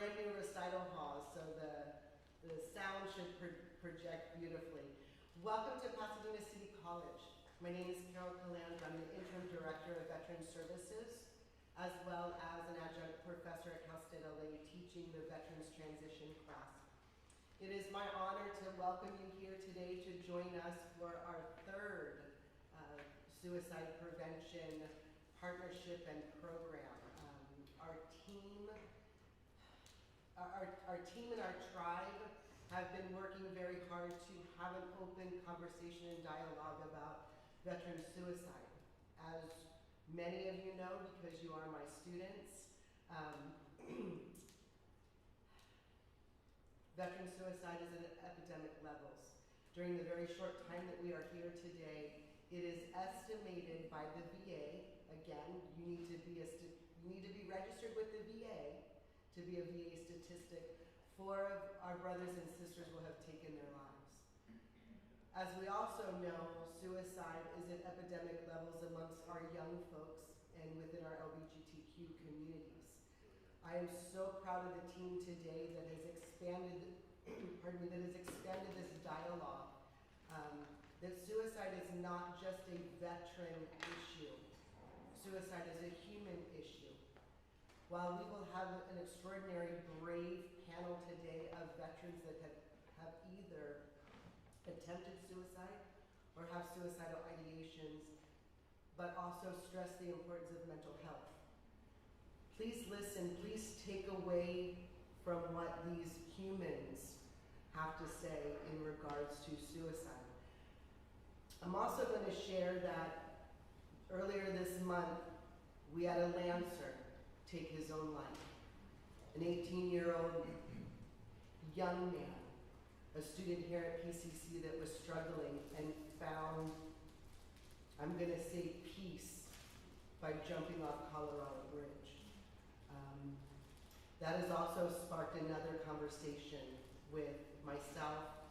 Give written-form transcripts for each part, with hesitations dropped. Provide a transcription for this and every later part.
brand new recital halls, so the sound should project beautifully. Welcome to Pasadena City College. My name is Carol Calandra. I'm the Interim Director of Veteran Services, as well as an adjunct professor at Cal State LA teaching the Veterans Transition class. It is my honor to welcome you here today to join us for our third suicide prevention partnership and program. Our team and our tribe have been working very hard to have an open conversation and dialogue about veteran suicide. As many of you know, because you are my students, veteran suicide is at epidemic levels. During the very short time that we are here today, it is estimated by the VA, again, you need to be registered with the VA to be a VA statistic. 4 of our brothers and sisters will have taken their lives. As we also know, suicide is at epidemic levels amongst our young folks and within our LGBTQ communities. I am so proud of the team today that has expanded, this dialogue. That suicide is not just a veteran issue. Suicide is a human issue. While we will have an extraordinary, brave panel today of veterans that have either attempted suicide or have suicidal ideations, but also stress the importance of mental health. Please listen, please take away from what these humans have to say in regards to suicide. I'm also going to share that earlier this month, we had a Lancer take his own life. An 18-year-old young man, a student here at PCC that was struggling and found, I'm going to say, peace by jumping off Colorado Bridge. That has also sparked another conversation with myself,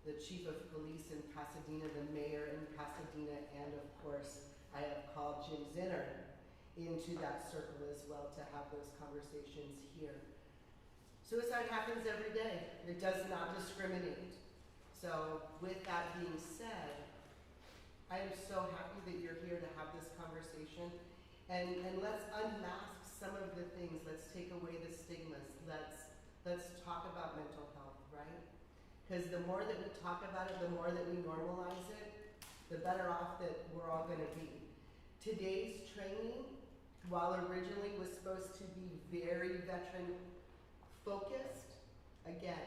the chief of police in Pasadena, the mayor in Pasadena, and of course, I have called Jim Zinner into that circle as well to have those conversations here. Suicide happens every day. It does not discriminate. So with that being said, I am so happy that you're here to have this conversation. And let's unmask some of the things. Let's take away the stigmas. Let's talk about mental health, right? Because the more that we talk about it, the more that we normalize it, the better off that we're all going to be. Today's training, while originally was supposed to be very veteran focused, again,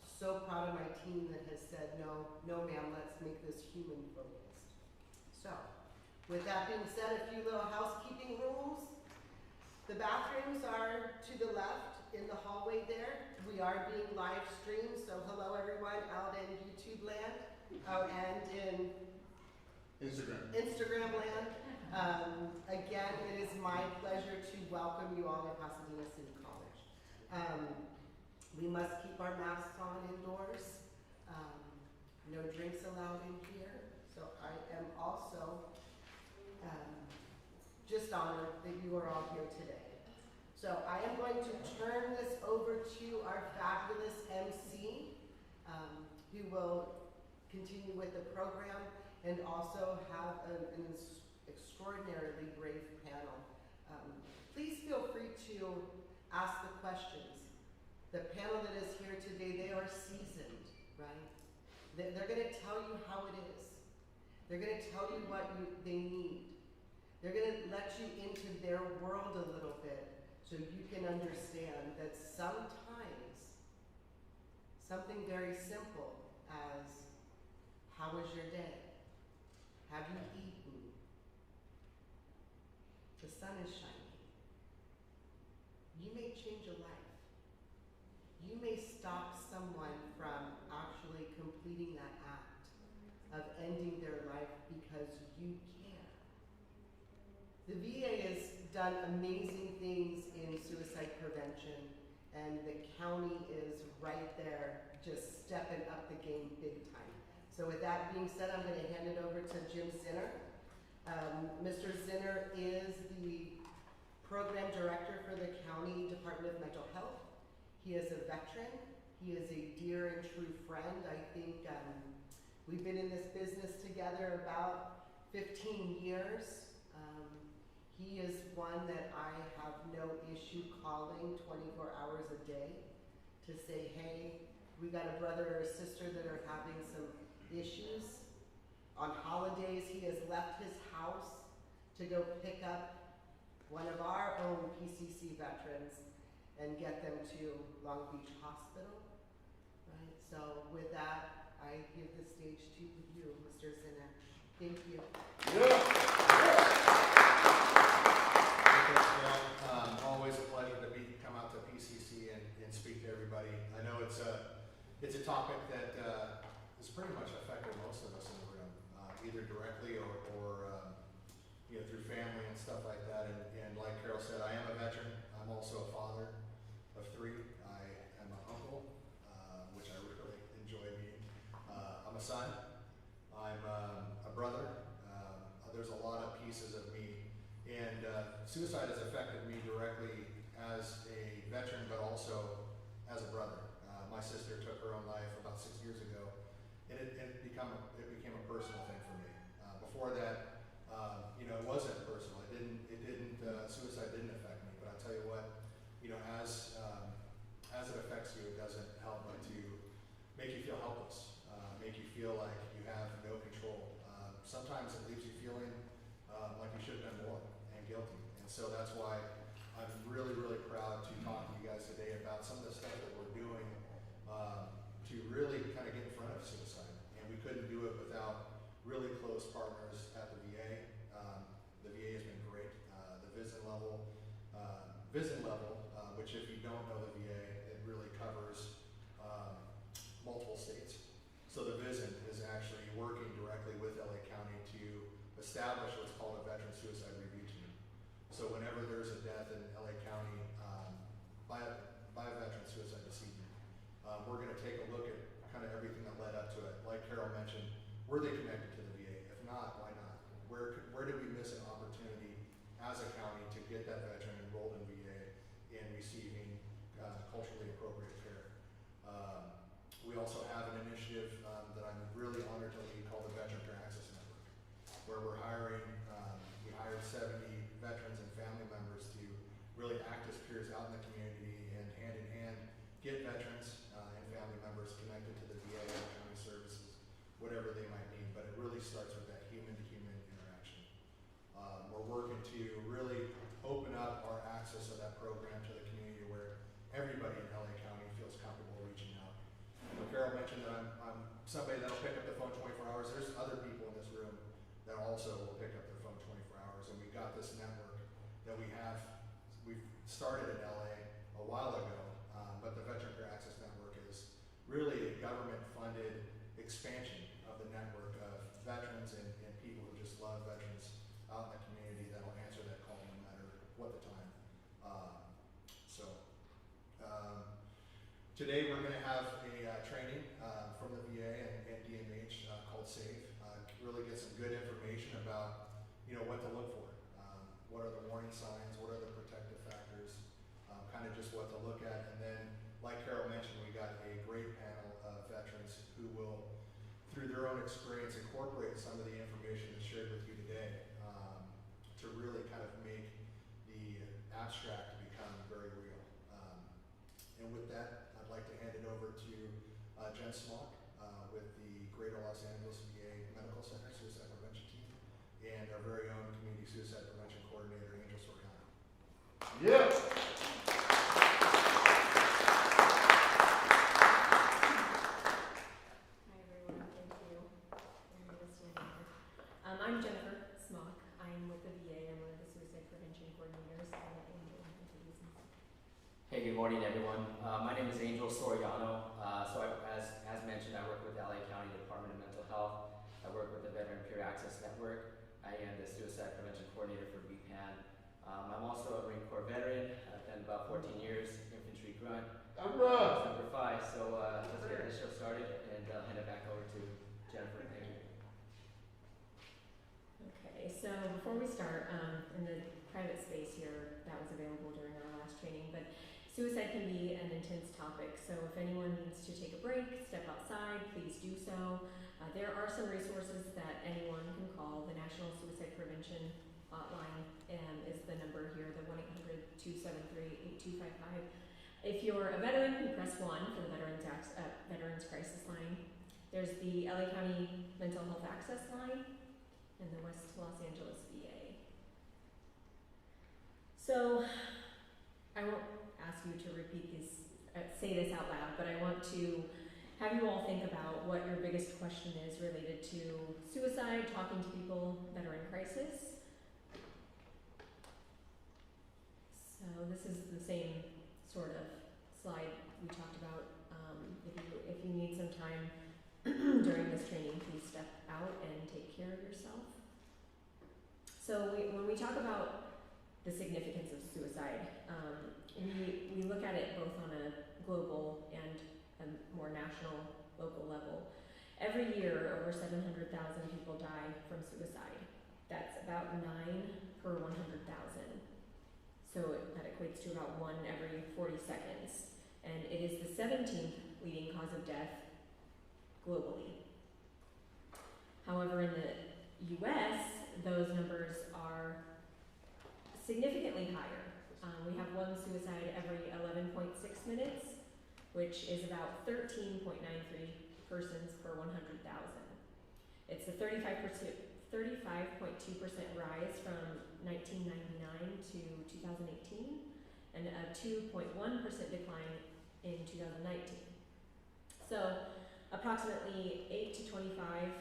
so proud of my team that has said, no ma'am, let's make this human focused. So, with that being said, a few little housekeeping rules. The bathrooms are to the left in the hallway there. We are being live streamed, so hello everyone out in YouTube land, and in Instagram land. Again, it is my pleasure to welcome you all to Pasadena City College. We must keep our masks on indoors. No drinks allowed in here. So I am also just honored that you are all here today. So I am going to turn this over to our fabulous MC, who will continue with the program and also have an extraordinarily brave panel. Please feel free to ask the questions. The panel that is here today, they are seasoned, right? They're going to tell you how it is. They're going to tell you what they need. They're going to let you into their world a little bit so you can understand that sometimes something very simple as, how was your day? Have you eaten? The sun is shining. You may change a life. You may stop someone from actually completing that act of ending their life because you care. The VA has done amazing things in suicide prevention, and the county is right there just stepping up the game big time. So with that being said, I'm going to hand it over to Jim Zinner. Mr. Zinner is the program director for the County Department of Mental Health. He is a veteran. He is a dear and true friend. I think we've been in this business together about 15 years. He is one that I have no issue calling 24 hours a day to say, hey, we got a brother or a sister that are having some issues. On holidays, he has left his house to go pick up one of our own PCC veterans and get them to Long Beach Hospital. Right? So with that, I give the stage to you, Mr. Zinner. Thank you. Always a pleasure to come out to PCC and speak to everybody. I know it's a topic that has pretty much affected most of us in the room, either directly or through family and stuff like that. And like Carol said, I am a veteran. I'm also a father of 3. I am an uncle, which I really enjoy being. I'm a son. I'm a brother. There's a lot of pieces of me. And suicide has affected me directly as a veteran, but also as a brother. My sister took her own life about 6 years ago, and it became a personal thing for me. Before that, it wasn't personal. Suicide didn't affect me. But I tell you what, as it affects you, it doesn't help but to make you feel helpless, make you feel like you have no control. Sometimes it leaves you feeling like you should have done more and guilty. And so that's why I'm really, really proud to talk to you guys today about some of the stuff that we're doing to really kind of get in front of suicide. And we couldn't do it without really close partners at the VA. The VA has been great. The VISN level, which if you don't know the VA, it really covers multiple states. So the VISN is actually working directly with LA County to establish what's called a Veteran Suicide Review Team. So whenever there's a death in LA County by a veteran suicide decedent, we're going to take a look at kind of everything that led up to it. Like Carol mentioned, were they connected to the VA? If not, why not? Where did we miss an opportunity as a county to get that veteran enrolled in VA and receiving culturally appropriate care? We also have an initiative that I'm really honored to lead called the Veteran Care Access Network, where we're hiring, we hired 70 veterans and family members to really act as peers out in the community and hand in hand get veterans and family members connected to the VA and county services, whatever they might need. But it really starts with that human-to-human interaction. We're working to really open up our access of that program to the community where everybody in LA County feels comfortable reaching out. Carol mentioned that I'm somebody that'll pick up the phone 24 hours. There's other people in this room that also will pick up their phone 24 hours. And we've got this network that we've started in LA a while ago, but the Veteran Care Access Network is really a government-funded expansion of the network of veterans and people who just love veterans out in the community that'll answer that call no matter what the time. Today we're going to have a training from the VA and DMH called S.A.V.E. Really get some good information about what to look for. What are the warning signs? What are the protective factors? Kind of just what to look at. And then, like Carol mentioned, we got a great panel of veterans who will, through their own experience, incorporate some of the information that's shared with you today to really kind of make the abstract become very real. And with that, I'd like to hand it over to Jen Smock with the Greater Los Angeles VA Medical Center Suicide Prevention Team and our very own Community Suicide Prevention Coordinator, Angel Soriano. Yeah. Hi everyone, thank you for listening. I'm Jennifer Smock. I'm with the VA. I'm one of the Suicide Prevention Coordinators. Hey, good morning everyone. My name is Angel Soriano. As mentioned, I work with the LA County Department of Mental Health. I work with the Veteran Peer Access Network. I am the Suicide Prevention Coordinator for VPAN. I'm also a Marine Corps veteran. I've done about 14 years, infantry grunt. Number 5, so let's get this show started and hand it back over to Jennifer. Thank you. Okay, so before we start, in the private space here that was available during our last training, but Suicide can be an intense topic, so if anyone needs to take a break, step outside, please do so. There are some resources that anyone can call. The National Suicide Prevention Hotline is the number here, the 1-800-273-8255. If you're a veteran, you press 1 for the Veterans Crisis Line. There's the LA County Mental Health Access Line and the West Los Angeles VA. So, I won't ask you to repeat these, say this out loud, but I want to have you all think about what your biggest question is related to suicide, talking to people that are in crisis. So this is the same sort of slide we talked about. If you need some time during this training, please step out and take care of yourself. So when we talk about the significance of suicide, we look at it both on a global and a more national, local level. Every year, over 700,000 people die from suicide. That's about 9 per 100,000. So that equates to about 1 every 40 seconds. And it is the 17th leading cause of death globally. However, in the US, those numbers are significantly higher. We have 1 suicide every 11.6 minutes, which is about 13.93 persons per 100,000. It's a 35.2% rise from 1999 to 2018, and a 2.1% decline in 2019. So, approximately 8 to 25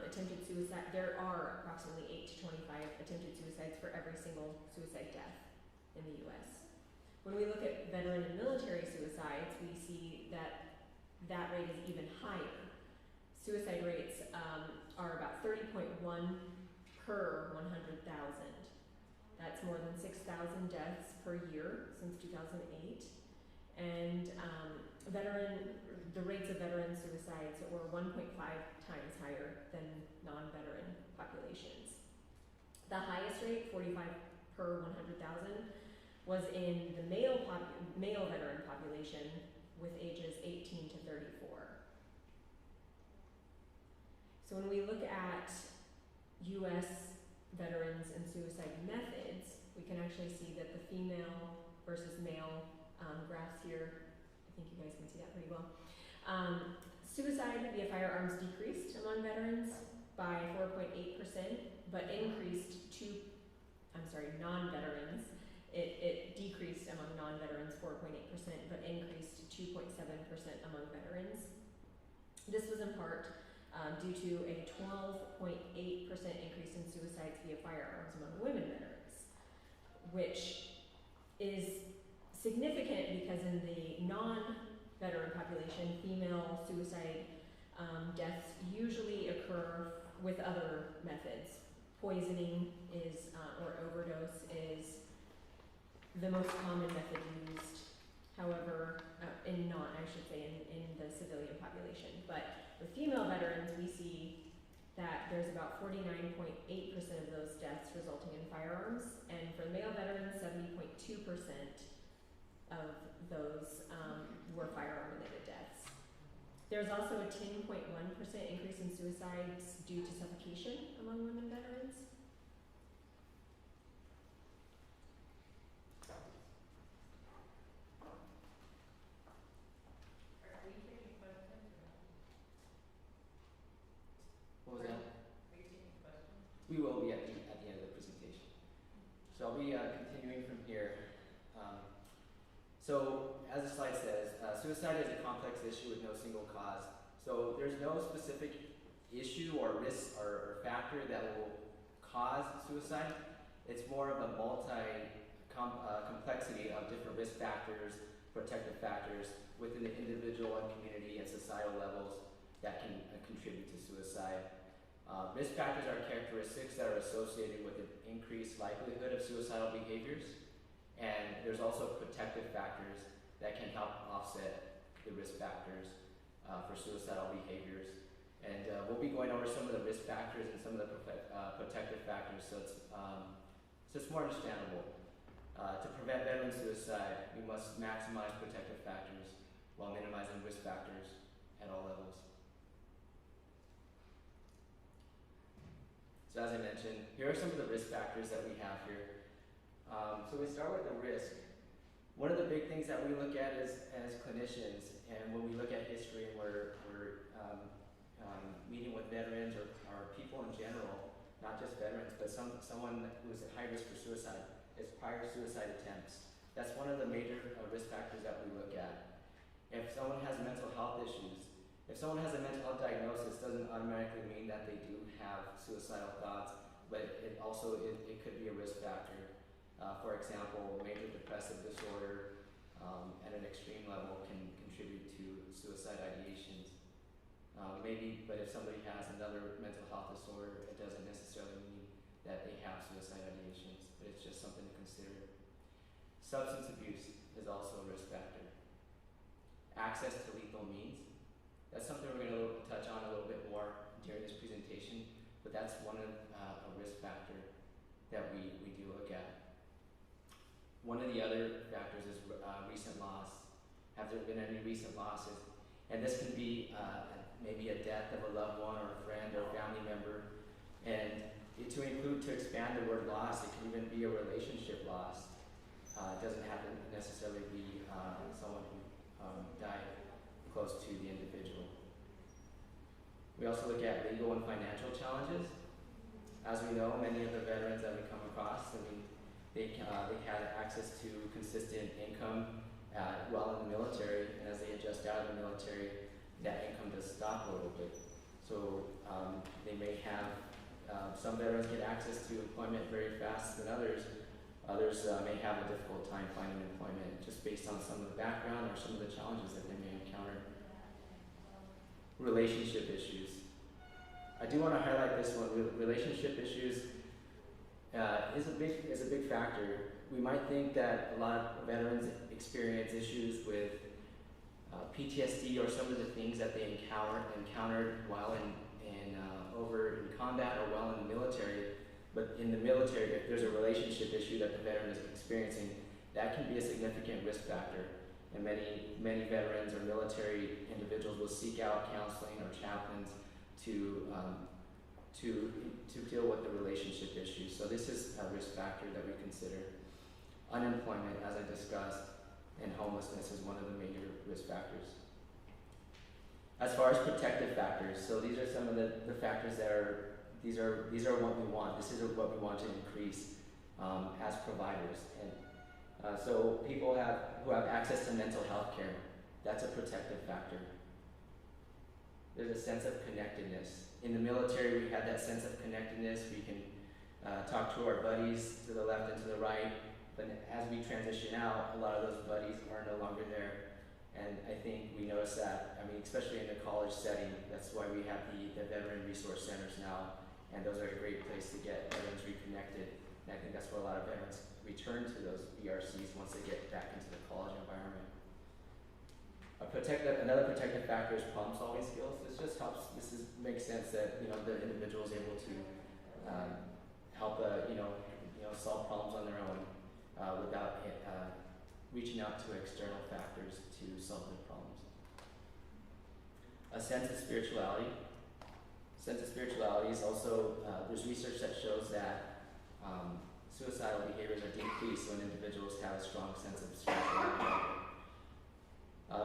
attempted suicide. There are approximately 8 to 25 attempted suicides for every single suicide death in the U.S. When we look at veteran and military suicides, we see that that rate is even higher. Suicide rates are about 30.1 per 100,000. That's more than 6,000 deaths per year since 2008. And the rates of veteran suicides were 1.5 times higher than non-veteran populations. The highest rate, 45 per 100,000, was in the male veteran population with ages 18 to 34. So when we look at U.S. veterans and suicide methods, we can actually see that the female versus male graphs here, I think you guys can see that pretty well. Suicide via firearms decreased among veterans by 4.8%, but increased non-veterans. It decreased among non-veterans 4.8%, but increased 2.7% among veterans. This was in part due to a 12.8% increase in suicides via firearms among women veterans, which is significant because in the non-veteran population, female suicide deaths usually occur with other methods. Poisoning is, or overdose is the most common method used. However, in the civilian population. But with female veterans, we see that there's about 49.8% of those deaths resulting in firearms, and for male veterans, 70.2% of those were firearm-related deaths. There's also a 10.1% increase in suicides due to suffocation among women veterans. What was that? Are you taking questions? We will be at the end of the presentation. So I'll be continuing from here. So as the slide says, suicide is a complex issue with no single cause. So there's no specific issue or risk or factor that will cause suicide. It's more of a complexity of different risk factors, protective factors within the individual and community and societal levels that can contribute to suicide. Risk factors are characteristics that are associated with an increased likelihood of suicidal behaviors, and there's also protective factors that can help offset the risk factors for suicidal behaviors. And we'll be going over some of the risk factors and some of the protective factors, so it's more understandable. To prevent veteran suicide, we must maximize protective factors while minimizing risk factors at all levels. So as I mentioned, here are some of the risk factors that we have here. So we start with the risk. One of the big things that we look at is as clinicians, and when we look at history and we're meeting with veterans or people in general, not just veterans, but someone who's at high risk for suicide, is prior suicide attempts. That's one of the major risk factors that we look at. If someone has mental health issues, if someone has a mental health diagnosis, doesn't automatically mean that they do have suicidal thoughts, but it could be a risk factor. For example, major depressive disorder at an extreme level can contribute to suicide ideations. But if somebody has another mental health disorder, it doesn't necessarily mean that they have suicide ideations, but it's just something to consider. Substance abuse is also a risk factor. Access to lethal means. That's something we're going to touch on a little bit more during this presentation, but that's one of a risk factor that we do look at. One of the other factors is recent loss. Have there been any recent losses? And this can be maybe a death of a loved one or a friend or a family member. And to expand the word loss, it can even be a relationship loss. It doesn't have to necessarily be someone who died close to the individual. We also look at legal and financial challenges. As we know, many of the veterans that we come across, they had access to consistent income while in the military, and as they adjust out of the military, that income does stop a little bit. So they may have, some veterans get access to employment very fast than others. Others may have a difficult time finding employment just based on some of the background or some of the challenges that they may encounter. Relationship issues. I do want to highlight this one. Relationship issues is a big factor. We might think that a lot of veterans experience issues with PTSD or some of the things that they encountered while over in combat or while in the military. But in the military, if there's a relationship issue that the veteran is experiencing, that can be a significant risk factor. And many veterans or military individuals will seek out counseling or chaplains to deal with the relationship issues. So this is a risk factor that we consider. Unemployment, as I discussed, and homelessness is one of the major risk factors. As far as protective factors, so these are some of the factors that are, these are what we want. This is what we want to increase as providers. And so people who have access to mental health care, that's a protective factor. There's a sense of connectedness. In the military, we had that sense of connectedness. We can talk to our buddies to the left and to the right, but as we transition out, a lot of those buddies are no longer there. And I think we notice that, especially in the college setting, that's why we have the veteran resource centers now, and those are a great place to get veterans reconnected. And I think that's where a lot of veterans return to those VRCs once they get back into the college environment. Another protective factor is problem-solving skills. This just helps. Makes sense that the individual is able to help solve problems on their own without reaching out to external factors to solve their problems. A sense of spirituality. Sense of spirituality is also there's research that shows that suicidal behaviors are decreased when individuals have a strong sense of spirituality.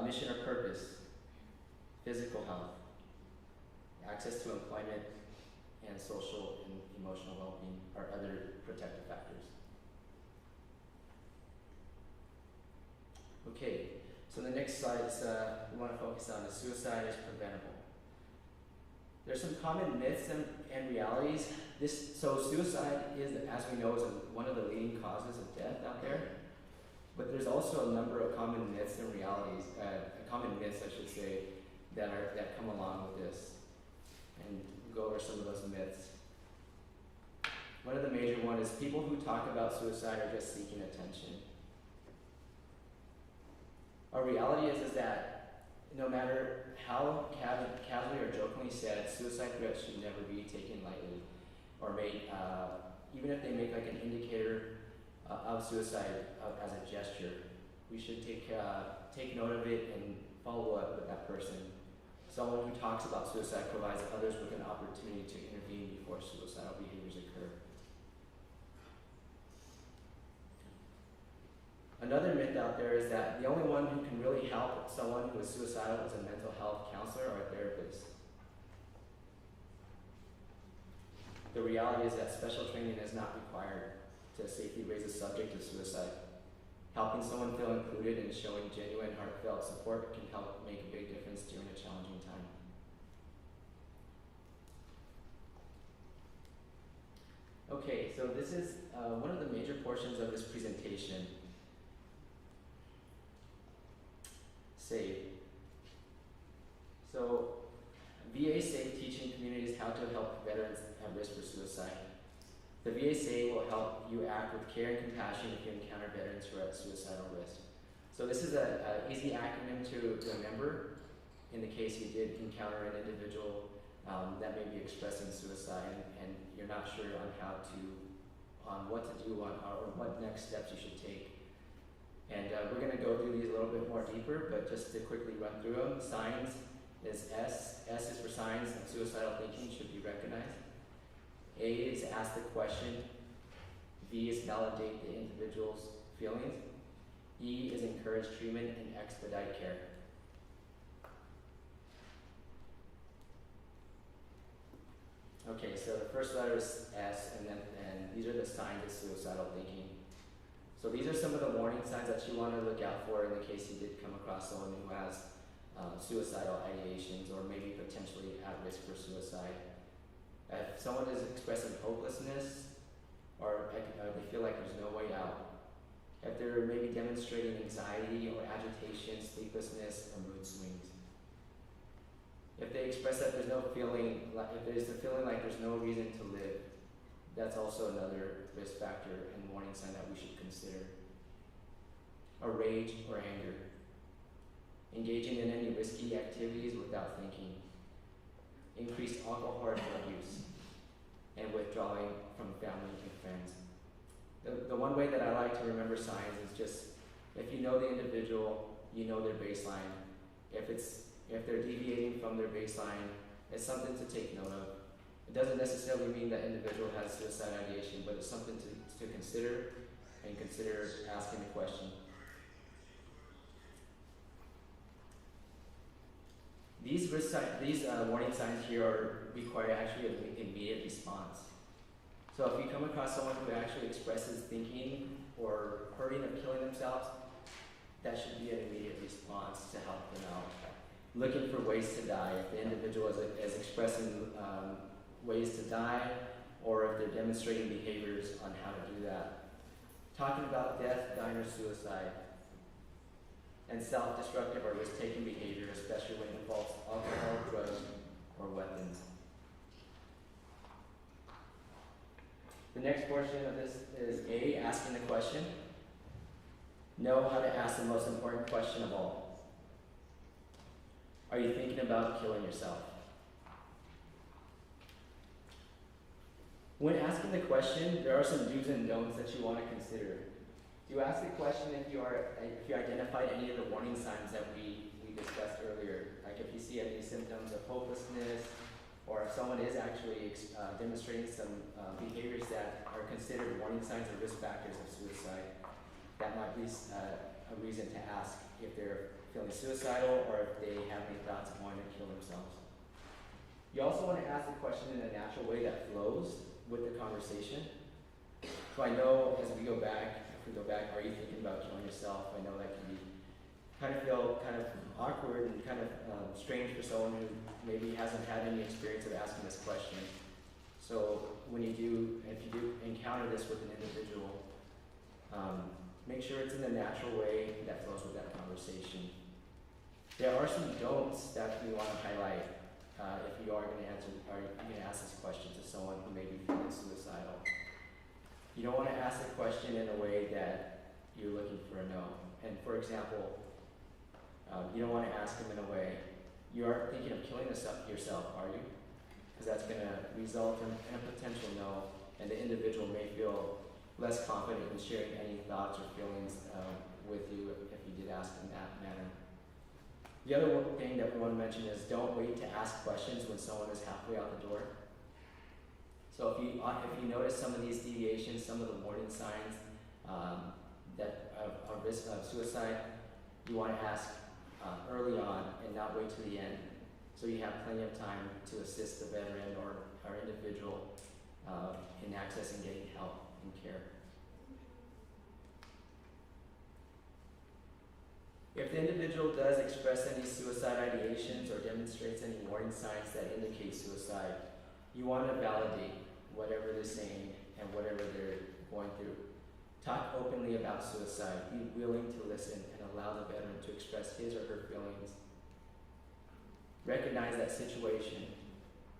Mission or purpose, physical health, access to employment, and social and emotional well-being are other protective factors. Okay, so the next slide is we want to focus on is suicide is preventable. There's some common myths and realities. So suicide is, as we know, is one of the leading causes of death out there. But there's also a number of common myths and realities, common myths, I should say, that come along with this. And we'll go over some of those myths. One of the major ones is people who talk about suicide are just seeking attention. Our reality is that no matter how casually or jokingly said, suicide threats should never be taken lightly or made, even if they make like an indicator of suicide as a gesture. We should take note of it and follow up with that person. Someone who talks about suicide provides others with an opportunity to intervene before suicidal behaviors occur. Another myth out there is that the only one who can really help someone who is suicidal is a mental health counselor or a therapist. The reality is that special training is not required to safely raise a subject of suicide. Helping someone feel included and showing genuine, heartfelt support can help make a big difference during a challenging time. Okay, so this is one of the major portions of this presentation. S.A.V.E. So, VA S.A.V.E. teaching communities how to help veterans at risk for suicide. The VA S.A.V.E. will help you act with care and compassion if you encounter veterans who are at suicidal risk. So this is an easy acronym to remember in the case you did encounter an individual that may be expressing suicide and you're not sure on what to do or what next steps you should take. And we're going to go through these a little bit more deeper, but just to quickly run through them. Signs is S. S is for signs of suicidal thinking should be recognized. A is ask the question. V is validate the individual's feelings. E is encourage treatment and expedite care. Okay, so the first letter is S, and these are the signs of suicidal thinking. So these are some of the warning signs that you want to look out for in the case you did come across someone who has suicidal ideations or maybe potentially at risk for suicide. If someone is expressing hopelessness or they feel like there's no way out, if they're maybe demonstrating anxiety or agitation, sleeplessness, or mood swings. If they express that there's no feeling, if there's a feeling like there's no reason to live, that's also another risk factor and warning sign that we should consider. Or rage or anger. Engaging in any risky activities without thinking. Increased alcohol or drug use. And withdrawing from family and friends. The one way that I like to remember signs is just, if you know the individual, you know their baseline. If they're deviating from their baseline, it's something to take note of. It doesn't necessarily mean that individual has suicide ideation, but it's something to consider and consider asking the question. These warning signs here require actually an immediate response. So if you come across someone who actually expresses thinking or hurting or killing themselves, that should be an immediate response to help them out. Looking for ways to die. If the individual is expressing ways to die, or if they're demonstrating behaviors on how to do that. Talking about death, dying, or suicide. And self-destructive or risk-taking behavior, especially when it involves alcohol, drugs, or weapons. The next portion of this is A, asking the question. Know how to ask the most important question of all. Are you thinking about killing yourself? When asking the question, there are some do's and don'ts that you want to consider. You ask the question if you identified any of the warning signs that we discussed earlier. Like if you see any symptoms of hopelessness, or if someone is actually demonstrating some behaviors that are considered warning signs or risk factors of suicide, that might be a reason to ask if they're feeling suicidal or if they have any thoughts of wanting to kill themselves. You also want to ask the question in a natural way that flows with the conversation. So I know as we go back, are you thinking about killing yourself? I know that can feel kind of awkward and kind of strange for someone who maybe hasn't had any experience of asking this question. So if you do encounter this with an individual, make sure it's in a natural way that flows with that conversation. There are some don'ts that we want to highlight if you are going to ask this question to someone who may be feeling suicidal. You don't want to ask the question in a way that you're looking for a no. And for example, you don't want to ask them in a way, you aren't thinking of killing yourself, are you? Because that's going to result in a potential no, and the individual may feel less confident in sharing any thoughts or feelings with you if you did ask in that manner. The other thing that we want to mention is don't wait to ask questions when someone is halfway out the door. So if you notice some of these deviations, some of the warning signs that of risk of suicide, you want to ask early on and not wait to the end, so you have plenty of time to assist the veteran or individual in accessing getting help and care. If the individual does express any suicide ideations or demonstrates any warning signs that indicate suicide, you want to validate whatever they're saying and whatever they're going through. Talk openly about suicide. Be willing to listen and allow the veteran to express his or her feelings. Recognize that situation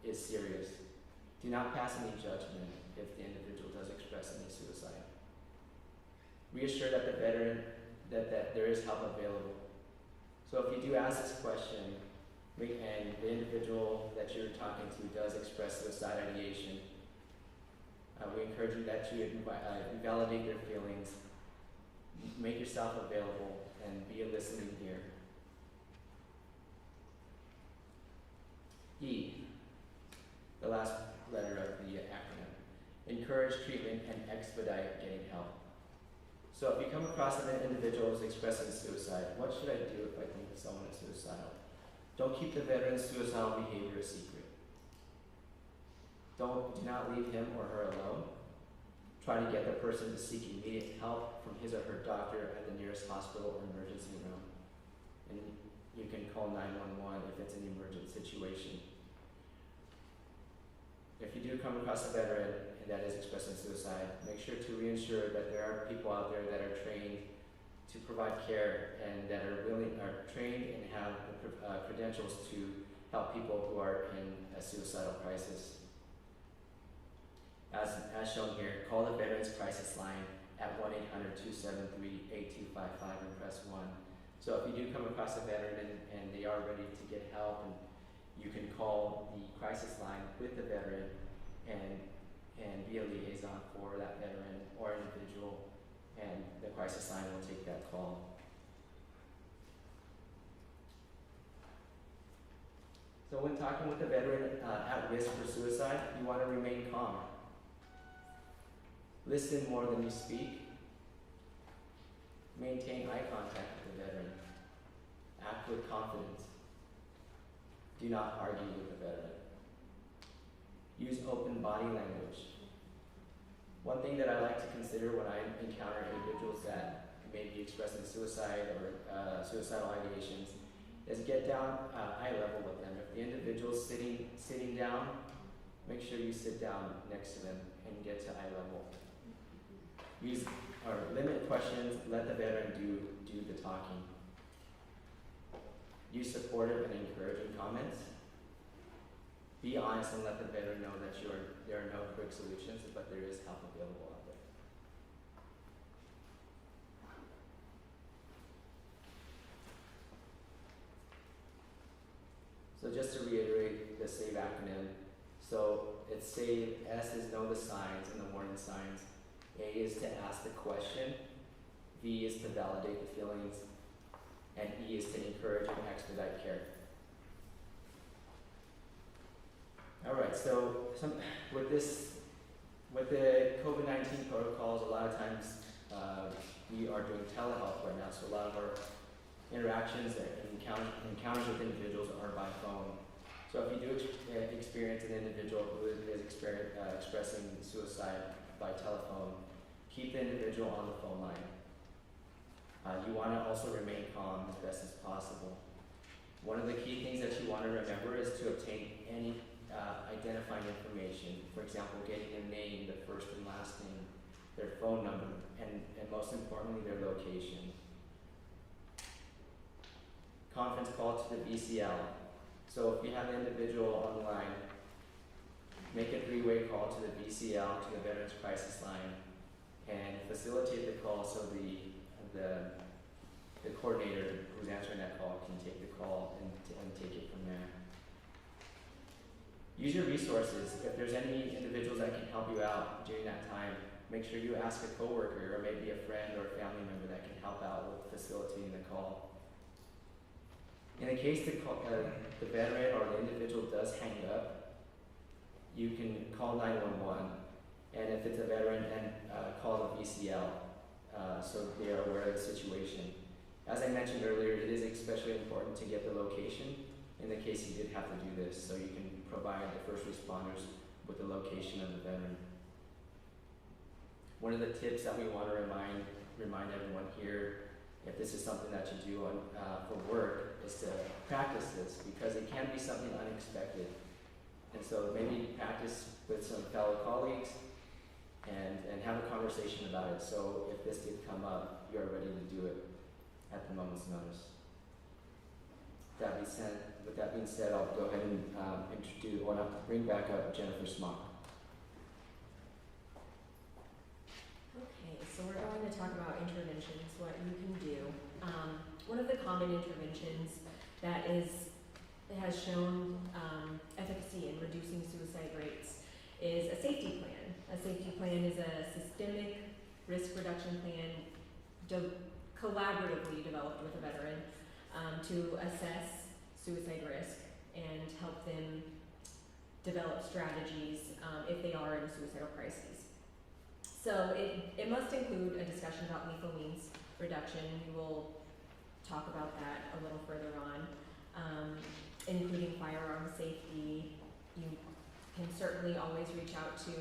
is serious. Do not pass any judgment if the individual does express any suicide. Reassure that the veteran that there is help available. So if you do ask this question, and the individual that you're talking to does express suicide ideation, we encourage you that you validate their feelings, make yourself available, and be a listening ear. E, the last letter of the acronym. Encourage treatment and expedite getting help. So if you come across an individual who's expressing suicide, what should I do if I think someone is suicidal? Don't keep the veteran's suicidal behavior a secret. Do not leave him or her alone. Try to get the person to seek immediate help from his or her doctor at the nearest hospital or emergency room. And you can call 911 if it's an emergent situation. If you do come across a veteran that is expressing suicide, make sure to reassure that there are people out there that are trained to provide care and that are trained and have the credentials to help people who are in a suicidal crisis. As shown here, call the Veterans Crisis Line at 1-800-273-8255 and press 1. So if you do come across a veteran and they are ready to get help, and you can call the crisis line with the veteran and be a liaison for that veteran or individual, and the crisis line will take that call. So when talking with a veteran at risk for suicide, you want to remain calm. Listen more than you speak. Maintain eye contact with the veteran. Act with confidence. Do not argue with the veteran. Use open body language. One thing that I like to consider when I encounter individuals that may be expressing suicide or suicidal ideations is get down eye level with them. If the individual's sitting down, make sure you sit down next to them and get to eye level. Use or limit questions, let the veteran do the talking. Use supportive and encouraging comments. Be honest and let the veteran know that there are no quick solutions, but there is help available out there. So just to reiterate the S.A.V.E. acronym, so it's S.A.V.E., S is know the signs and the warning signs, A is to ask the question, V is to validate the feelings, and E is to encourage and expedite care. Alright, so with the COVID-19 protocols, a lot of times we are doing telehealth right now, so a lot of our interactions and encounters with individuals are by phone. So if you do experience an individual who is expressing suicide by telephone, keep the individual on the phone line. You want to also remain calm as best as possible. One of the key things that you want to remember is to obtain any identifying information. For example, getting their name, their first and last name, their phone number, and most importantly, their location. Conference call to the VCL. So if you have an individual on the line, make a three-way call to the VCL, to the Veterans Crisis Line, and facilitate the call so the coordinator who's answering that call can take the call and take it from there. Use your resources. If there's any individuals that can help you out during that time, make sure you ask a coworker or maybe a friend or a family member that can help out with facilitating the call. In the case the veteran or the individual does hang up, you can call 911, and if it's a veteran, then call the VCL so they are aware of the situation. As I mentioned earlier, it is especially important to get the location in the case you did have to do this, so you can provide the first responders with the location of the veteran. One of the tips that we want to remind everyone here, if this is something that you do for work, is to practice this, because it can be something unexpected. And so maybe practice with some fellow colleagues and have a conversation about it, so if this did come up, you are ready to do it at the moment's notice. With that being said, I'll go ahead and bring back up Jennifer Smock. Okay, so we're going to talk about interventions, what you can do. One of the common interventions that has shown efficacy in reducing suicide rates is a safety plan. A safety plan is a systemic risk reduction plan collaboratively developed with a veteran to assess suicide risk and help them develop strategies if they are in a suicidal crisis. So it must include a discussion about lethal means reduction. We will talk about that a little further on, including firearm safety. You can certainly always reach out to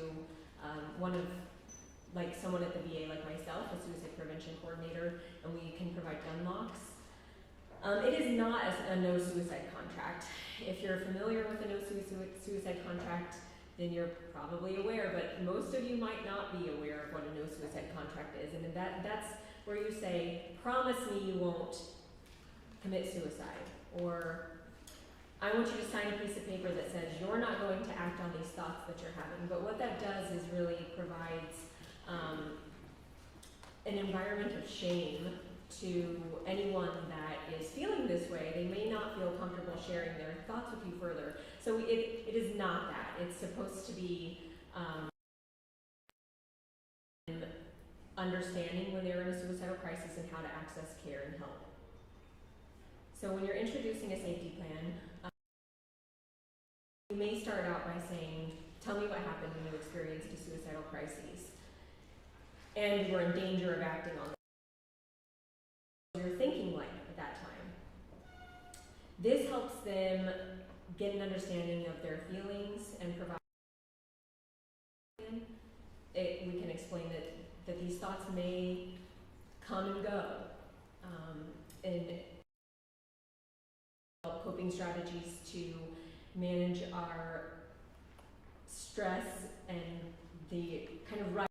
someone at the VA like myself, a suicide prevention coordinator, and we can provide gun locks. It is not a no suicide contract. If you're familiar with a no suicide contract, then you're probably aware, but most of you might not be aware of what a no suicide contract is. And that's where you say, promise me you won't commit suicide, or I want you to sign a piece of paper that says you're not going to act on these thoughts that you're having. But what that does is really provides an environment of shame to anyone that is feeling this way. They may not feel comfortable sharing their thoughts with you further. So it is not that. It's supposed to be understanding when they're in a suicidal crisis and how to access care and help. So when you're introducing a safety plan, you may start out by saying, tell me what happened when you experienced a suicidal crisis and you were in danger of acting on what you're thinking like at that time. This helps them get an understanding of their feelings and provide we can explain that these thoughts may come and go, and coping strategies to manage our stress and the kind of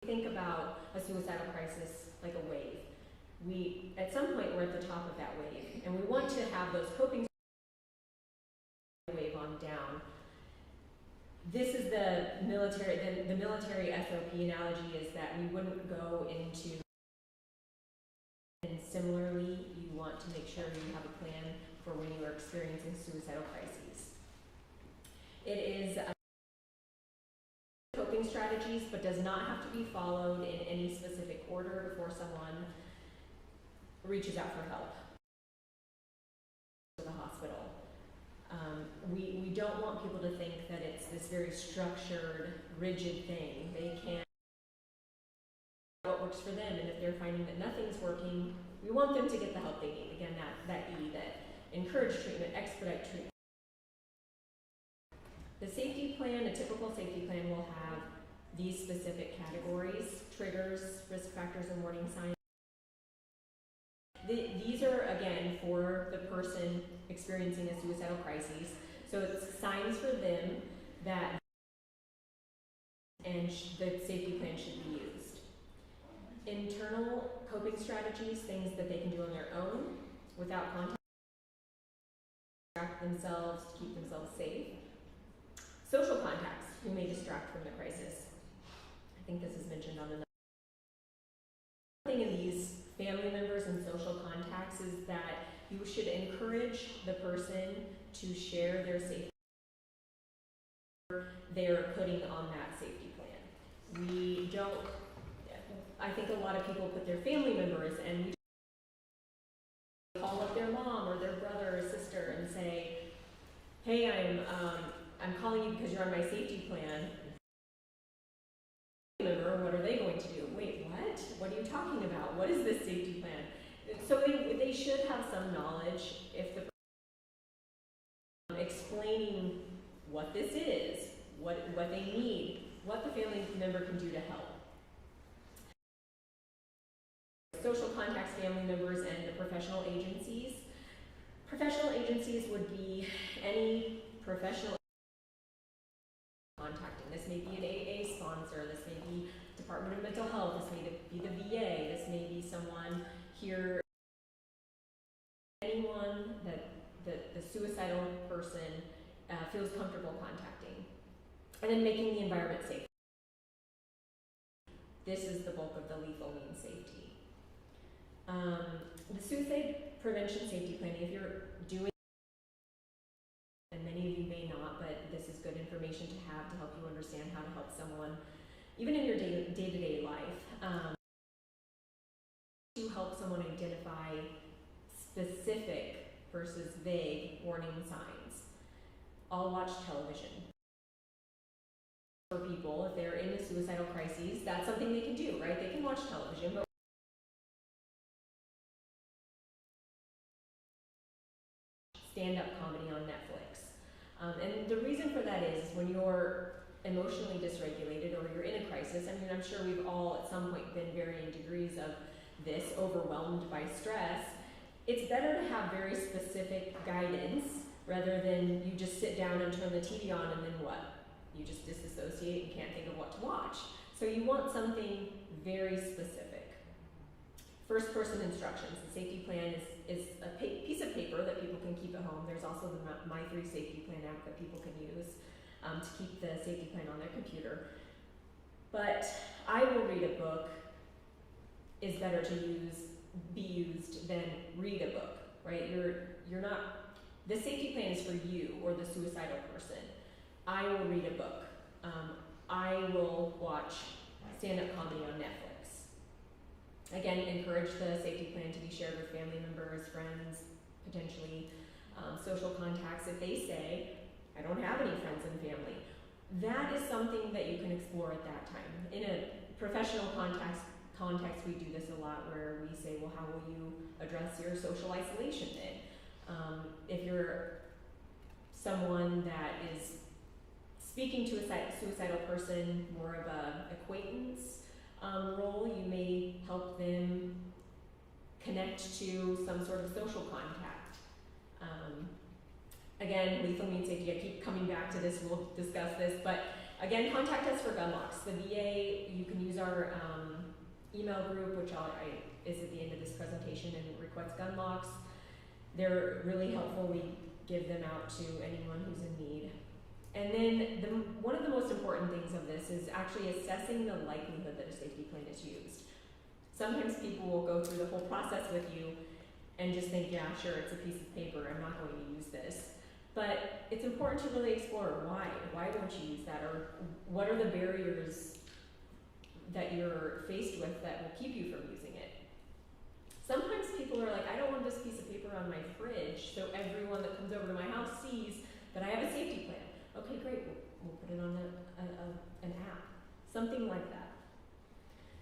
think about a suicidal crisis like a wave. At some point we're at the top of that wave, and we want to have those coping wave on down. This is the military SOP analogy, is that we wouldn't go into, and similarly you want to make sure you have a plan for when you are experiencing suicidal crises. It is coping strategies, but does not have to be followed in any specific order before someone reaches out for help to the hospital. We don't want people to think that it's this very structured, rigid thing. They can what works for them, and if they're finding that nothing's working, we want them to get the help they need. Again, that E, that encourage treatment, expedite treatment. The safety plan, a typical safety plan, will have these specific categories: triggers, risk factors, and warning signs. These are, again, for the person experiencing a suicidal crisis. So it's signs for them that and the safety plan should be used. Internal coping strategies, things that they can do on their own without contact, distract themselves, to keep themselves safe. Social contacts who may distract from the crisis. I think this is mentioned on the thing in these family members and social contacts is that you should encourage the person to share their safety they're putting on that safety plan. We don't, I think a lot of people put their family members, and we call up their mom or their brother or sister and say, hey, I'm calling you because you're on my safety plan. Member, what are they going to do? Wait, what? What are you talking about? What is this safety plan? So they should have some knowledge if the explaining what this is, what they need, what the family member can do to help. Social contacts, family members, and the professional agencies. Professional agencies would be any professional contacting. This may be an AA sponsor, this may be Department of Mental Health, this may be the VA, this may be someone here, anyone that the suicidal person feels comfortable contacting. And then making the environment safe. This is the bulk of the lethal means safety. The suicide prevention safety plan, if you're doing, and many of you may not, but this is good information to have to help you understand how to help someone, even in your day-to-day life, to help someone identify specific versus vague warning signs. I'll watch television. For people, if they're in a suicidal crisis, that's something they can do, right? They can watch television, but stand-up comedy on Netflix. And the reason for that is when you're emotionally dysregulated or you're in a crisis, I mean, I'm sure we've all at some point been varying degrees of this, overwhelmed by stress. It's better to have very specific guidance rather than you just sit down and turn the TV on and then what? You just disassociate and can't think of what to watch. So you want something very specific. First person instructions. The safety plan is a piece of paper that people can keep at home. There's also the My 3 Safety Plan app that people can use to keep the safety plan on their computer. But I will read a book is better to be used than read a book, right? You're not, the safety plan is for you or the suicidal person. I will read a book. I will watch stand-up comedy on Netflix. Again, encourage the safety plan to be shared with family members, friends, potentially social contacts. If they say, I don't have any friends and family, that is something that you can explore at that time. In a professional context, we do this a lot where we say, well, how will you address your social isolation then? If you're someone that is speaking to a suicidal person, more of a acquaintance role, you may help them connect to some sort of social contact. Again, lethal means safety, I keep coming back to this, we'll discuss this, but again, contact us for gun locks. The VA, you can use our email group, which is at the end of this presentation, and request gun locks. They're really helpful. We give them out to anyone who's in need. And then one of the most important things of this is actually assessing the likelihood that a safety plan is used. Sometimes people will go through the whole process with you and just think, yeah, sure, it's a piece of paper, I'm not going to use this. But it's important to really explore why. Why won't you use that? Or what are the barriers that you're faced with that will keep you from using it? Sometimes people are like, I don't want this piece of paper on my fridge so everyone that comes over to my house sees that I have a safety plan. Okay, great, we'll put it on an app, something like that.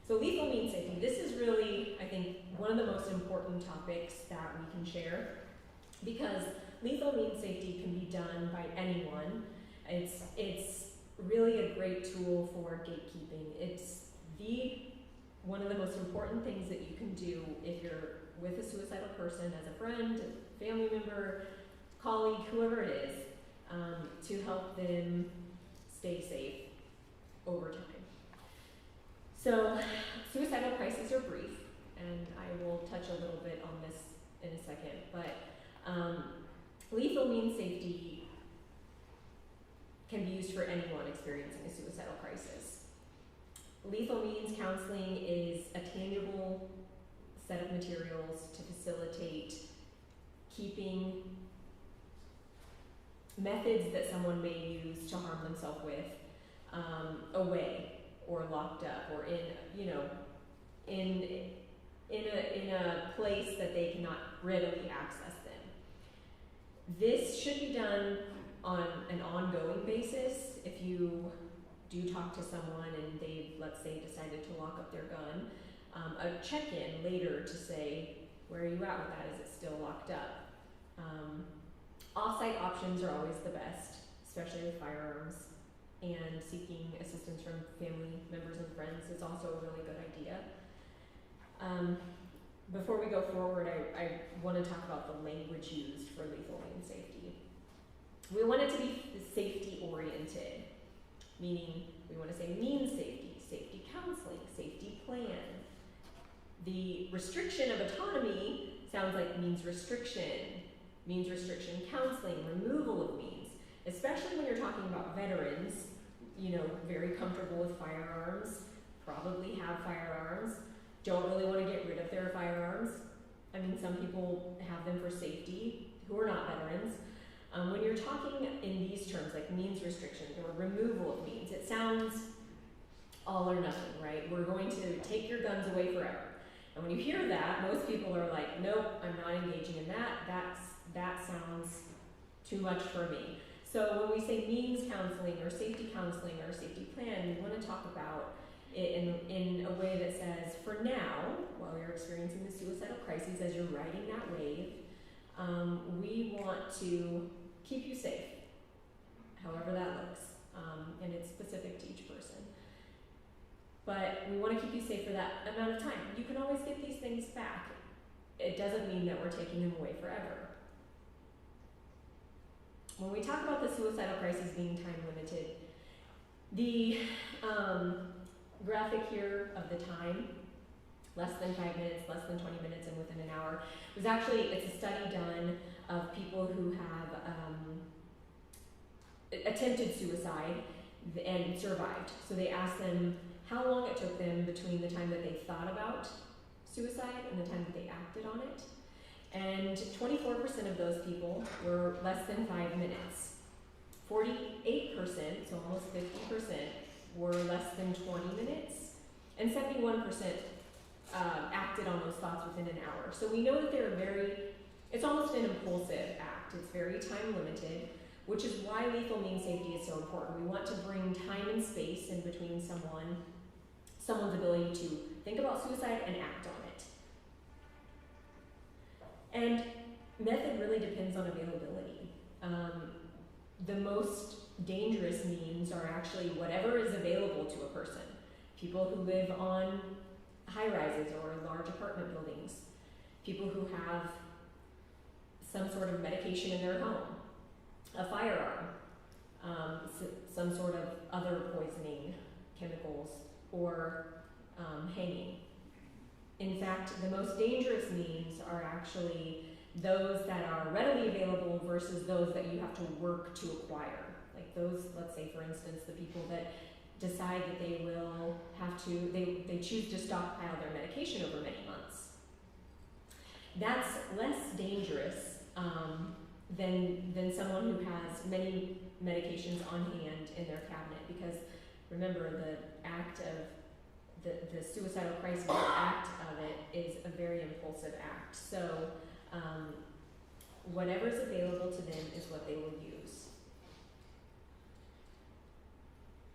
So lethal means safety. This is really, I think, one of the most important topics that we can share because lethal means safety can be done by anyone. It's really a great tool for gatekeeping. It's one of the most important things that you can do if you're with a suicidal person as a friend, a family member, colleague, whoever it is, to help them stay safe over time. So suicidal crises are brief, and I will touch a little bit on this in a second, but lethal means safety can be used for anyone experiencing a suicidal crisis. Lethal means counseling is a tangible set of materials to facilitate keeping methods that someone may use to harm themselves with away or locked up or in, you know, in a place that they cannot readily access them. This should be done on an ongoing basis. If you do talk to someone and they've, let's say, decided to lock up their gun, a check-in later to say, where are you at with that? Is it still locked up? Off-site options are always the best, especially with firearms, and seeking assistance from family members and friends is also a really good idea. Before we go forward, I want to talk about the language used for lethal means safety. We want it to be safety-oriented, meaning we want to say means safety, safety counseling, safety plan. The restriction of autonomy sounds like means restriction counseling, removal of means, especially when you're talking about veterans, you know, very comfortable with firearms, probably have firearms, don't really want to get rid of their firearms. I mean, some people have them for safety who are not veterans. When you're talking in these terms, like means restriction or removal of means, it sounds all or nothing, right? We're going to take your guns away forever. And when you hear that, most people are like, nope, I'm not engaging in that. That sounds too much for me. So when we say means counseling or safety plan, we want to talk about it in a way that says, for now, while you're experiencing the suicidal crises, as you're riding that wave, we want to keep you safe, however that looks, and it's specific to each person. But we want to keep you safe for that amount of time. You can always get these things back. It doesn't mean that we're taking them away forever. When we talk about the suicidal crisis being time limited, the graphic here of the time, less than 5 minutes, less than 20 minutes, and within an hour, was actually, it's a study done of people who have attempted suicide and survived. So they asked them how long it took them between the time that they thought about suicide and the time that they acted on it. And 24% of those people were less than 5 minutes. 48%, so almost 50%, were less than 20 minutes. And 71% acted on those thoughts within an hour. So we know that it's almost an impulsive act. It's very time limited, which is why lethal means safety is so important. We want to bring time and space in between someone's ability to think about suicide and act on it. And method really depends on availability. The most dangerous means are actually whatever is available to a person. People who live on high-rises or large apartment buildings. People who have some sort of medication in their home. A firearm. Some sort of other poisoning chemicals, or hanging. In fact, the most dangerous means are actually those that are readily available versus those that you have to work to acquire. Like those, let's say for instance, the people that decide that they will have to, they choose to stockpile their medication over many months. That's less dangerous than someone who has many medications on hand in their cabinet, because remember, the act of the suicidal crisis act of it is a very impulsive act. So whatever is available to them is what they will use.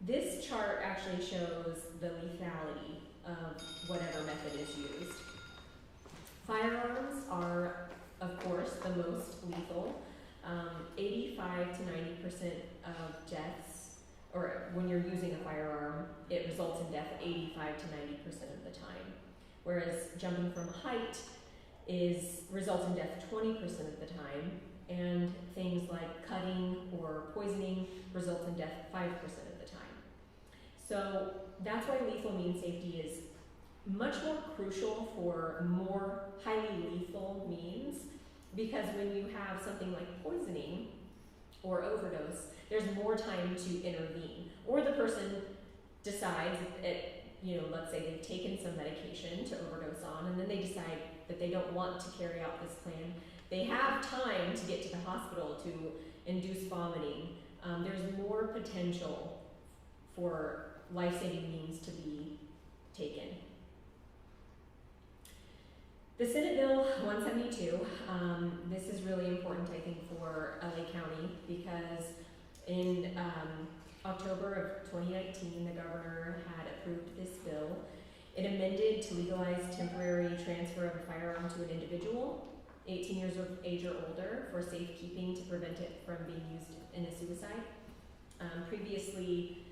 This chart actually shows the lethality of whatever method is used. Firearms are, of course, the most lethal. 85 to 90% of deaths, or when you're using a firearm, it results in death 85 to 90% of the time. Whereas jumping from height results in death 20% of the time, and things like cutting or poisoning results in death 5% of the time. So that's why lethal means safety is much more crucial for more highly lethal means, because when you have something like poisoning or overdose, there's more time to intervene. Or the person decides, let's say they've taken some medication to overdose on, and then they decide that they don't want to carry out this plan. They have time to get to the hospital to induce vomiting. There's more potential for life-saving means to be taken. The Senate Bill 172, this is really important, I think, for LA County because in October of 2019, the governor had approved this bill. It amended to legalize temporary transfer of a firearm to an individual, 18 years of age or older, for safekeeping to prevent it from being used in a suicide. Previously,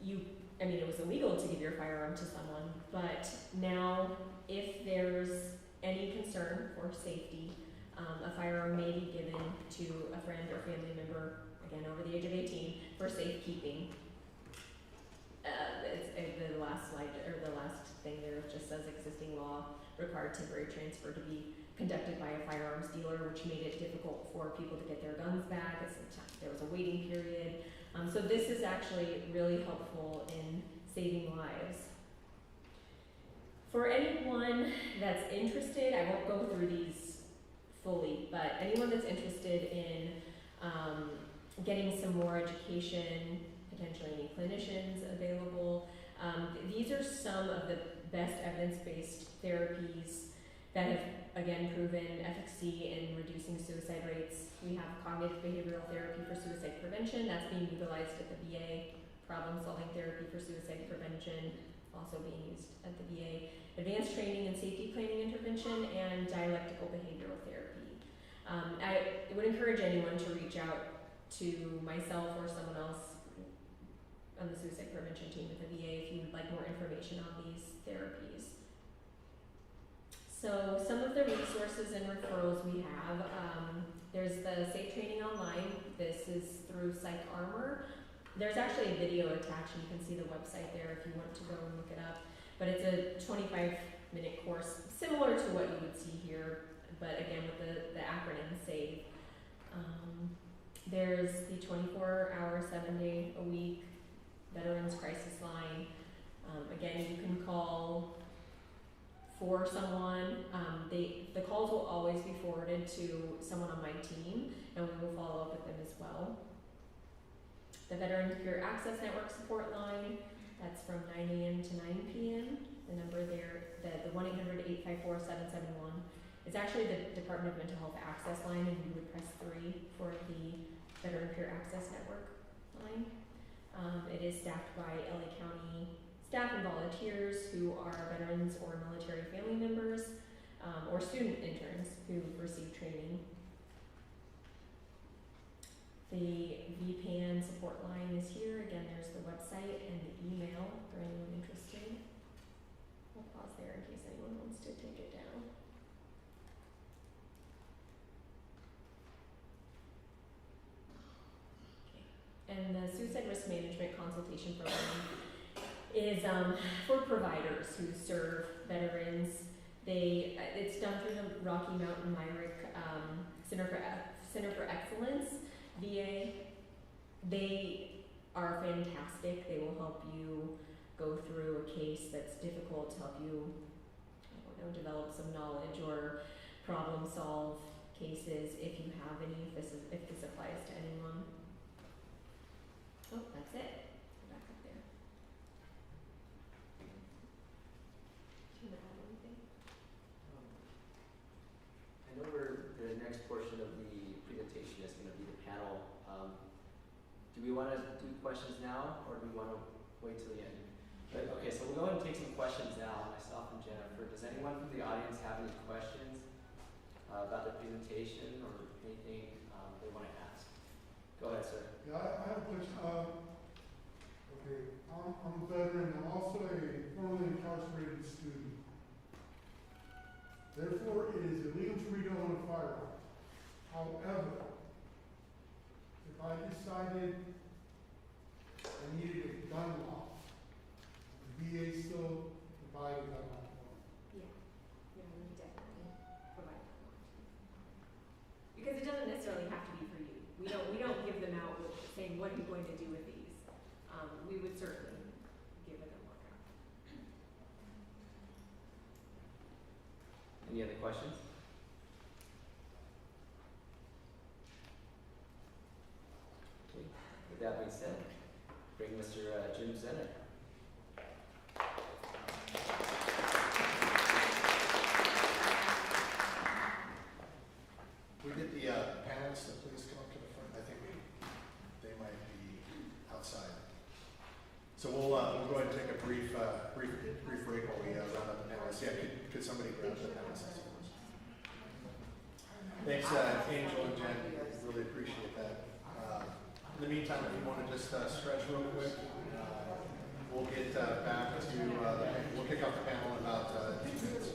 it was illegal to give your firearm to someone, but now if there's any concern for safety, a firearm may be given to a friend or family member, again over the age of 18, for safekeeping. The last slide, or the last thing there just says existing law required temporary transfer to be conducted by a firearms dealer, which made it difficult for people to get their guns back. There was a waiting period. So this is actually really helpful in saving lives. For anyone that's interested, I won't go through these fully, but anyone that's interested in getting some more education, potentially any clinicians available, these are some of the best evidence-based therapies that have, again, proven efficacy in reducing suicide rates. We have cognitive behavioral therapy for suicide prevention, that's being utilized at the VA, problem-solving therapy for suicide prevention, also being used at the VA, advanced training and safety planning intervention, and dialectical behavioral therapy. I would encourage anyone to reach out to myself or someone else on the suicide prevention team at the VA if you would like more information on these therapies. So some of the resources and referrals we have, there's the Safe Training Online. This is through Psych Armor. There's actually a video attached, and you can see the website there if you want to go and look it up. But it's a 25-minute course, similar to what you would see here, but again with the acronym SAVE. There's the 24-hour, 7-day-a-week Veterans Crisis Line. Again, you can call for someone. The calls will always be forwarded to someone on my team, and we will follow up with them as well. The Veteran Peer Access Network support line, that's from 9 a.m. to 9 p.m. The number there, the 1-800-854-771, is actually the Department of Mental Health Access line, and you would press 3 for the Veteran Peer Access Network line. It is staffed by LA County staff and volunteers who are veterans or military family members, or student interns who receive training. The VPAN support line is here. Again, there's the website and the email for anyone interested. I'll pause there in case anyone wants to take it down. Okay. And the Suicide Risk Management Consultation Program is for providers who serve veterans. It's done through the Rocky Mountain Myrick Center for Excellence. VA, they are fantastic. They will help you go through a case that's difficult, to help you, develop some knowledge or problem solve cases if you have any, if this applies to anyone. Oh, that's it. Go back up there. Do you want to add anything? I know the next portion of the presentation is going to be the panel. Do we want to do questions now, or do we want to wait till the end? But, okay, so we'll go ahead and take some questions now, myself and Jennifer. Does anyone from the audience have any questions about the presentation or anything they want to ask? Go ahead, sir. Yeah, I have a question. Okay, I'm a veteran. I'm also a formerly incarcerated student. Therefore, it is illegal to read on a firearm. However, if I decided I needed a gun law, the VA still provided that law for me. Yeah, we definitely provide that one. Because it doesn't necessarily have to be for you. We don't give them out with saying, what are you going to do with these? We would certainly give it a look at. Any other questions? Okay. With that being said, bring Mr. Jim Zinner. We get the panelists to please come up to the front. I think they might be outside. So we'll go ahead and take a brief break while we round up the panelists. Yeah, could somebody grab the panelists? Thanks, Angel and Jen. Really appreciate that. In the meantime, if you want to just stretch real quick, we'll get back to we'll kick off the panel in about 2 minutes.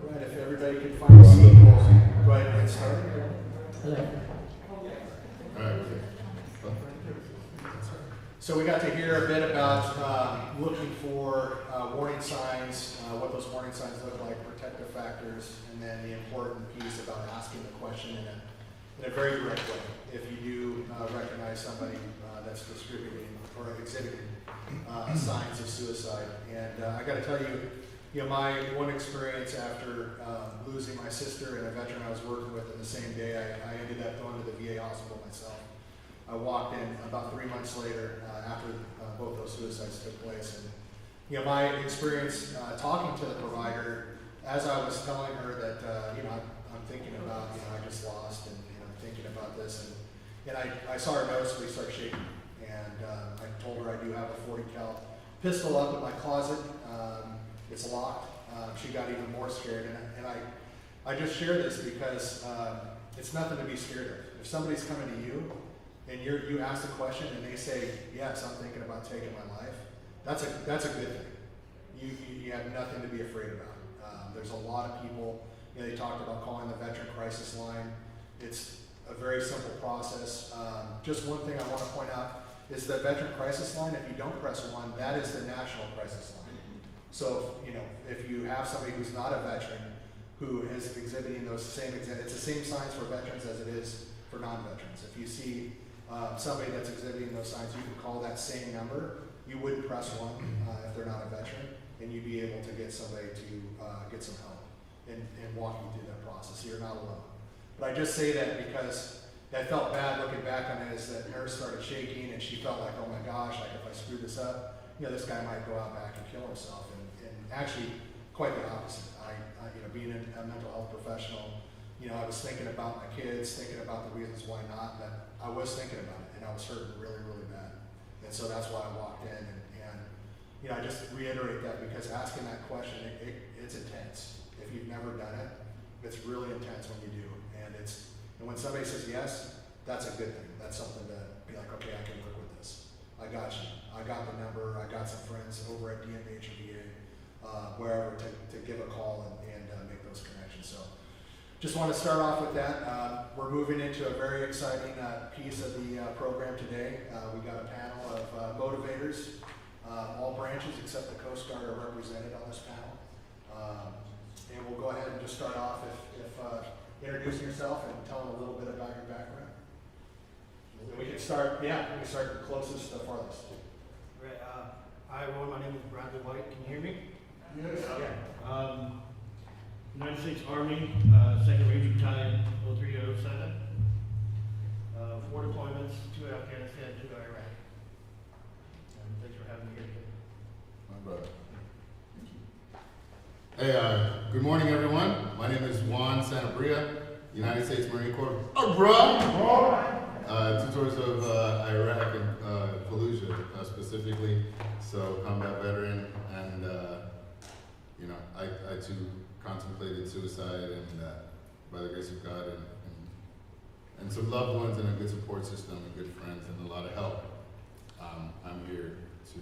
Right, if everybody could find a seat, we'll go ahead and get started. So we got to hear a bit about looking for warning signs, what those warning signs look like, protective factors, and then the important piece about asking the question in a very direct way. If you do recognize somebody that's distributing or exhibiting signs of suicide. And I got to tell you, my one experience after losing my sister and a veteran I was working with in the same day, I ended up going to the VA hospital myself. I walked in about 3 months later after both those suicides took place. And my experience talking to the provider, as I was telling her that, I'm thinking about, I just lost and I'm thinking about this. And I saw her noticeably start shaking. And I told her I do have a 40 cal pistol up in my closet. It's locked. She got even more scared. And I just share this because it's nothing to be scared of. If somebody's coming to you and you ask the question and they say, yes, I'm thinking about taking my life, that's a good thing. You have nothing to be afraid about. There's a lot of people, they talked about calling the Veteran Crisis Line. It's a very simple process. Just one thing I want to point out is the Veteran Crisis Line, if you don't press 1, that is the national crisis line. So, if you have somebody who's not a veteran who is exhibiting those same, it's the same signs for veterans as it is for non-veterans. If you see somebody that's exhibiting those signs, you can call that same number. You wouldn't press 1 if they're not a veteran, and you'd be able to get somebody to get some help and walk you through that process. So you're not alone. But I just say that because I felt bad looking back on it as that nurse started shaking and she felt like, oh my gosh, like if I screw this up, this guy might go out back and kill himself. And actually, quite the opposite. I being a mental health professional, I was thinking about my kids, thinking about the reasons why not, but I was thinking about it and I was hurting really, really bad. And so that's why I walked in and you know, I just reiterate that because asking that question, it's intense. If you've never done it, it's really intense when you do. And when somebody says yes, that's a good thing. That's something to be like, okay, I can work with this. I got you. I got the number. I got some friends over at DMH or VA, wherever to give a call and make those connections. So just want to start off with that. We're moving into a very exciting piece of the program today. We got a panel of motivators. All branches except the Coast Guard are represented on this panel. And we'll go ahead and just start off if introducing yourself and telling a little bit about your background. We can start, the closest to the farthest. Right, hi everyone, my name is Bradley White, can you hear me? Yes. Yeah. United States Army, 2nd Ranger Battalion, 0307. 4 deployments, 2 to Afghanistan, 2 to Iraq. And thanks for having me here today. My brother. Hey, good morning, everyone. My name is Juan Sanabria, United States Marine Corps. Oh, bro! 2 tours of Iraq and Fallujah, specifically. So, combat veteran, and you know, I too contemplated suicide, and by the grace of God, and some loved ones, and a good support system, and good friends, and a lot of help. I'm here to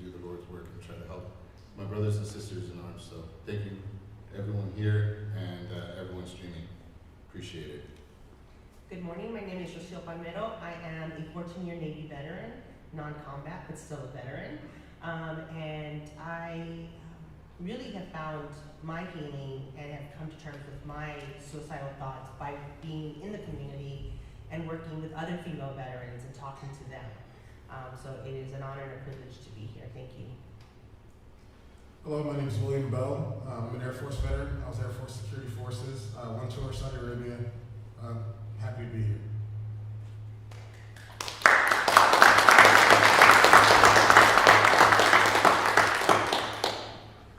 do the Lord's work and try to help my brothers and sisters in arms. So thank you, everyone here and everyone streaming. Appreciate it. Good morning, my name is Rocio Palmero. I am a 14-year Navy veteran, non-combat, but still a veteran. And I really have found my healing and have come to terms with my suicidal thoughts by being in the community and working with other female veterans and talking to them. So it is an honor and a privilege to be here. Thank you. Hello, my name is William Bell. I'm an Air Force veteran. I was Air Force Security Forces. Went to Saudi Arabia. Happy to be here.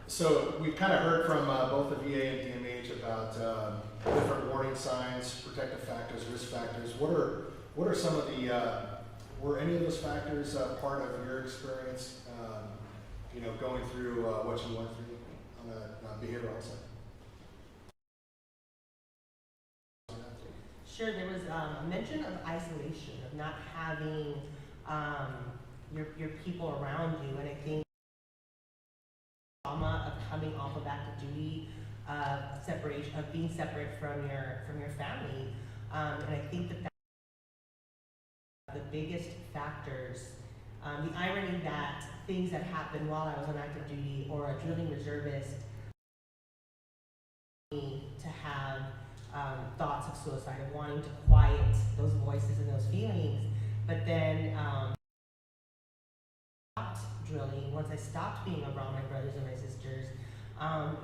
So we've kind of heard from both the VA and DMH about different warning signs, protective factors, risk factors. What are some of the were any of those factors part of your experience? You know, going through what you went through on the behavioral side. Sure, there was a mention of isolation, of not having your people around you, and I think trauma of coming off of active duty, separation, of being separate from your family, and I think that the biggest factors, the irony that things that happened while I was on active duty or a drilling reservist, to have thoughts of suicide, of wanting to quiet those voices and those feelings, but then stopped drilling. Once I stopped being around my brothers and my sisters,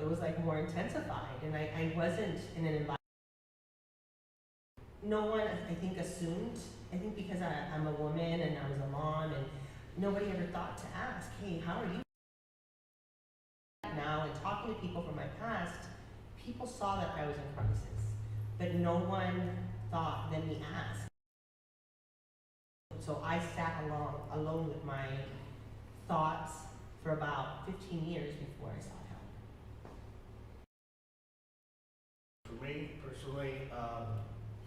it was like more intensified, and I wasn't in an environment. No one, I think, assumed. I think because I'm a woman and I was a mom, and nobody ever thought to ask, hey, how are you now? And talking to people from my past, people saw that I was in crisis, but no one thought, let me ask. So I sat alone with my thoughts for about 15 years before I sought help. For me, personally,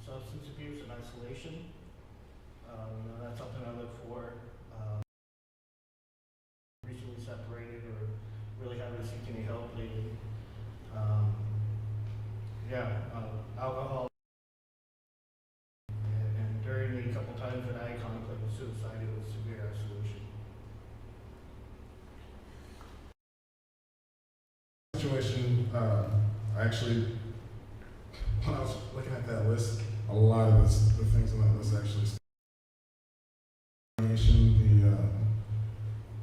substance abuse and isolation, you know, that's something I look for. Recently separated or really haven't seeked any help lately. Alcohol. And during the couple times that I contemplated suicide, it was severe isolation. Situation, actually, when I was looking at that list, a lot of the things on that list actually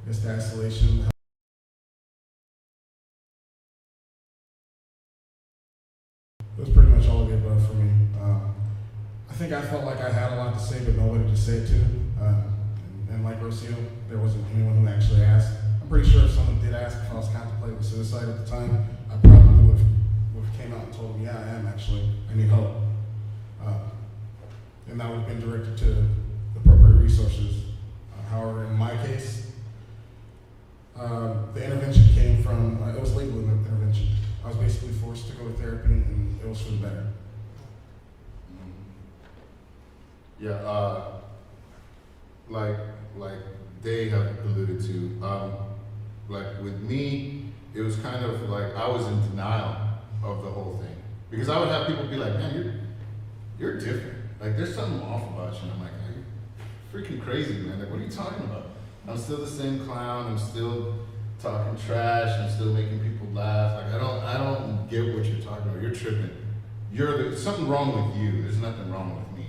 the isolation. It was pretty much all of the above for me. I think I felt like I had a lot to say, but nobody to say it to. And like Rocio, there wasn't anyone who actually asked. I'm pretty sure if someone did ask if I was contemplating suicide at the time, I probably would have came out and told them, yeah, I am actually. I need help. And that would have been directed to the appropriate resources. However, in my case, The intervention came from, it was legal intervention. I was basically forced to go to therapy, and it was for the better. Yeah, like they have alluded to, like with me, it was kind of like I was in denial of the whole thing. Because I would have people be like, man, you're different. Like there's something off about you. And I'm like, you're freaking crazy, man. Like, what are you talking about? I'm still the same clown, I'm still talking trash, I'm still making people laugh. Like I don't get what you're talking about. You're tripping. There's something wrong with you. There's nothing wrong with me.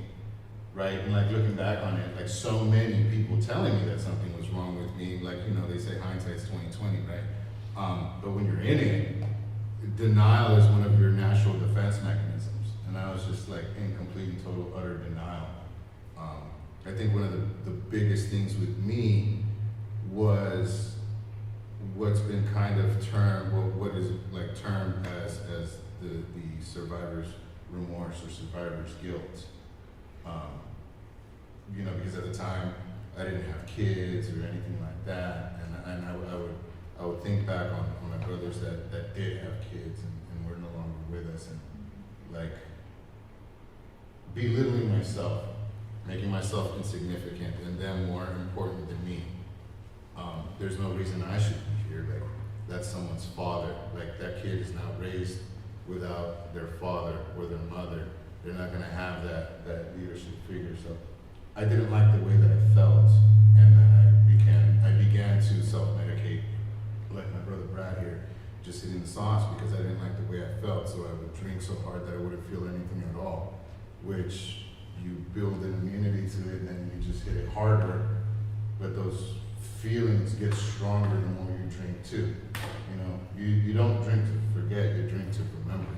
Right? And like looking back on it, like so many people telling me that something was wrong with me, like, you know, they say hindsight's 20/20, right? But when you're in it, denial is one of your natural defense mechanisms. And I was just like in complete and total utter denial. I think one of the biggest things with me was what's been kind of termed, what is like termed as the survivor's remorse or survivor's guilt. You know, because at the time I didn't have kids or anything like that, and I would think back on my brothers that did have kids and were no longer with us, and like belittling myself, making myself insignificant, and them more important than me. There's no reason I should be here. Like that's someone's father. Like that kid is now raised without their father or their mother. They're not gonna have that leadership figure. So I didn't like the way that I felt, and then I began to self-medicate, like my brother Brad here, just hitting the sauce because I didn't like the way I felt. So I would drink so hard that I wouldn't feel anything at all, which you build an immunity to it, and then you just hit it harder. But those feelings get stronger the more you drink too. You know, you don't drink to forget, you drink to remember.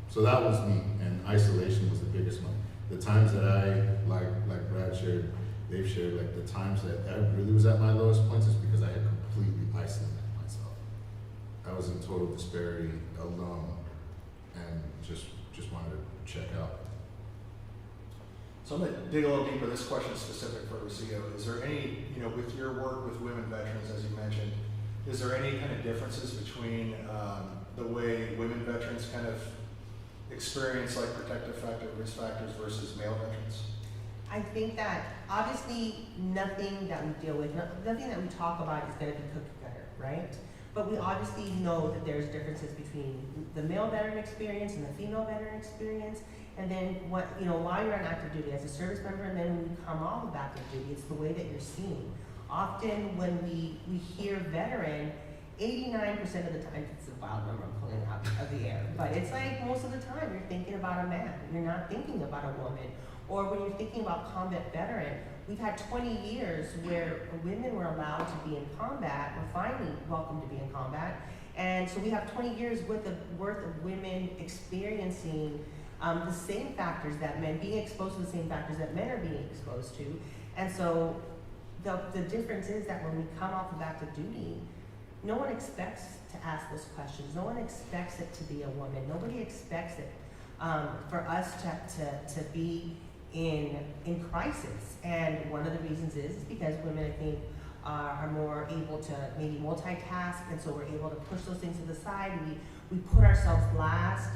So that was me, and isolation was the biggest one. The times that I, like Brad shared, they've shared, like the times that I really was at my lowest points is because I had completely isolated myself. I was in total disparity, alone, and just wanted to check out. So I'm gonna dig a little deeper. This question is specific for Rocio. Is there any, you know, with your work with women veterans, as you mentioned, is there any kind of differences between the way women veterans kind of experience like protective factor, risk factors versus male veterans? I think that obviously nothing that we deal with, nothing that we talk about is going to be cookie cutter, right? But we obviously know that there's differences between the male veteran experience and the female veteran experience. And then what, you know, while you're on active duty as a service member, and then when you come off of active duty, it's the way that you're seen. Often when we hear veteran, 89% of the time, it's a wild number I'm pulling out of the air, but it's like most of the time you're thinking about a man, you're not thinking about a woman. Or when you're thinking about combat veteran, we've had 20 years where women were allowed to be in combat, we're finally welcome to be in combat, and so we have 20 years worth of women experiencing the same factors that men, being exposed to the same factors that men are being exposed to. And so the difference is that when we come off of active duty, no one expects to ask those questions. No one expects it to be a woman. Nobody expects it for us to be in crisis. And one of the reasons is because women, I think, are more able to maybe multitask, and so we're able to push those things to the side. We put ourselves last,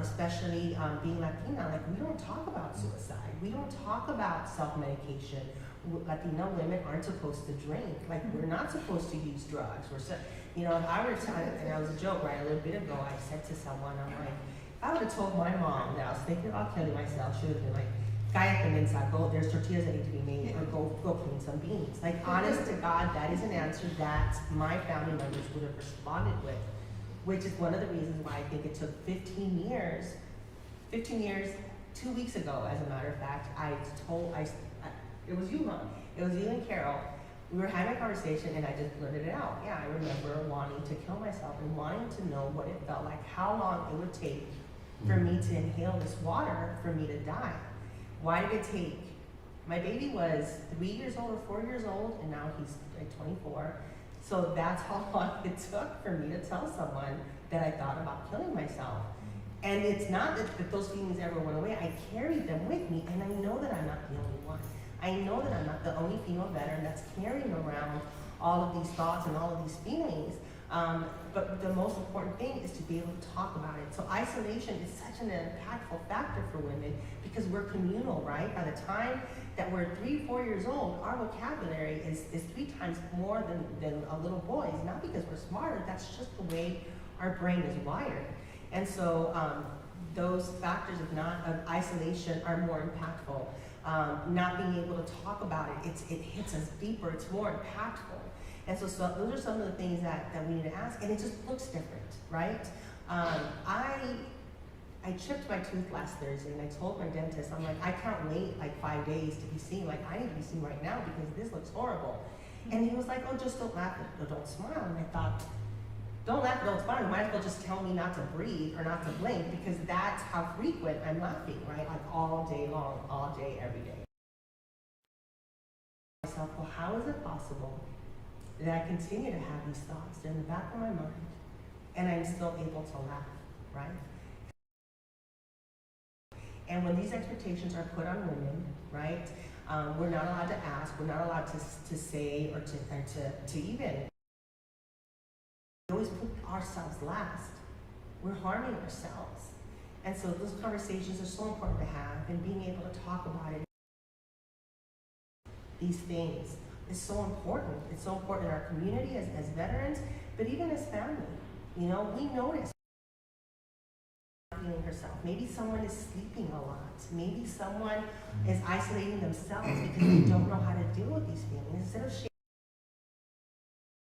especially being Latina. Like, we don't talk about suicide. We don't talk about self-medication. Latina women aren't supposed to drink. Like, we're not supposed to use drugs. You know, if I were to, and I was a joke, right, a little bit ago, I said to someone, I'm like, if I would have told my mom that I was thinking about killing myself, she would have been like, Kaya ka minsan, go, there's tortillas that need to be made, or go clean some beans. Like, honest to God, that is an answer that my family members would have responded with, which is one of the reasons why I think it took 15 years, 2 weeks ago, as a matter of fact, it was you, Mom. It was you and Carol. We were having a conversation, and I just blurted it out. Yeah, I remember wanting to kill myself and wanting to know what it felt like, how long it would take for me to inhale this water for me to die. Why did it take? My baby was 3 years old or 4 years old, and now he's like 24. So that's how long it took for me to tell someone that I thought about killing myself. And it's not that those feelings ever went away. I carried them with me, and I know that I'm not the only one. I know that I'm not the only female veteran that's carrying around all of these thoughts and all of these feelings. But the most important thing is to be able to talk about it. So isolation is such an impactful factor for women because we're communal, right? By the time that we're 3, 4 years old, our vocabulary is 3 times more than a little boy's. Not because we're smarter, that's just the way our brain is wired. And so those factors of isolation are more impactful. Not being able to talk about it, it hits us deeper, it's more impactful. And so those are some of the things that we need to ask, and it just looks different, right? I chipped my tooth last Thursday, and I told my dentist, I'm like, I can't wait like 5 days to be seen. Like, I need to be seen right now because this looks horrible. And he was like, oh, just don't laugh or don't smile. And I thought, don't laugh or don't smile. You might as well just tell me not to breathe or not to blink because that's how frequent I'm laughing, right? Like all day long, all day, every day. Myself, well, how is it possible that I continue to have these thoughts in the back of my mind and I'm still able to laugh, right? And when these expectations are put on women, right, we're not allowed to ask, we're not allowed to say or to even. We always put ourselves last. We're harming ourselves. And so those conversations are so important to have, and being able to talk about it. These things is so important. It's so important in our community as veterans, but even as family. You know, we notice feeling herself. Maybe someone is sleeping a lot. Maybe someone is isolating themselves because they don't know how to deal with these feelings. Instead of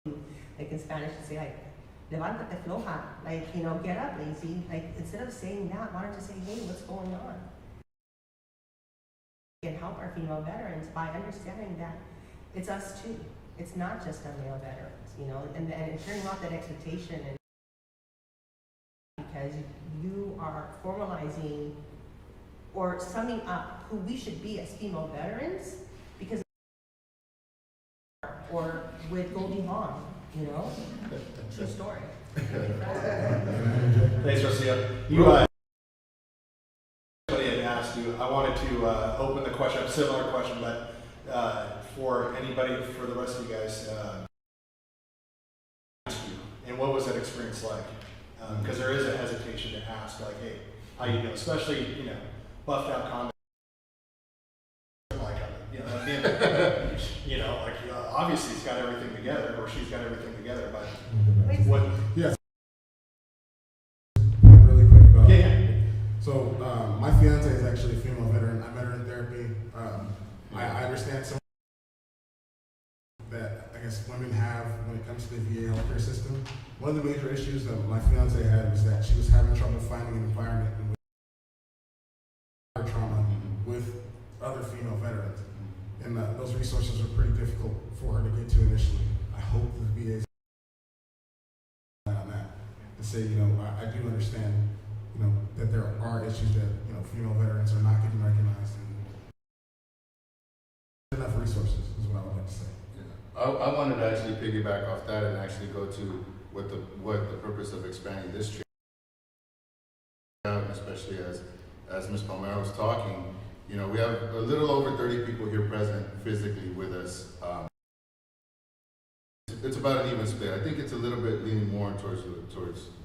sharing, like in Spanish, you say like, levántate floja, like, you know, get up, lazy. Like, instead of saying that, why don't you say, hey, what's going on? We can help our female veterans by understanding that it's us too. It's not just our male veterans, you know, and turning off that expectation, and because you are formalizing or summing up who we should be as female veterans, because or with Goldie Hawn, you know, true story. Thanks, Rocio. Somebody had asked you, I wanted to open the question, a similar question, but for anybody, for the rest of you guys, ask you, and what was that experience like? Because there is a hesitation to ask, like, hey, how you doing? Especially, you know, buffed out comments. Like, you know, at the end of the day, you know, like, obviously he's got everything together, or she's got everything together, but what? Yes. Really quick about. Yeah. So, my fiance is actually a female veteran. I met her in therapy. I understand some that I guess women have when it comes to the VA healthcare system. One of the major issues that my fiance had was that she was having trouble finding an environment in which trauma with other female veterans. And those resources are pretty difficult for her to get to initially. I hope the VA is on that to say, you know, I do understand, you know, that there are issues that, you know, female veterans are not getting recognized, and enough resources is what I would like to say. I wanted to actually piggyback off that and actually go to what the purpose of expanding this training, especially as Ms. Palmero was talking. You know, we have a little over 30 people here present physically with us. It's about an even split. I think it's a little bit leaning more towards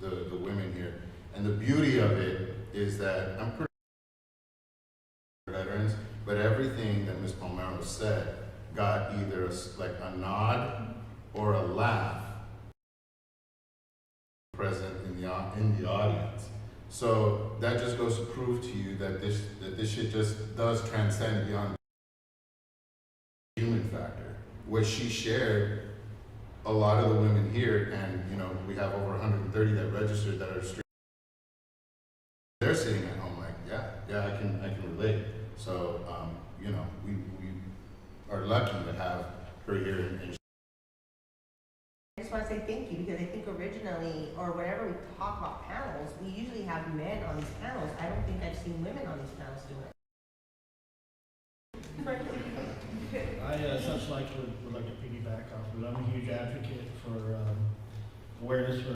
the women here. And the beauty of it is that I'm pretty veterans, but everything that Ms. Palmero said got either a nod or a laugh present in the audience. So that just goes to prove to you that this shit just does transcend beyond the human factor. What she shared, a lot of the women here, and you know, we have over 130 that registered that are straight. They're sitting at home like, yeah, I can relate. So you know, we are lucky to have her here. And I just want to say thank you, because I think originally, or whenever we talk about panels, we usually have men on these panels. I don't think I've seen women on these panels do it. I such like would like to piggyback off of it. I'm a huge advocate for awareness for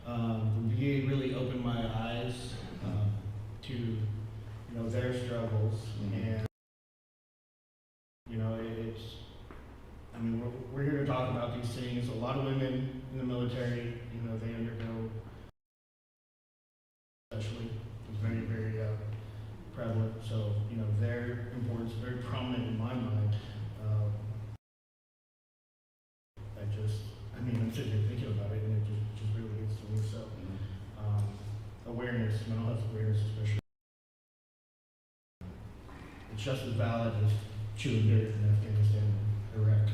the VA really opened my eyes to, you know, their struggles, and you know, lot of women in the military, you know, they undergo, especially, it's very, very prevalent. So, you know, their importance is very prominent in my mind. I'm sitting here thinking about it, and it just really gets to me. So, awareness, mental health awareness, especially, it's just as valid as chewing dirt in Afghanistan and Iraq.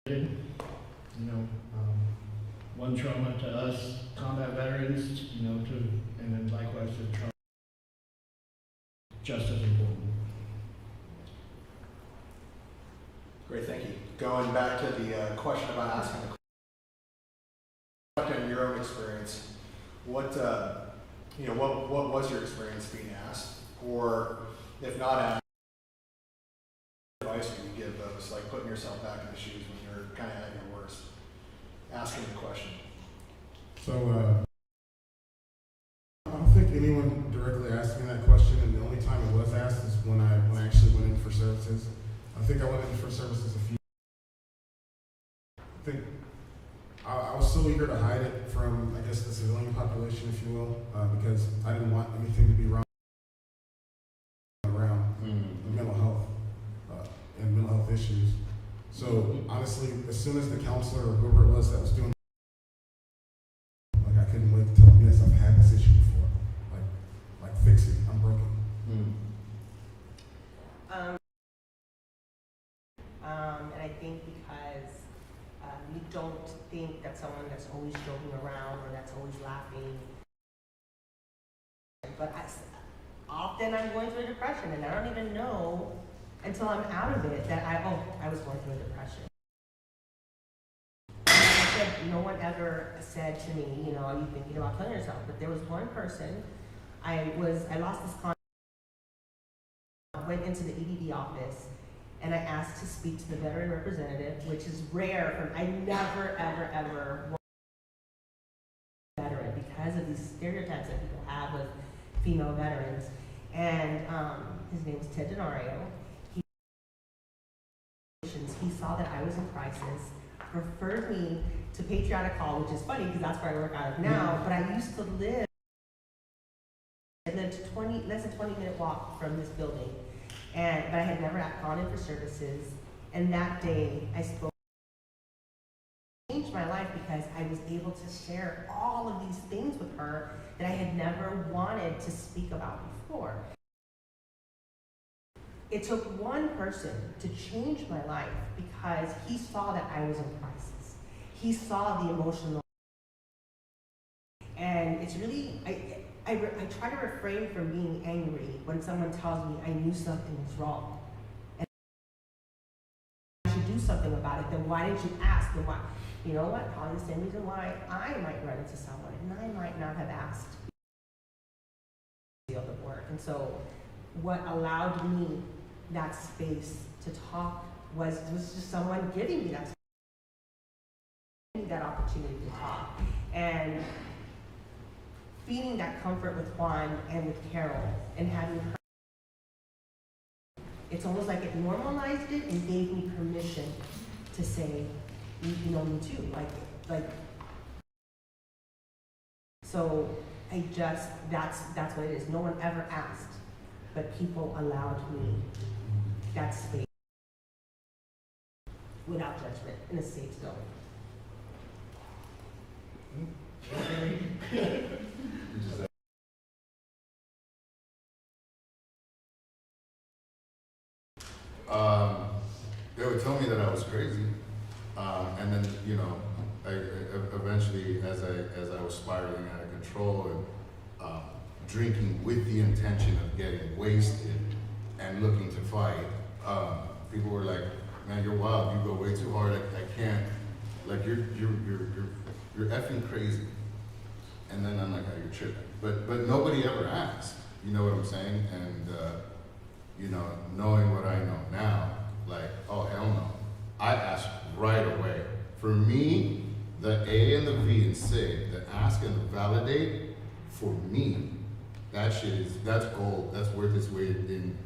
You know, one trauma to us, combat veterans, you know, and then likewise to the trauma, just as important. Great, thank you. Going back to the question about asking the question, in your own experience, what was your experience being asked, or if not asked, what advice would you give those, like putting yourself back in the shoes when you're kind of at your worst, asking the question? So, I don't think anyone directly asked me that question, and the only time it was asked is when I actually went in for services. I think I went in for services I think I was so eager to hide it from, I guess, the civilian population, if you will, because I didn't want anything to be wrong around mental health and mental health issues. So honestly, as soon as the counselor or whoever it was that was doing, like, I couldn't wait to tell them, yes, I've had this issue before. Like fix it. I'm broken. And I think because you don't think that someone that's always joking around or that's always laughing, but often I'm going through a depression and I don't even know until I'm out of it that I was going through a depression. Like I said, no one ever said to me, you know, are you thinking about killing yourself? But there was one person, I lost this contact, went into the EDD office, and I asked to speak to the veteran representative, which is rare. I never, ever want a veteran because of these stereotypes that people have with female veterans. And his name was Ted Denario. He saw that I was in crisis, referred me to Patriotic Hall, which is funny because that's where I work out of now, but I used to live, I lived less than 20-minute walk from this building. But I had never gone in for services, and that day I spoke. It changed my life because I was able to share all of these things with her that I had never wanted to speak about before. It took one person to change my life because he saw that I was in crisis. He saw the emotional, and it's really, I try to refrain from being angry when someone tells me I knew something was wrong. And I should do something about it, then why didn't you ask? Then why? You know what? Probably the same reason why I might run into someone and I might not have asked the other work. And so what allowed me that space to talk was just someone giving me that space, that opportunity to talk. And feeling that comfort with Juan and with Carol and having her, it's almost like it normalized it and gave me permission to say, you know, me too, like, so I just, that's what it is. No one ever asked, but people allowed me that space without judgment in a safe zone. They would tell me that I was crazy, and then, you know, I eventually, as I was spiraling out of control and drinking with the intention of getting wasted and looking to fight, people were like, "Man, you're wild. You go way too hard. I can't. Like, you're effing crazy." And then I'm like, "Oh, you're tripping." But nobody ever asked. You know what I'm saying? And you know, knowing what I know now, like, oh hell no. I asked right away. For me, the A and the V in SAVE, the ask and the validate, for me, that's gold. That's worth its weight in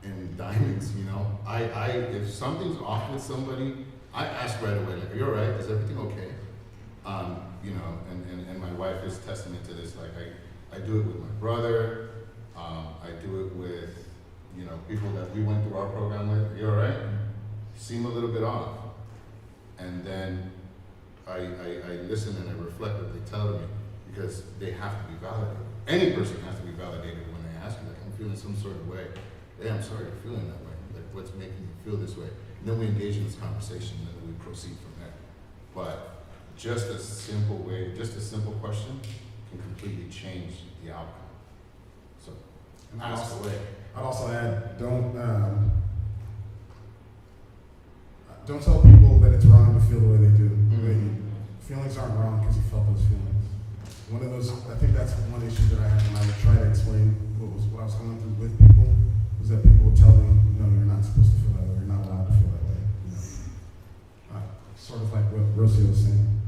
and diamonds, you know. If something's off with somebody, I ask right away, like, are you all right? Is everything okay? You know, and my wife is testament to this. Like, I do it with my brother. I do it with, you know, people that we went through our program with. Are you all right? Seem a little bit off. And then I listen and I reflect what they tell me, because they have to be validated. Any person has to be validated when they ask you, like, I'm feeling some sort of way. Hey, I'm sorry you're feeling that way. Like, what's making you feel this way? And then we engage in this conversation, and then we proceed from there. But just a simple way, just a simple question can completely change the outcome. So, And ask away. I'd also add, don't tell people that it's wrong to feel the way they do. Feelings aren't wrong because you felt those feelings. One of those, I think that's one issue that I had when I would try to explain what I was going through with people, was that people would tell me, no, you're not supposed to feel that way, you're not allowed to feel that way. You know? Sort of like what Rosie was saying.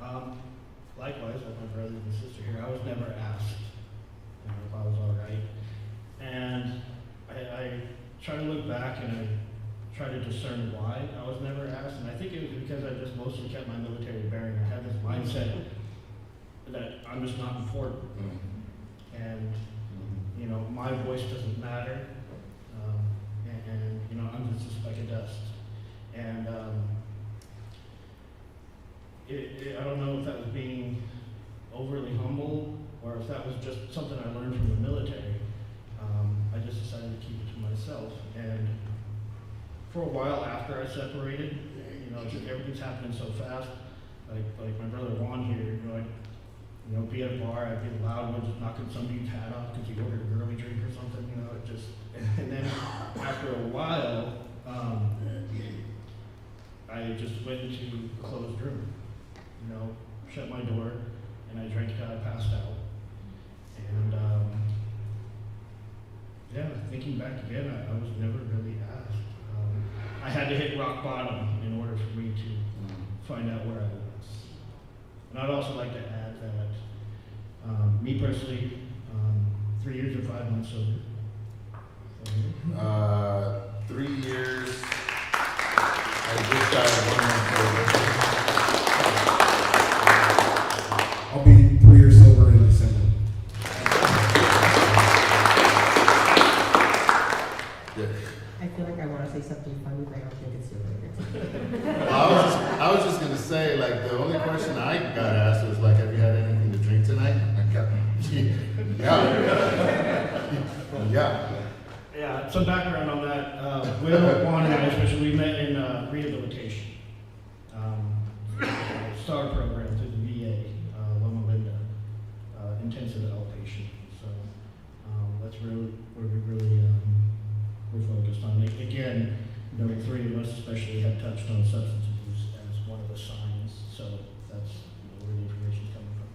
So. Likewise, with my brothers and sister here, I was never asked, you know, if I was all right. And I try to look back and I try to discern why I was never asked. And I think it was because I just mostly kept my military bearing. I had this mindset that I'm just not important. And, you know, my voice doesn't matter. And you know, I'm just a speck of dust. And I don't know if that was being overly humble or if that was just something I learned from the military. I just decided to keep it to myself. And for a while after I separated, you know, just everything's happening so fast. Like my brother Juan here, you know, be at a bar, I'd be the loud one, just knocking somebody's hat off because he ordered a girly drink or something, you know, it just, and then after a while, I just went into a closed room, you know, shut my door, and I drank till I passed out. And yeah, thinking back again, I was never really asked. I had to hit rock bottom in order for me to find out where I was. And I'd also like to add that me personally, 3 years or 5 months sober. 3 years. I just started 1 month sober. I'll be 3 years sober in December. Yeah. I feel like I want to say something funny, but I don't think it's related. Well, I was just gonna say, like, the only question I got asked was like, have you had anything to drink tonight? Yeah. Yeah, some background on that. Will, Juan, and I especially, we met in rehabilitation. STAR program through the VA, Loma Linda, intensive outpatient. So that's really where we're focused on. Again, you know, the 3 of us especially have touched on substance abuse as one of the signs. So that's where the information is coming from.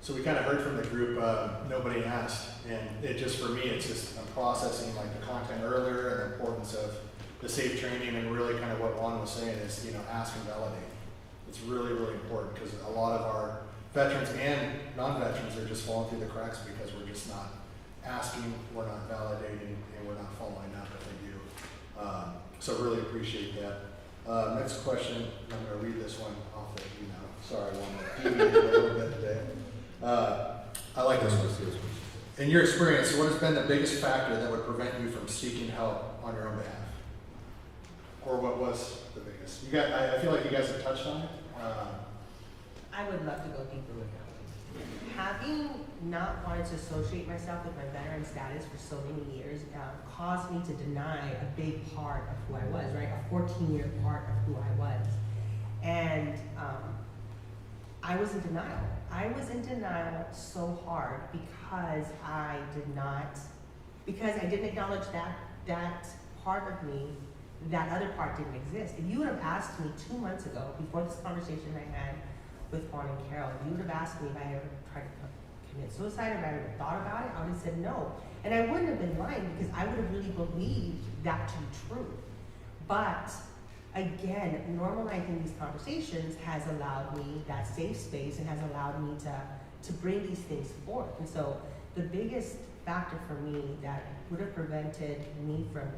So we kind of heard from the group, nobody asked, and it just, for me, it's just, I'm processing like the content earlier and the importance of the SAFE training, and really kind of what Juan was saying is, you know, ask and validate. It's really, really important, because a lot of our veterans and non-veterans are just falling through the cracks because we're just not asking, we're not validating, and we're not following up if they do. So really appreciate that. Next question, I'm going to read this one off the, you know, sorry, I want to deviate a little bit today. I like this one. In your experience, what has been the biggest factor that would prevent you from seeking help on your own behalf? Or what was the biggest? You guys, I feel like you guys have touched on it. I would love to go deeper with that. Having not wanted to associate myself with my veteran status for so many years caused me to deny a big part of who I was, right? A 14-year part of who I was. And I was in denial. I was in denial so hard because I didn't acknowledge that part of me, that other part didn't exist. If you would have asked me 2 months ago, before this conversation I had with Juan and Carol, if you would have asked me if I ever tried to commit suicide or if I ever thought about it, I would have said no. And I wouldn't have been lying because I would have really believed that to be true. But again, normalizing these conversations has allowed me that safe space and has allowed me to bring these things forth. And so the biggest factor for me that would have prevented me from,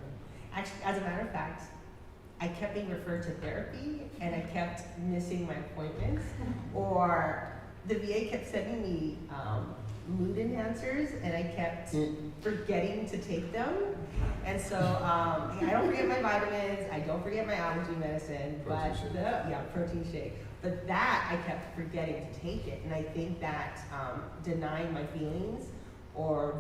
actually, as a matter of fact, I kept being referred to therapy and I kept missing my appointments, or the VA kept sending me mood enhancers and I kept forgetting to take them. And so I don't forget my vitamins, I don't forget my allergy medicine, but protein shake. But that I kept forgetting to take it, and I think that denying my feelings or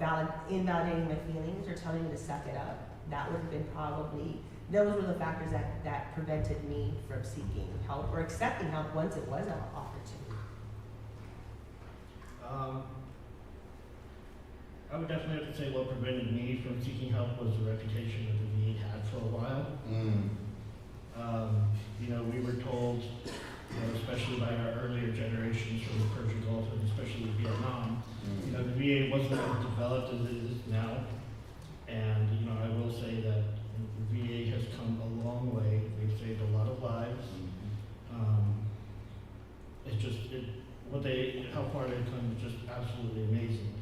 invalidating my feelings or telling me to suck it up, that would have been probably, those were the factors that prevented me from seeking help or accepting help once it was offered to me. I would definitely have to say what prevented me from seeking help was the reputation that the VA had for a while. You know, we were told, you know, especially by our earlier generations from the Persian Gulf and especially Vietnam, you know, the VA wasn't as developed as it is now. And, you know, I will say that the VA has come a long way. They've saved a lot of lives. It's just, how far they've come is just absolutely amazing.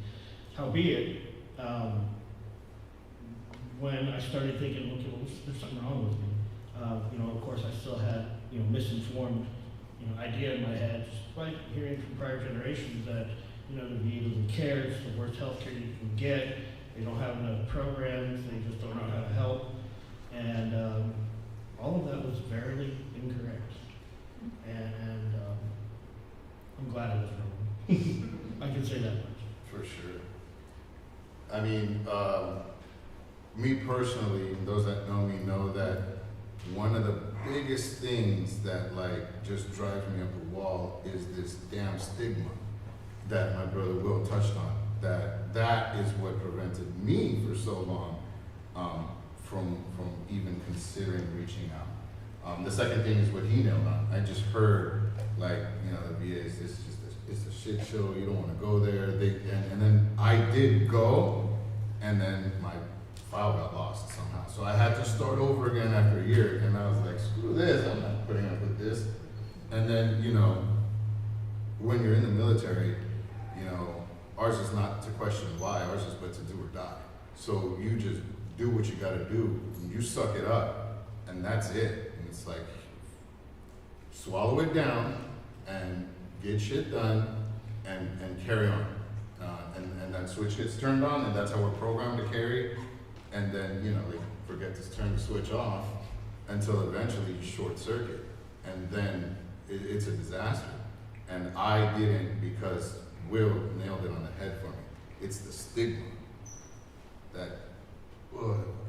Howbeit, when I started thinking, okay, well, there's something wrong with me. You know, of course, I still had, you know, misinformed, you know, idea in my head, just by hearing from prior generations that, you know, the VA doesn't care, it's the worst healthcare you can get, they don't have enough programs, they just don't know how to help, and all of that was very incorrect, and I'm glad it was wrong. I can say that much. For sure. I mean, me personally, and those that know me know that one of the biggest things that like just drives me up the wall is this damn stigma that my brother Will touched on. That is what prevented me for so long from even considering reaching out. The second thing is what he nailed on. I just heard like, you know, the VA is it's a shit show. You don't want to go there. And then I did go, and then my file got lost somehow. So I had to start over again after a year, and I was like, screw this, I'm not putting up with this. And then, you know, when you're in the military, you know, ours is not to question why, ours is but to do or die. So you just do what you gotta do, and you suck it up, and that's it. And it's like, swallow it down, and get shit done, and carry on. And that switch gets turned on, and that's how we're programmed to carry. And then, you know, they forget to turn the switch off until eventually you short circuit. And then it's a disaster. And I didn't, because Will nailed it on the head for me. It's the stigma. That,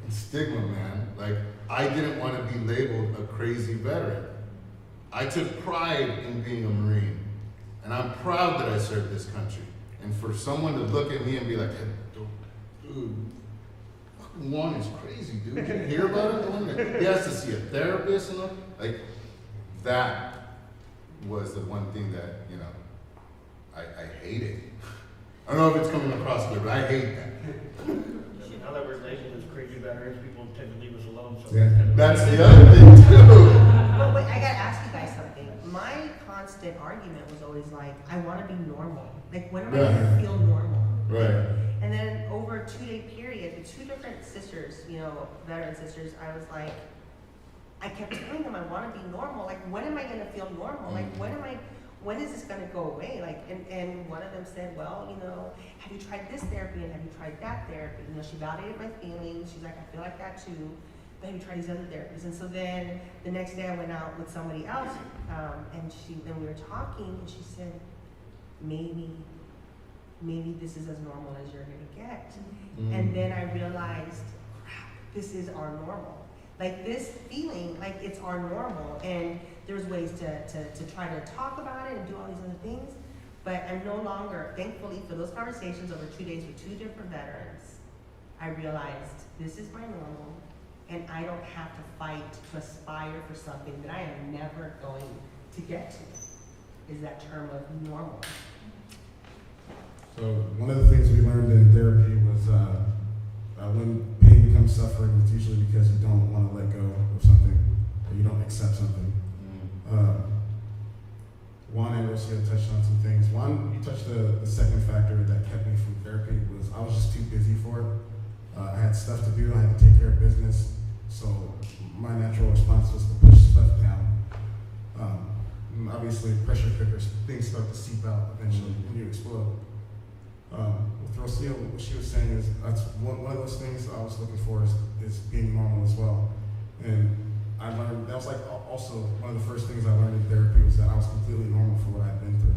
stigma, man. Like, I didn't want to be labeled a crazy veteran. I took pride in being a Marine. And I'm proud that I served this country. And for someone to look at me and be like, hey, dude, Juan is crazy, dude. Did you hear about it? He has to see a therapist and all. Like, that was the one thing that, you know, I hated. I don't know if it's coming across clear, but I hate that. Now that we're labeled as crazy veterans, people tend to leave us alone. So Yeah. That's the other thing, too. But wait, I gotta ask you guys something. My constant argument was always like, I wanna be normal. Like, when am I gonna feel normal? Right. And then over a 2-day period, with 2 different sisters, you know, veteran sisters, I was like, I kept telling them I want to be normal. Like, when am I going to feel normal? Like, when is this going to go away? Like, and one of them said, well, you know, have you tried this therapy and have you tried that therapy? You know, she validated my feelings. She's like, I feel like that too. But have you tried these other therapies? And so then the next day I went out with somebody else, and we were talking, and she said, maybe this is as normal as you're going to get. And then I realized, crap, this is our normal. Like, this feeling like it's our normal, and there's ways to try to talk about it and do all these other things, but I'm no longer, thankfully for those conversations over 2 days with 2 different veterans, I realized this is my normal, and I don't have to fight to aspire for something that I am never going to get to, is that term of normal. So one of the things we learned in therapy was when pain becomes suffering, it's usually because you don't want to let go of something, or you don't accept something. Juan and Rocio touched on some things. One, you touched the second factor that kept me from therapy was I was just too busy for it. I had stuff to do. I had to take care of business. So my natural response was to push stuff down. Obviously, pressure cookers, things start to seep out eventually when you explode. With Rocio, what she was saying is that's one of those things I was looking for is being normal as well. And I learned, that was like also one of the first things I learned in therapy was that I was completely normal for what I'd been through.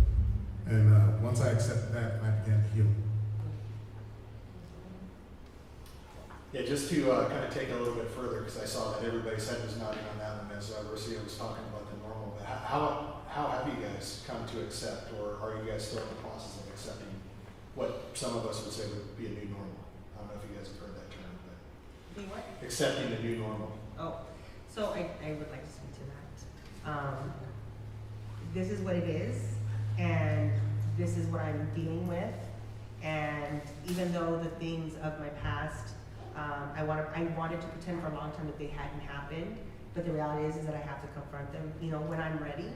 And once I accepted that, I began to heal. Yeah, just to kind of take it a little bit further, because I saw that everybody's head was nodding on that one as Rocio was talking about the normal. But how have you guys come to accept, or are you guys still in the process of accepting what some of us would say would be a new normal? I don't know if you guys have heard that term, but Be what? accepting the new normal. Oh, so I would like to speak to that. This is what it is, and this is what I'm dealing with. And even though the things of my past, I wanted to pretend for a long time that they hadn't happened, but the reality is that I have to confront them, you know, when I'm ready.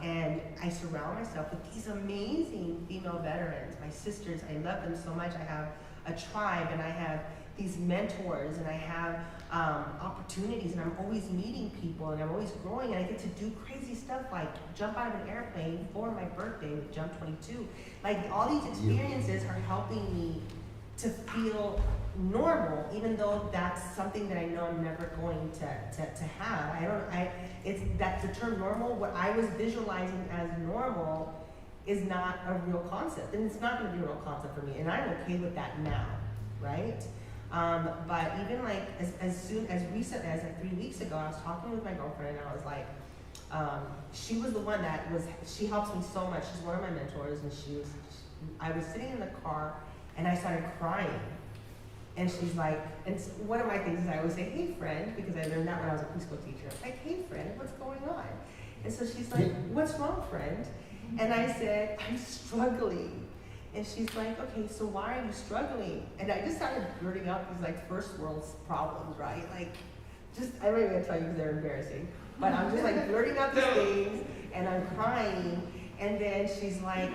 And I surround myself with these amazing female veterans, my sisters. I love them so much. I have a tribe, and I have these mentors, and I have opportunities, and I'm always meeting people, and I'm always growing, and I get to do crazy stuff like jump out of an airplane for my birthday with Jump 22. Like all these experiences are helping me to feel normal, even though that's something that I know I'm never going to have. It's that the term normal, what I was visualizing as normal is not a real concept, and it's not gonna be a real concept for me, and I'm okay with that now, right? But even like as recent as like 3 weeks ago, I was talking with my girlfriend, and I was like, she was the one she helps me so much. She's one of my mentors, and I was sitting in the car, and I started crying. And she's like, and one of my things is I always say, hey friend, because I learned that when I was a preschool teacher. Like, hey friend, what's going on? And so she's like, what's wrong, friend? And I said, I'm struggling. And she's like, okay, so why are you struggling? And I just started blurting out these like first world problems, right? Like, I'm not even gonna tell you because they're embarrassing. But I'm just like blurting out these things, and I'm crying. And then she's like,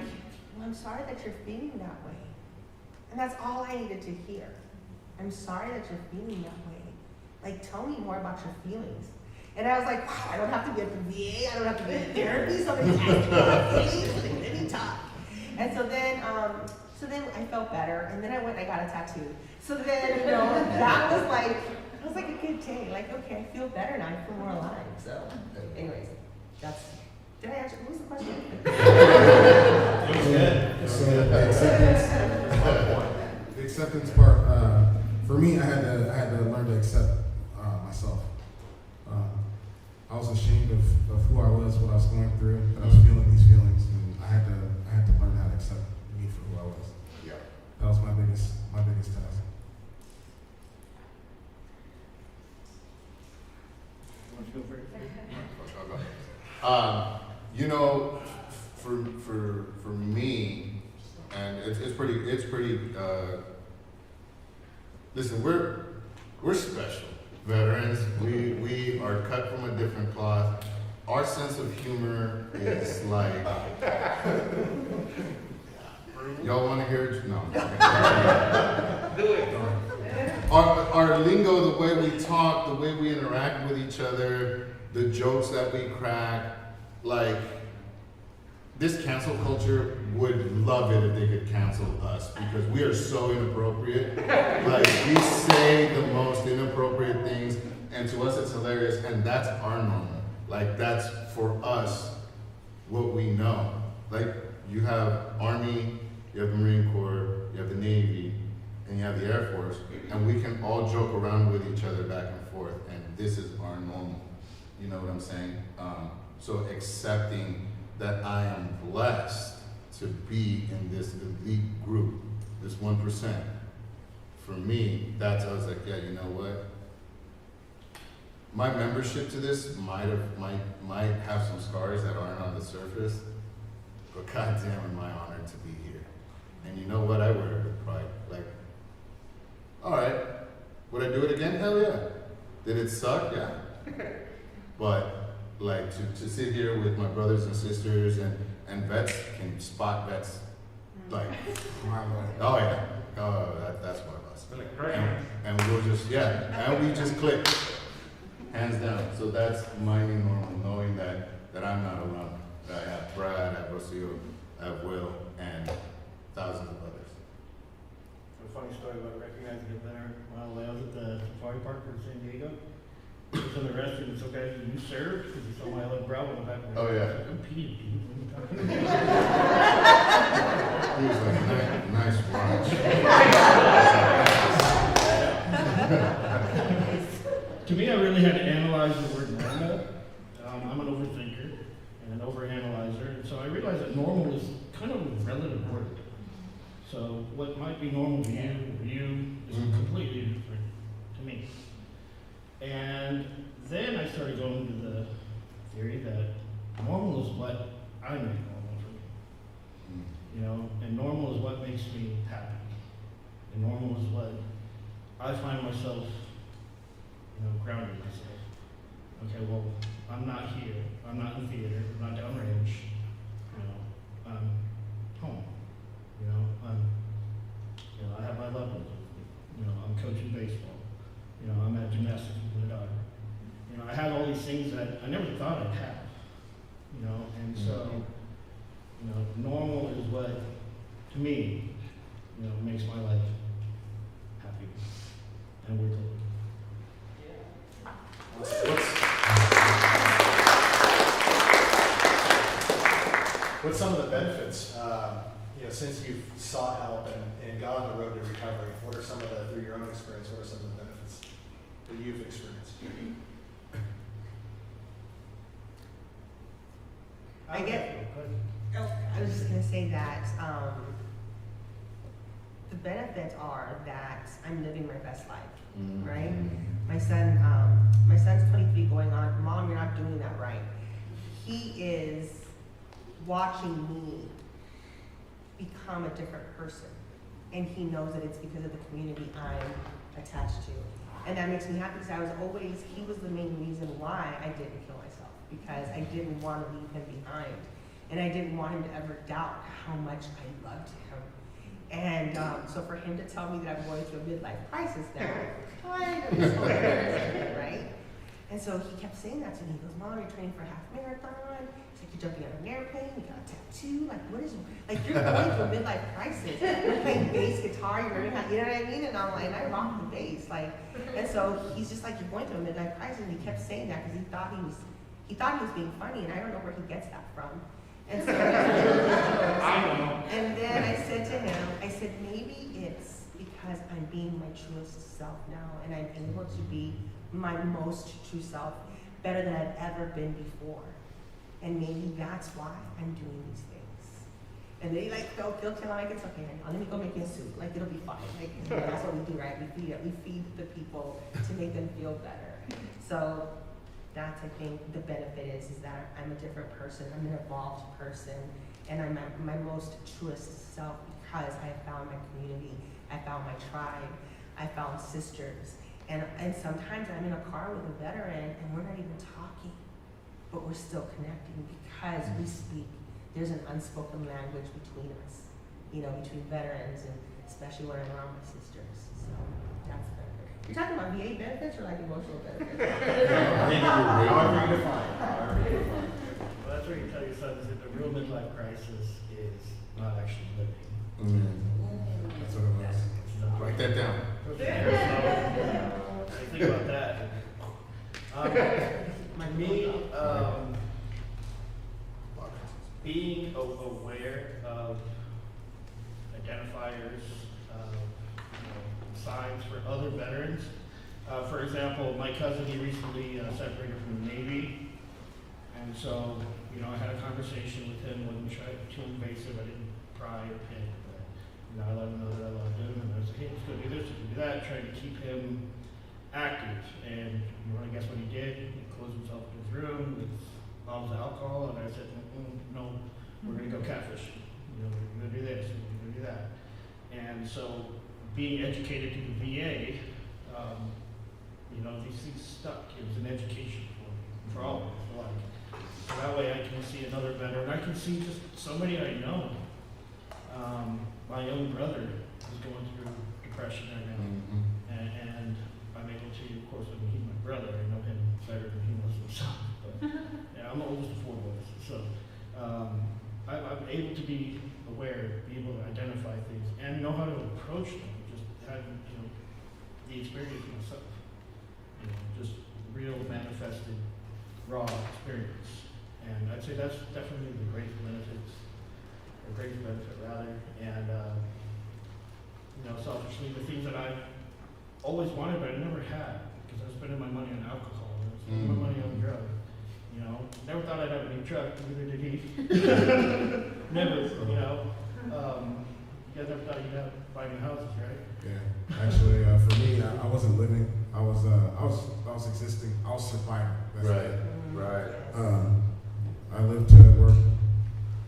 well, I'm sorry that you're feeling that way. And that's all I needed to hear. I'm sorry that you're feeling that way. Like, tell me more about your feelings. And I was like, wow, I don't have to be at the VA, I don't have to be in therapy, somebody's asking me about feelings, let me talk. And so then I felt better, and then I went and I got a tattoo. So then, you know, that was like a good day. Like, okay, I feel better now, I feel more alive. So, anyways, did I answer, what was the question? It was good. So the acceptance part, for me, I had to learn to accept myself. I was ashamed of who I was, what I was going through, that I was feeling these feelings, and I had to learn how to accept me for who I was. Yeah. That was my biggest task. Want to go first? You know, for me, and it's pretty. Listen, we're special veterans. We are cut from a different cloth. Our sense of humor is like. Y'all want to hear it? No. Do it. Our lingo, the way we talk, the way we interact with each other, the jokes that we crack, like, this cancel culture would love it if they could cancel us, because we are so inappropriate. Like, we say the most inappropriate things, and to us it's hilarious, and that's our normal. Like, that's for us what we know. Like, you have Army, you have the Marine Corps, you have the Navy, and you have the Air Force, and we can all joke around with each other back and forth, and this is our normal. You know what I'm saying? So accepting that I am blessed to be in this elite group, this 1%. For me, I was like, yeah, you know what? My membership to this might have some scars that aren't on the surface, but goddamn, am I honored to be here. And you know what? I wear it with pride. Like, all right, would I do it again? Hell yeah. Did it suck? Yeah. But like to sit here with my brothers and sisters and and vets can spot vets like, My Lord. oh yeah, that's one of us. Like, right. And we'll just, and we just click, hands down. So that's my new normal, knowing that I'm not alone. That I have Brad, I have Rocio, I have Will, and thousands of others. A funny story about recognizing a veteran. While I was at the safari park in San Diego, I was in the restroom and some guy said, "You served?" Because he saw my little brow in the back of my Oh, head. yeah. I was like, "I'm peeing, dude. What are you talking about?" He was like, nice watch. To me, I really had to analyze the word normal. I'm an overthinker and an overanalyzer, and so I realized that normal is kind of a relative word. So what might be normal to you or you is completely different to me. And then I started going into the theory that normal is what I make normal for me. You know, and normal is what makes me happy. And normal is what I find myself, grounding myself. Okay, well, I'm not here. I'm not in theater. I'm not downrange. I'm home. I have my loved ones with me. I'm coaching baseball. I'm at gymnastics with my daughter. I had all these things that I never thought I'd have. And so, normal is what, to me, makes my life happy and worth living. What's some of the benefits, since you've sought help and got on the road to recovery? What are some of the, through your own experience, what are some of the benefits that you've experienced? I was just gonna say that, the benefits are that I'm living my best life, right? My son's 23 going on, Mom, you're not doing that right. He is watching me become a different person. And he knows that it's because of the community I'm attached to. And that makes me happy because he was the main reason why I didn't kill myself, because I didn't want to leave him behind. And I didn't want him to ever doubt how much I loved him. And so for him to tell me that I'm going through a midlife crisis now, kind of is hilarious, right? And so he kept saying that to me. He goes, Mom, you're training for a half marathon. It's like you're jumping out of an airplane. You got a tattoo. Like, what is, like, you're going through a midlife crisis. You're playing bass guitar. You're learning how, you know what I mean? And I'm like, and I rock the bass. Like, and so he's just like, you're going through a midlife crisis. And he kept saying that because he thought he was being funny. And I don't know where he gets that from. And so, and then I said to him, maybe it's because I'm being my truest self now, and I'm able to be my most true self better than I've ever been before. And maybe that's why I'm doing these things. And then he felt guilty, and I'm like, it's okay, honey. Let me go make you a soup. Like, it'll be fine. Like, that's what we do, right? We feed the people to make them feel better. So that's, I think, the benefit is that I'm a different person. I'm an evolved person, and I'm my most truest self because I found my community. I found my tribe. I found sisters. And sometimes I'm in a car with a veteran and we're not even talking, but we're still connecting because we speak. There's an unspoken language between us, between veterans, and especially when I'm around my sisters. So that's the benefit. You're talking about VA benefits or like emotional benefits? However you define. Well, that's where you tell your sons that the real midlife crisis is not actually living. That's what it was. Write that down. Think about that. Being aware of identifiers, signs for other veterans. For example, my cousin, he recently separated from the Navy, and so, I had a conversation with him. Wasn't too invasive. I didn't pry or pick, but I let him know that I loved him, and I was like, hey, let's go do this, let's do that, trying to keep him active. And I guess what he did, he closed himself in his room with bottles of alcohol, and I said, no, we're gonna go catfishing. We're gonna do this, we're gonna do that. And so, being educated to the VA, these things stuck. It was an education for me. for always, for life. So that way I can see another veteran. I can see just somebody I know. My young brother is going through depression right now. And I'm able to, of course, I mean, he's my brother. I know him better than he knows himself. But yeah, I'm the oldest of 4 boys. So I'm able to be aware, be able to identify things, and know how to approach them. Just having, the experience myself. Just real manifested, raw experience. And I'd say that's definitely the greatest benefit, rather. And, selfishly, the things that I've always wanted but I never had, because I was spending my money on alcohol, I was spending my money on drugs. Never thought I'd have a new truck, neither did he. Never, you guys never thought you'd have buy new houses, right? Yeah, actually, for me, I wasn't living. I was existing. I was surviving. That's it. Right. I lived to work,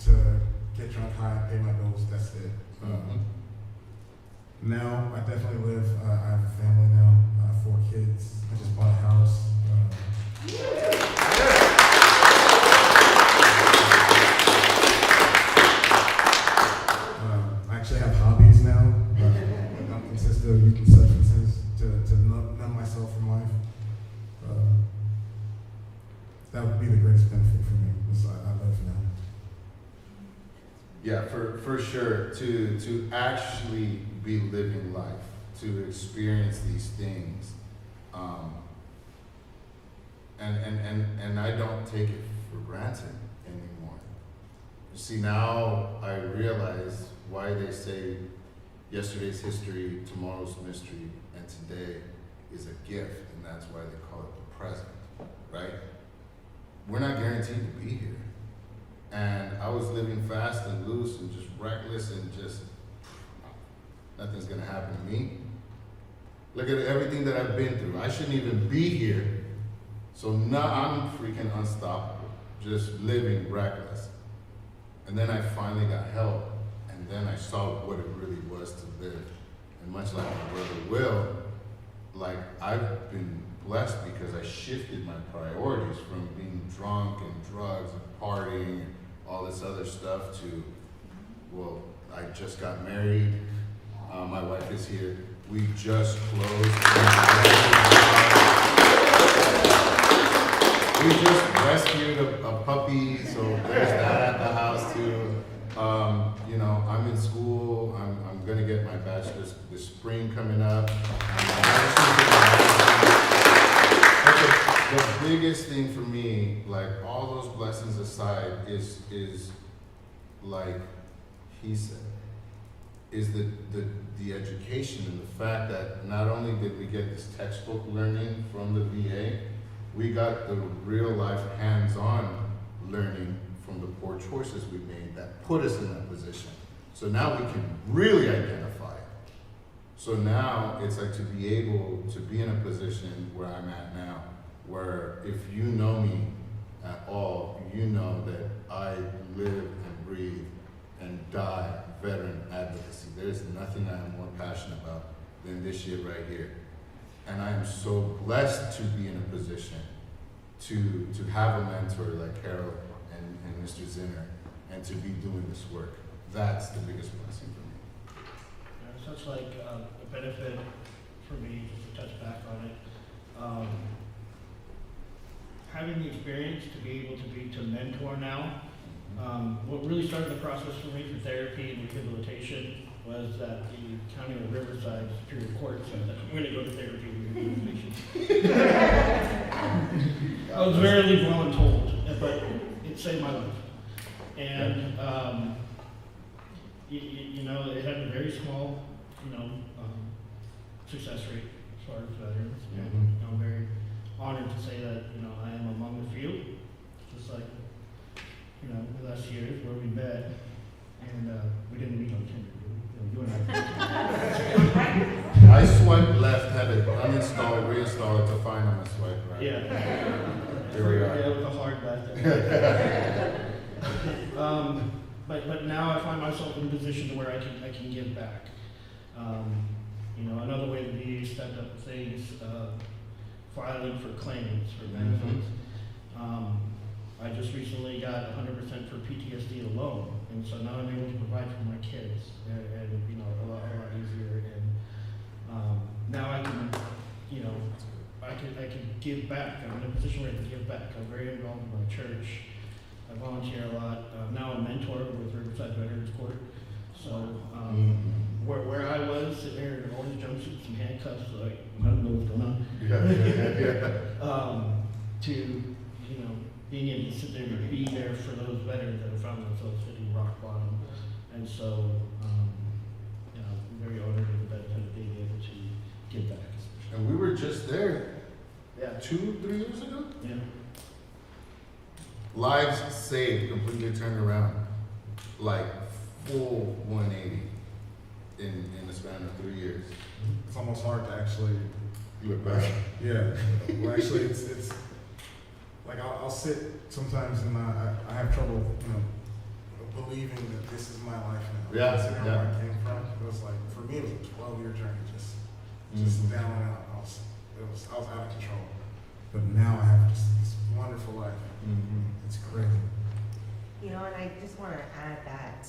to get drunk high, pay my bills. That's it. Now I definitely live. I have a family now. I have 4 kids. I just bought a house. I actually have hobbies now. That consist of using substances to numb myself from life. That would be the greatest benefit for me. I live now. Yeah, for sure. To actually be living life, to experience these things, and I don't take it for granted anymore. You see, now I realize why they say yesterday's history, tomorrow's mystery, and today is a gift, and that's why they call it the present, right? We're not guaranteed to be here. And I was living fast and loose and just reckless and just, nothing's gonna happen to me. Look at everything that I've been through. I shouldn't even be here. So now I'm freaking unstoppable, just living reckless. And then I finally got help, and then I saw what it really was to live. And much like my brother Will, like I've been blessed because I shifted my priorities from being drunk and drugs and partying and all this other stuff to, well, I just got married. My wife is here. We just closed. We just rescued a puppy, so there's that at the house too. I'm in school. I'm gonna get my bachelor's this spring coming up. The biggest thing for me, like all those blessings aside, is like he said, is the education and the fact that not only did we get this textbook learning from the VA, we got the real life hands-on learning from the poor choices we made that put us in that position. So now we can really identify it. So now it's like to be able to be in a position where I'm at now, where if you know me at all, you know that I live and breathe and die veteran advocacy. There's nothing I am more passionate about than this shit right here. And I am so blessed to be in a position to have a mentor like Harold and Mr. Zinner and to be doing this work. That's the biggest blessing for me. So it's like a benefit for me, just to touch back on it. Having the experience to be able to mentor now. What really started the process for me for therapy and rehabilitation was that the County of Riverside Superior Court said that I'm going to go to therapy and rehabilitation. I was very voluntold, but it saved my life. And it had a very small, success rate as far as veterans. And I'm very honored to say that I am among the few, just like. Last year where we met, and we didn't meet on Tinder, you and I swiped left, had it uninstall, reinstall it to find on a swipe right. Yeah. Here we are. Yeah, with a hard left. But now I find myself in a position to where I can give back. Another way to be stepped up things, filing for claims for benefits. I just recently got 100% for PTSD alone, and so now I'm able to provide for my kids, and you know, a lot easier. And now I can, you know, I can give back. I'm in a position where I can give back. I'm very involved in my church. I volunteer a lot. Now I'm a mentor with Riverside Veterans Court. So where I was sitting there in an orange jumpsuit, some handcuffs, like I don't know what's going on. To, you know, being able to sit there and be there for those veterans that have found themselves hitting rock bottom. And so, you know, I'm very honored with the benefit of being able to give back. And we were just there Yeah. 2-3 years ago. Yeah. Lives saved, completely turned around, like full 180 in the span of 3 years. It's almost hard to actually. You look back. Yeah. Well, actually, it's like I'll sit sometimes and I have trouble, you know, believing that this is my life now. Yeah, Considering yeah. where I came from, it was like, for me, it was a 12-year journey, just down and out. I was out of control. But now I have just this wonderful life. It's crazy. You know, and I just want to add that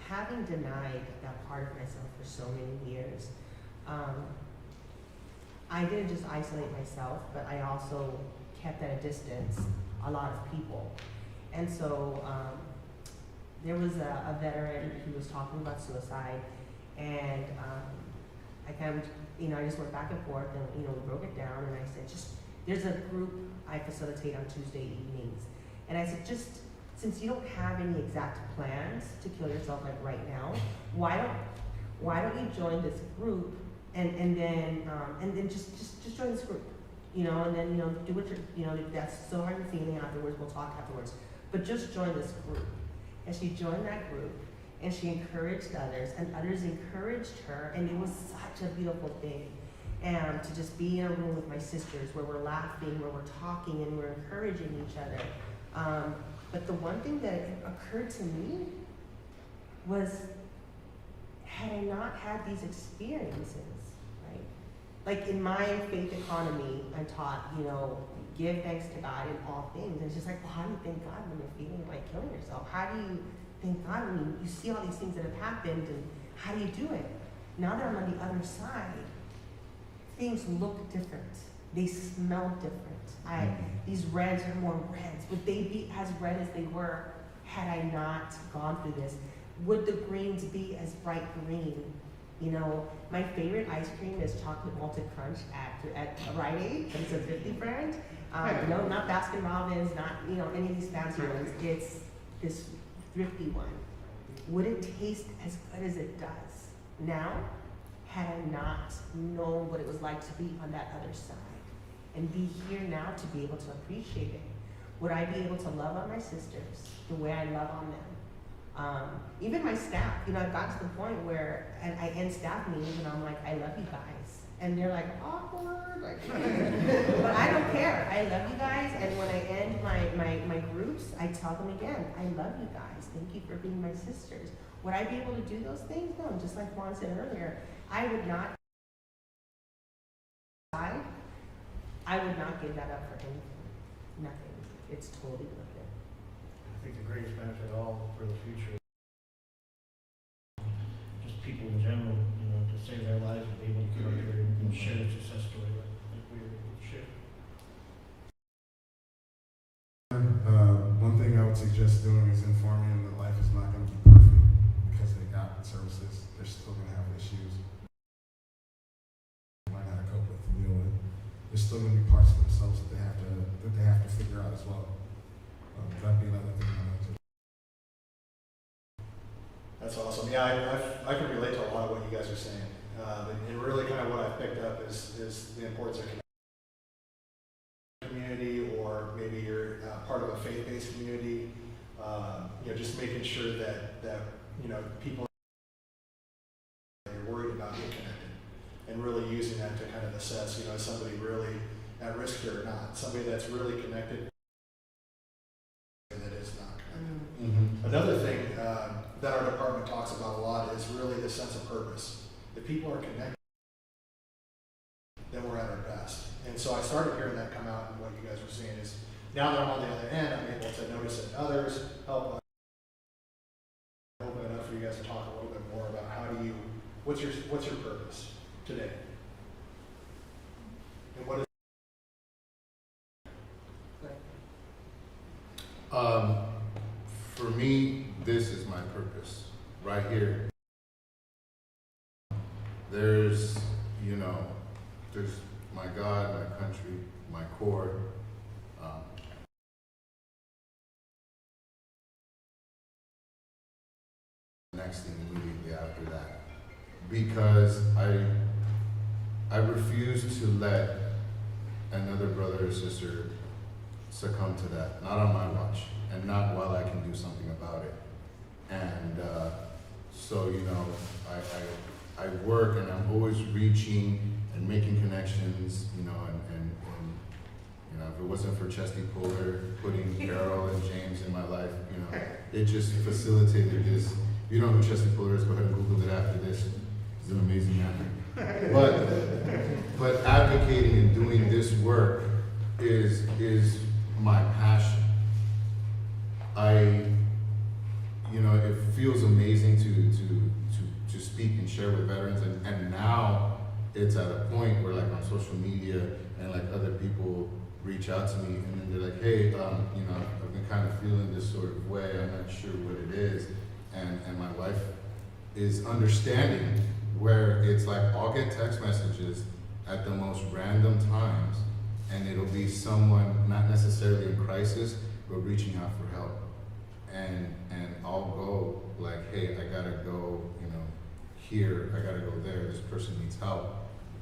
having denied that part of myself for so many years, I didn't just isolate myself, but I also kept at a distance a lot of people. And so there was a veteran who was talking about suicide, and I kind of, you know, I just went back and forth, and you know, we broke it down, and I said, there's a group I facilitate on Tuesday evenings, and I said, since you don't have any exact plans to kill yourself like right now, why don't you join this group and then just join this group, you know, and then, you know, do what you're, you know, if that's so hard you're feeling afterwards, we'll talk afterwards, but just join this group. And she joined that group, and she encouraged others, and others encouraged her, and it was such a beautiful thing. And to just be in a room with my sisters where we're laughing, where we're talking, and we're encouraging each other. But the one thing that occurred to me was, had I not had these experiences, right? Like in my faith economy, I'm taught, you know, give thanks to God in all things. And it's just like, well, how do you thank God when you're feeling like killing yourself? How do you thank God when you see all these things that have happened, and how do you do it? Now that I'm on the other side, things look different. They smell different. These reds are more reds. Would they be as red as they were had I not gone through this? Would the greens be as bright green? You know, my favorite ice cream is chocolate malted crunch at Rite Aid. It's a 50 brand. No, not Baskin Robbins, not, you know, any of these fancy ones. It's this thrifty one. Would it taste as good as it does now, had I not known what it was like to be on that other side and be here now to be able to appreciate it? Would I be able to love on my sisters the way I love on them? Even my staff, you know, I've gotten to the point where I end staff meetings and I'm like, I love you guys. And they're like, awkward, like, but I don't care. I love you guys, and when I end my groups, I tell them again, I love you guys. Thank you for being my sisters. Would I be able to do those things? No, just like Juan said earlier, I would not give that up for anything. Nothing. It's totally worth it. I think the greatest benefit all for the future, just people in general, you know, to save their lives and be able to come here and share their success story like we were able to share. One thing I would suggest doing is informing them that life is not going to be perfect because they got services. They're still going to have issues. Learn how to cope with and deal with. There's still going to be parts of themselves that they have to figure out as well. That'd be another thing I like to. That's awesome. Yeah, I can relate to a lot of what you guys are saying. And really kind of what I've picked up is the importance of community, or maybe you're part of a faith-based community. You know, just making sure that you know, people are worried about getting connected, and really using that to kind of assess, you know, is somebody really at risk here or not? Somebody that's really connected, that is not connected. Another thing that our department talks about a lot is really the sense of purpose. If people are connected, then we're at our best. And so I started hearing that come out, and what you guys were saying is, now that I'm on the other end, I'm able to notice it in others, help open it up for you guys to talk a little bit more about what's your purpose today? And what is For me, this is my purpose, right here. There's my God, my country, my core. Next thing immediately after that, because I refuse to let another brother or sister succumb to that, not on my watch, and not while I can do something about it. And so I work, and I'm always reaching and making connections, and if it wasn't for Chesty Puller putting Carol and James in my life, it just facilitated this. If you know who Chesty Puller is, go ahead and Google it after this. He's an amazing man. But advocating and doing this work is my passion. It feels amazing to speak and share with veterans, and now it's at a point where, like, on social media and like other people reach out to me, and then they're like, hey, I've been kind of feeling this sort of way, I'm not sure what it is, and my wife is understanding, where it's like I'll get text messages at the most random times, and it'll be someone not necessarily in crisis, but reaching out for help. And I'll go like, hey, I gotta go, here, I gotta go there, this person needs help.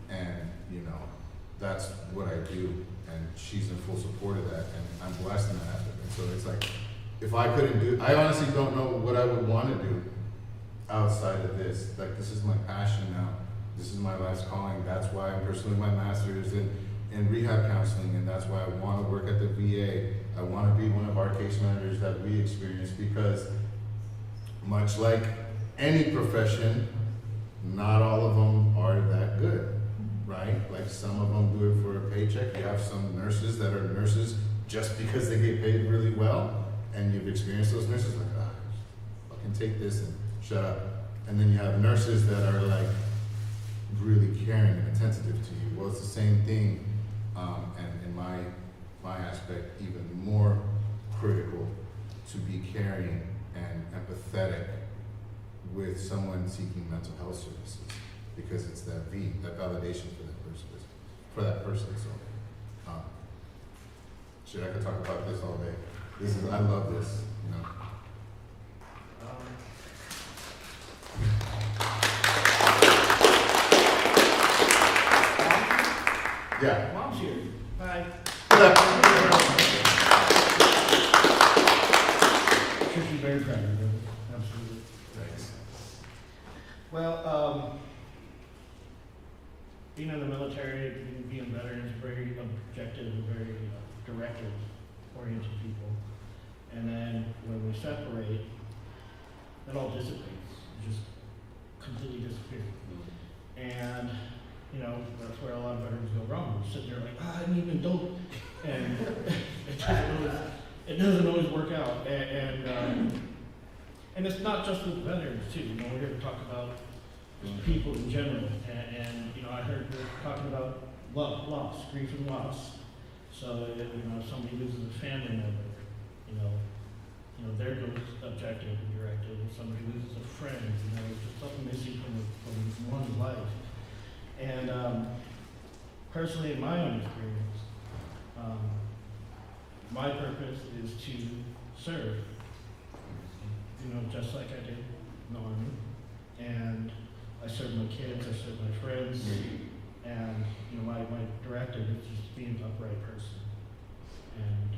And, that's what I do. And she's in full support of that, and I'm blessed in that aspect. And so it's like, if I couldn't do, I honestly don't know what I would want to do outside of this. Like, this is my passion now. This is my life's calling. That's why I'm pursuing my master's in rehab counseling, and that's why I want to work at the VA. I want to be one of our case managers that we experience, because much like any profession, not all of them are that good, right? Like, some of them do it for a paycheck. You have some nurses that are nurses just because they get paid really well, and you've experienced those nurses like, fucking take this and shut up. And then you have nurses that are like really caring and attentive to you. Well, it's the same thing, and in my aspect, even more critical to be caring and empathetic with someone seeking mental health services, because it's that validation for that person. So, shit, I could talk about this all day. I love this, Yeah. Mom's here. Hi. Should be very proud of you. Absolutely. Thanks. Well, being in the military, being a veteran is very objective and very directive-oriented people. And then when we separate, it all dissipates. It just completely disappears. And that's where a lot of veterans go wrong. We're sitting there like, I need an adult, and it doesn't always work out. And it's not just with veterans too. We're here to talk about people in general. And I heard we're talking about loss, grief and loss. So if somebody loses a family member, there goes objective and directive. If somebody loses a friend, just something missing from one's life. And personally, in my own experience, my purpose is to serve, just like I did in the Army. And I serve my kids, I serve my friends, and my directive is just to be an upright person and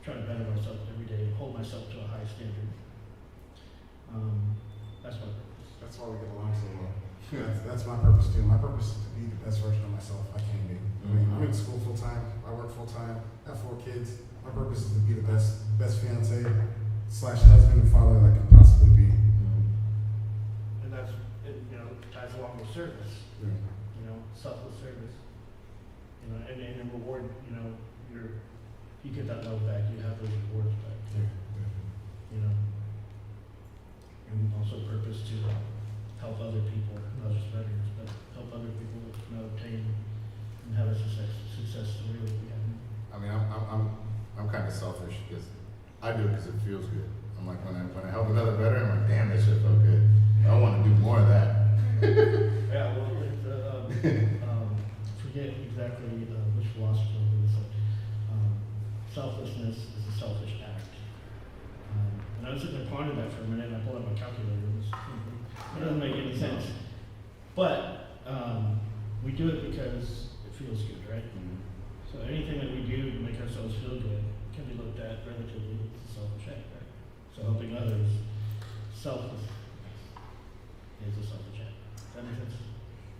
try to better myself every day and hold myself to a high standard. That's my purpose. That's why we get along so well. That's my purpose too. My purpose is to be the best version of myself I can be. I'm in school full time. I work full time. I have 4 kids. My purpose is to be the best fiance / husband and father that I can possibly be. And that's ties along with service. Selfless service. and in reward, you get that love back, you have those rewards back, and also purpose to help other people, not just veterans, but help other people obtain and have a success story like we have. I mean, I'm kind of selfish because I do it because it feels good. I'm like, when I help another veteran, I'm like, damn, that shit felt good. I want to do more of that. Yeah, well, forget exactly which philosopher was it. Selflessness is a selfish act. And I was sitting there pondering that for a minute, and I pulled out my calculator. It doesn't make any sense. But we do it because it feels good, right? So anything that we do to make ourselves feel good can be looked at relatively as a selfish act, right? So helping others, selfless, is a selfish act. Does that make sense?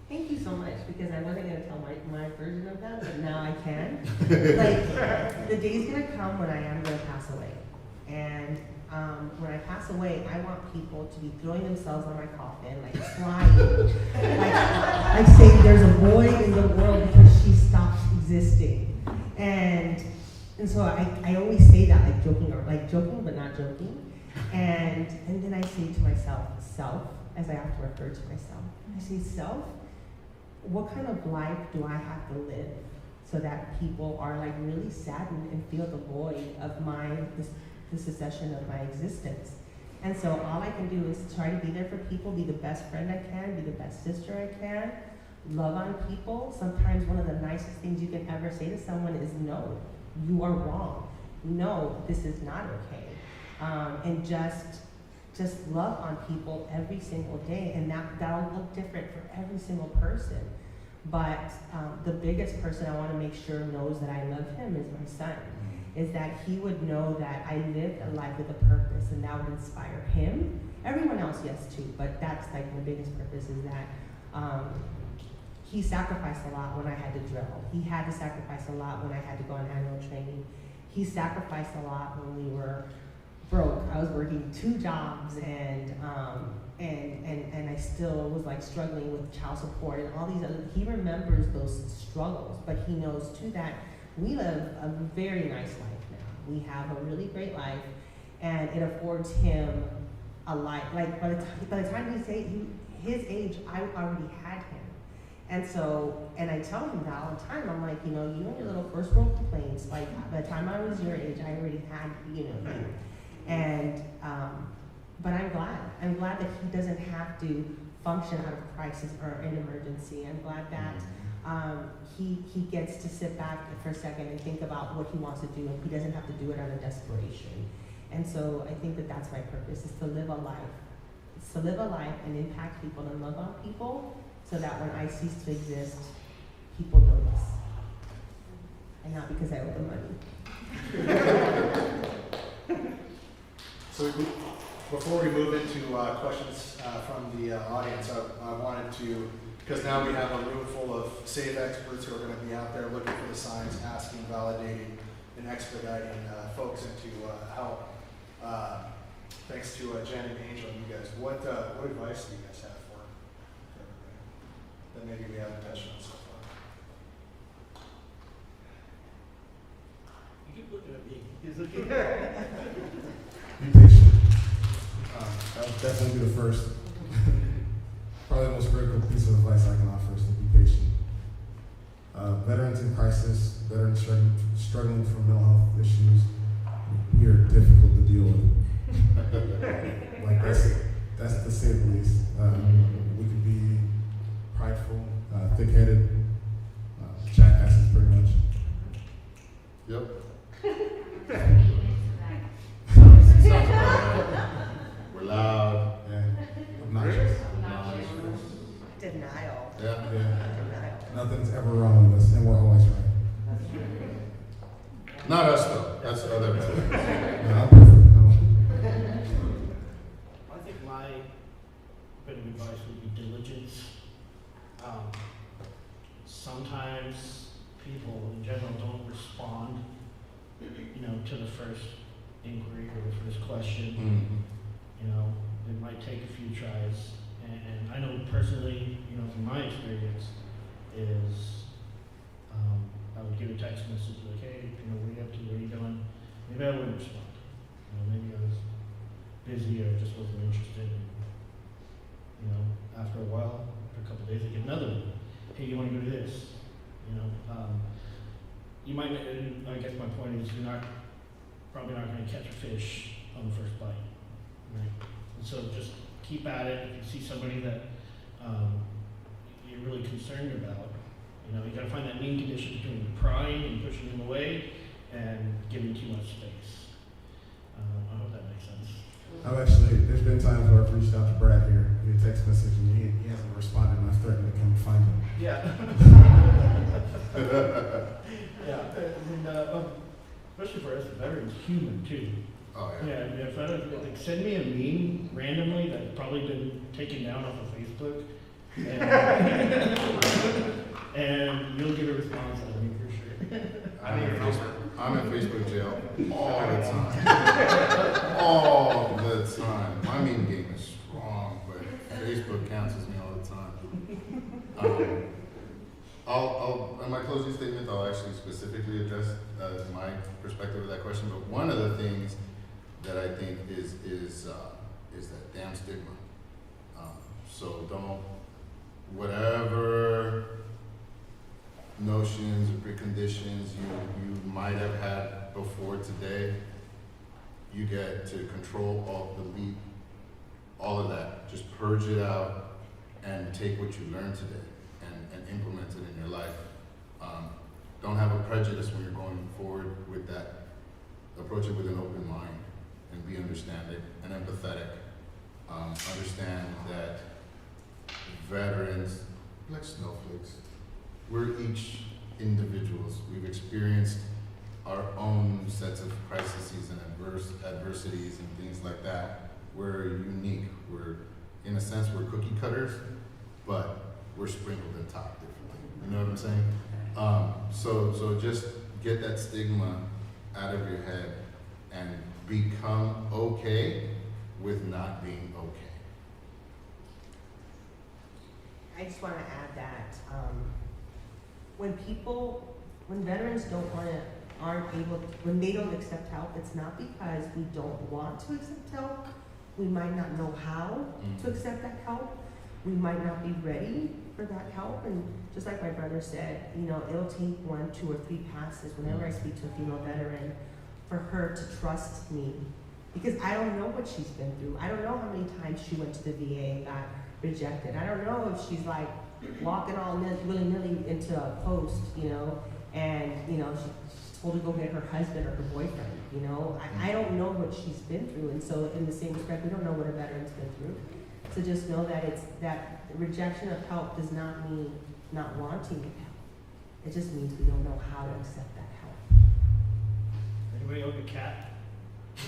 Thank you so much, because I wasn't gonna tell my version of that, but now I can. Like, the day's gonna come when I am gonna pass away. And when I pass away, I want people to be throwing themselves on my coffin, like crying, like saying there's a void in the world because she stopped existing. And so I always say that, like joking but not joking. And then I say to myself, self, as I have to refer to myself. I say, self, what kind of life do I have to live so that people are like really saddened and feel the void of the secession of my existence? And so all I can do is try to be there for people, be the best friend I can, be the best sister I can, love on people. Sometimes one of the nicest things you can ever say to someone is, no, you are wrong. No, this is not okay. And just love on people every single day, and that'll look different for every single person. But the biggest person I want to make sure knows that I love him is my son. Is that he would know that I lived a life with a purpose, and that would inspire him. Everyone else, yes, too, but that's like the biggest purpose, is that he sacrificed a lot when I had to drill. He had to sacrifice a lot when I had to go on annual training. He sacrificed a lot when we were broke. I was working 2 jobs, and I still was like struggling with child support and all these other. He remembers those struggles, but he knows too that we live a very nice life now. We have a really great life, and it affords him a life. Like by the time he's his age, I already had him. And so, and I tell him that all the time. I'm like, you and your little first world complaints, like by the time I was your age, I already had, you. And, but I'm glad that he doesn't have to function out of crisis or an emergency. I'm glad that he gets to sit back for a second and think about what he wants to do, and he doesn't have to do it out of desperation. And so I think that that's my purpose, is to live a life. It's to live a life and impact people and love on people, so that when I cease to exist, people notice. And not because I owe them money. So before we move into questions from the audience, I wanted to, because now we have a room full of SAVE experts who are going to be out there looking for the signs, asking, validating, and expediting folks into help. Thanks to Jen and Angel and you guys. What advice do you guys have for everybody that maybe we haven't touched on so far? You keep looking at me. He's looking Be patient. That would definitely be the first. Probably the most critical piece of advice I can offer is to be patient. Veterans in crisis, veterans struggling from mental health issues, we are difficult to deal with. Like that's to say the least. We can be prideful, thick-headed, jackasses pretty much. Yep. We're loud. Yeah. Obnoxious. Denial. Yeah. Denial. Nothing's ever wrong with us, and we're always right. Not us though. That's the other bad. No, I'm perfect. No. I think my bit of advice would be diligence. Sometimes people in general don't respond, to the first inquiry or the first question. It might take a few tries. And I know personally, from my experience, is get a text message like, hey, what are you up to, what are you doing? Maybe I wouldn't respond. Maybe I was busy or just wasn't interested. And, after a while, after a couple of days, I get another one. Hey, you want to go to this? You might, and I guess my point is you're probably not going to catch a fish on the first bite, right? And so just keep at it. If you see somebody that you're really concerned about, you got to find that mean condition between prying and pushing them away and giving too much space. I hope that makes sense. There's been times where I've reached out to Brad here, via text message, and he hasn't responded, and I've threatened to come find him. Yeah. Yeah, and especially for us veterans, human too. Oh, yeah. Yeah, if I don't, send me a meme randomly that's probably been taken down off of Facebook, and you'll get a response out of me for sure. I'm in Facebook jail all the time. All the time. My meme game is strong, but Facebook cancels me all the time. In my closing statement, I'll actually specifically address my perspective of that question. But one of the things that I think is that damn stigma. So don't, whatever notions or preconditions you might have had before today, you get to control, delete all of that. Just purge it out and take what you learned today and implement it in your life. Don't have a prejudice when you're going forward with that. Approach it with an open mind and be understanding and empathetic. Understand that veterans, like snowflakes, we're each individuals. We've experienced our own sets of crises and adversities and things like that. We're unique. In a sense, we're cookie cutters, but we're sprinkled and topped differently. You know what I'm saying? So just get that stigma out of your head and become okay with not being okay. I just want to add that when veterans when they don't accept help, it's not because we don't want to accept help. We might not know how to accept that help. We might not be ready for that help. And just like my brother said, it'll take 1, 2, or 3 passes whenever I speak to a female veteran for her to trust me. Because I don't know what she's been through. I don't know how many times she went to the VA and got rejected. I don't know if she's like walking all willy-nilly into a post, and she's told to go get her husband or her boyfriend. I don't know what she's been through, and so in the same respect, we don't know what a veteran's been through. So just know that that rejection of help does not mean not wanting help. It just means we don't know how to accept that help. Anybody own a cat?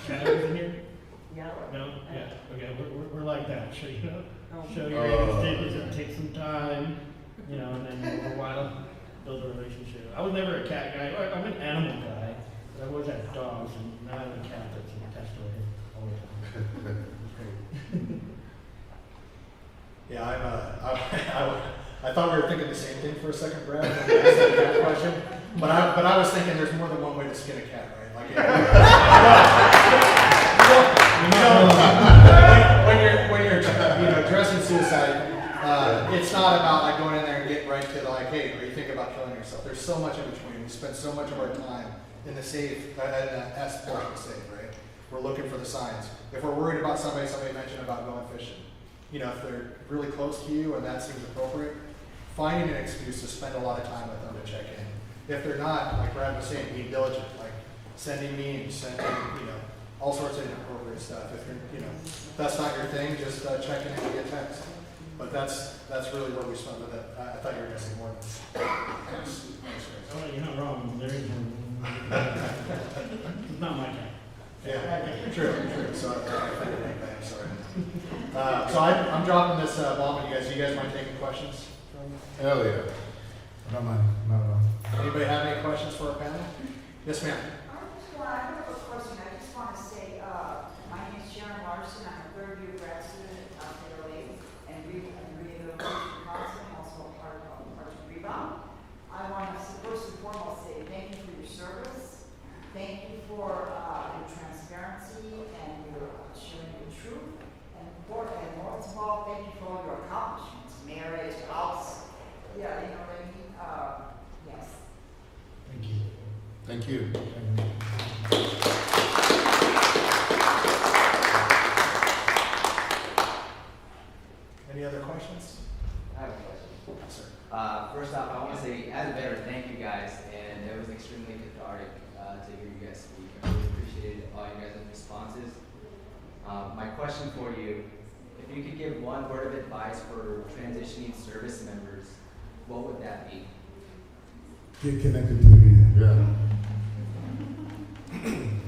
Cat in here? Yeah. No? Yeah. Okay, we're like that. Show Oh. your statements, it takes some time, and then over a while, build a relationship. I was never a cat guy. I'm an animal guy. But I always had dogs, and now I have a cat that's attached to my head all the time. It's great. Yeah, I thought we were thinking the same thing for a second, Brad, when you asked that cat question. But I was thinking there's more than one way to skin a cat, right? Like, when you're addressing suicide, it's not about like going in there and getting right to like, hey, are you thinking about killing yourself? There's so much in between. We spend so much of our time in the S.A.V.E, S portion of S.A.V.E, right? We're looking for the signs. If we're worried about somebody mentioned about going fishing. If they're really close to you and that seems appropriate, finding an excuse to spend a lot of time with them to check in. If they're not, like Brad was saying, being diligent, like sending memes, sending, all sorts of inappropriate stuff. If that's not your thing, just check in and via text. But that's really where we spend with it. I thought you were going to say more than that. Oh, you're not wrong. There is one. It's not my cat. Yeah, true. So I'm sorry. So I'm dropping this bomb on you guys. Do you guys mind taking questions? Hell yeah. I don't mind, not at all. Anybody have any questions for our panel? Yes, ma'am. I have a question. I just want to say, my name is Sharon Larson. I'm a third-year grad student at FAOA and rehabilitation counseling, also part of Rebound. I want to first and foremost say Thank you for your transparency and your sharing the truth. And most of all, thank you for all your accomplishments, marriage, house. Yeah, you know what I mean? Yes. Thank you. Thank you. Any other questions? I have a question. Yes, sir. First off, I want to say, as a veteran, thank you guys, and it was extremely cathartic to hear you guys speak. I really appreciated all you guys' responses. My question for you, if you could give one word of advice for transitioning service members, what would that be? Get connected to the VA. Yeah.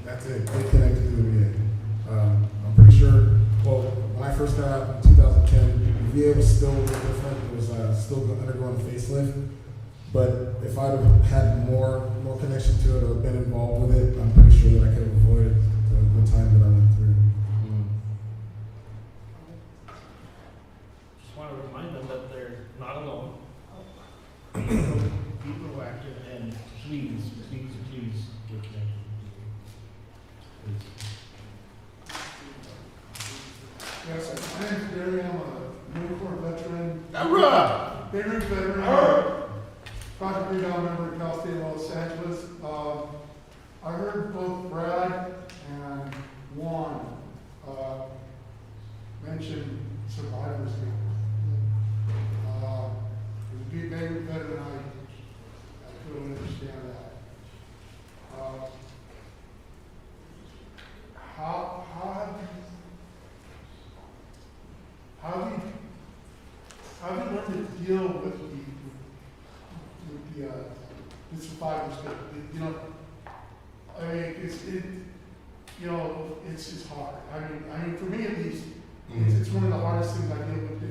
That's it. Get connected to the VA. I'm pretty sure, well, when I first got out in 2010, the VA was still a little different. It was still undergoing a facelift. But if I'd have had more connection to it or been involved with it, I'm pretty sure that I could have avoided the time that I went through. Just want to remind them that they're not alone. Be proactive and please get connected. Please. Yes, my name's Barry. I'm a Marine Corps veteran. Alright. Beirut veteran. Project Rebound member in Pasadena, Los Angeles. I heard both Brad and Juan mention survivors. As a Beirut veteran, I couldn't understand that. How have you learned to deal with the survivors? You know, I mean, it's just hard. I mean, for me at least, it's one of the hardest things I deal with.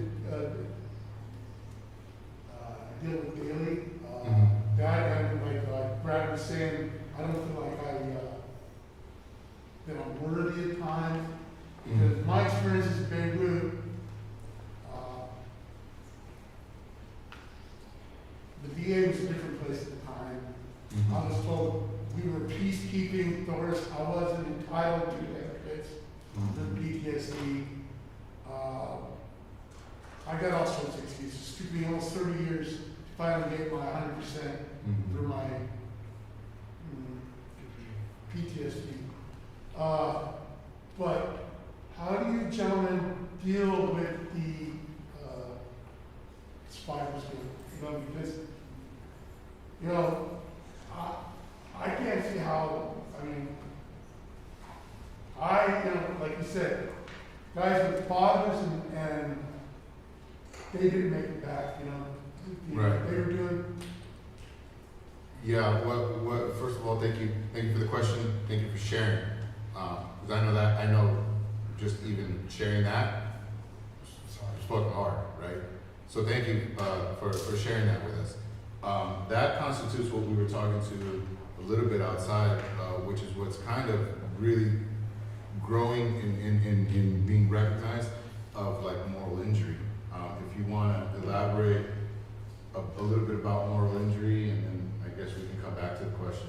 Deal with daily. That and like Brad was saying, I don't feel like that I'm worthy at times. Because my experiences in Beirut, the VA was a different place at the time. I was told we were peacekeeping force. I wasn't entitled to benefits, the PTSD. I got all sorts of excuses. It took me almost 30 years to finally get my 100% through my PTSD. But how do you gentlemen deal with the survivors? Because I can't see how. I mean, like you said, guys with fathers and they didn't make it back. Right. They were doing. Yeah, first of all, thank you for the question, thank you for sharing, because I know just even sharing that, it's fucking hard, right? So thank you for sharing that with us. That constitutes what we were talking to a little bit outside, which is what's kind of really growing in being recognized of like moral injury. If you want to elaborate a little bit about moral injury, and then I guess we can come back to the question.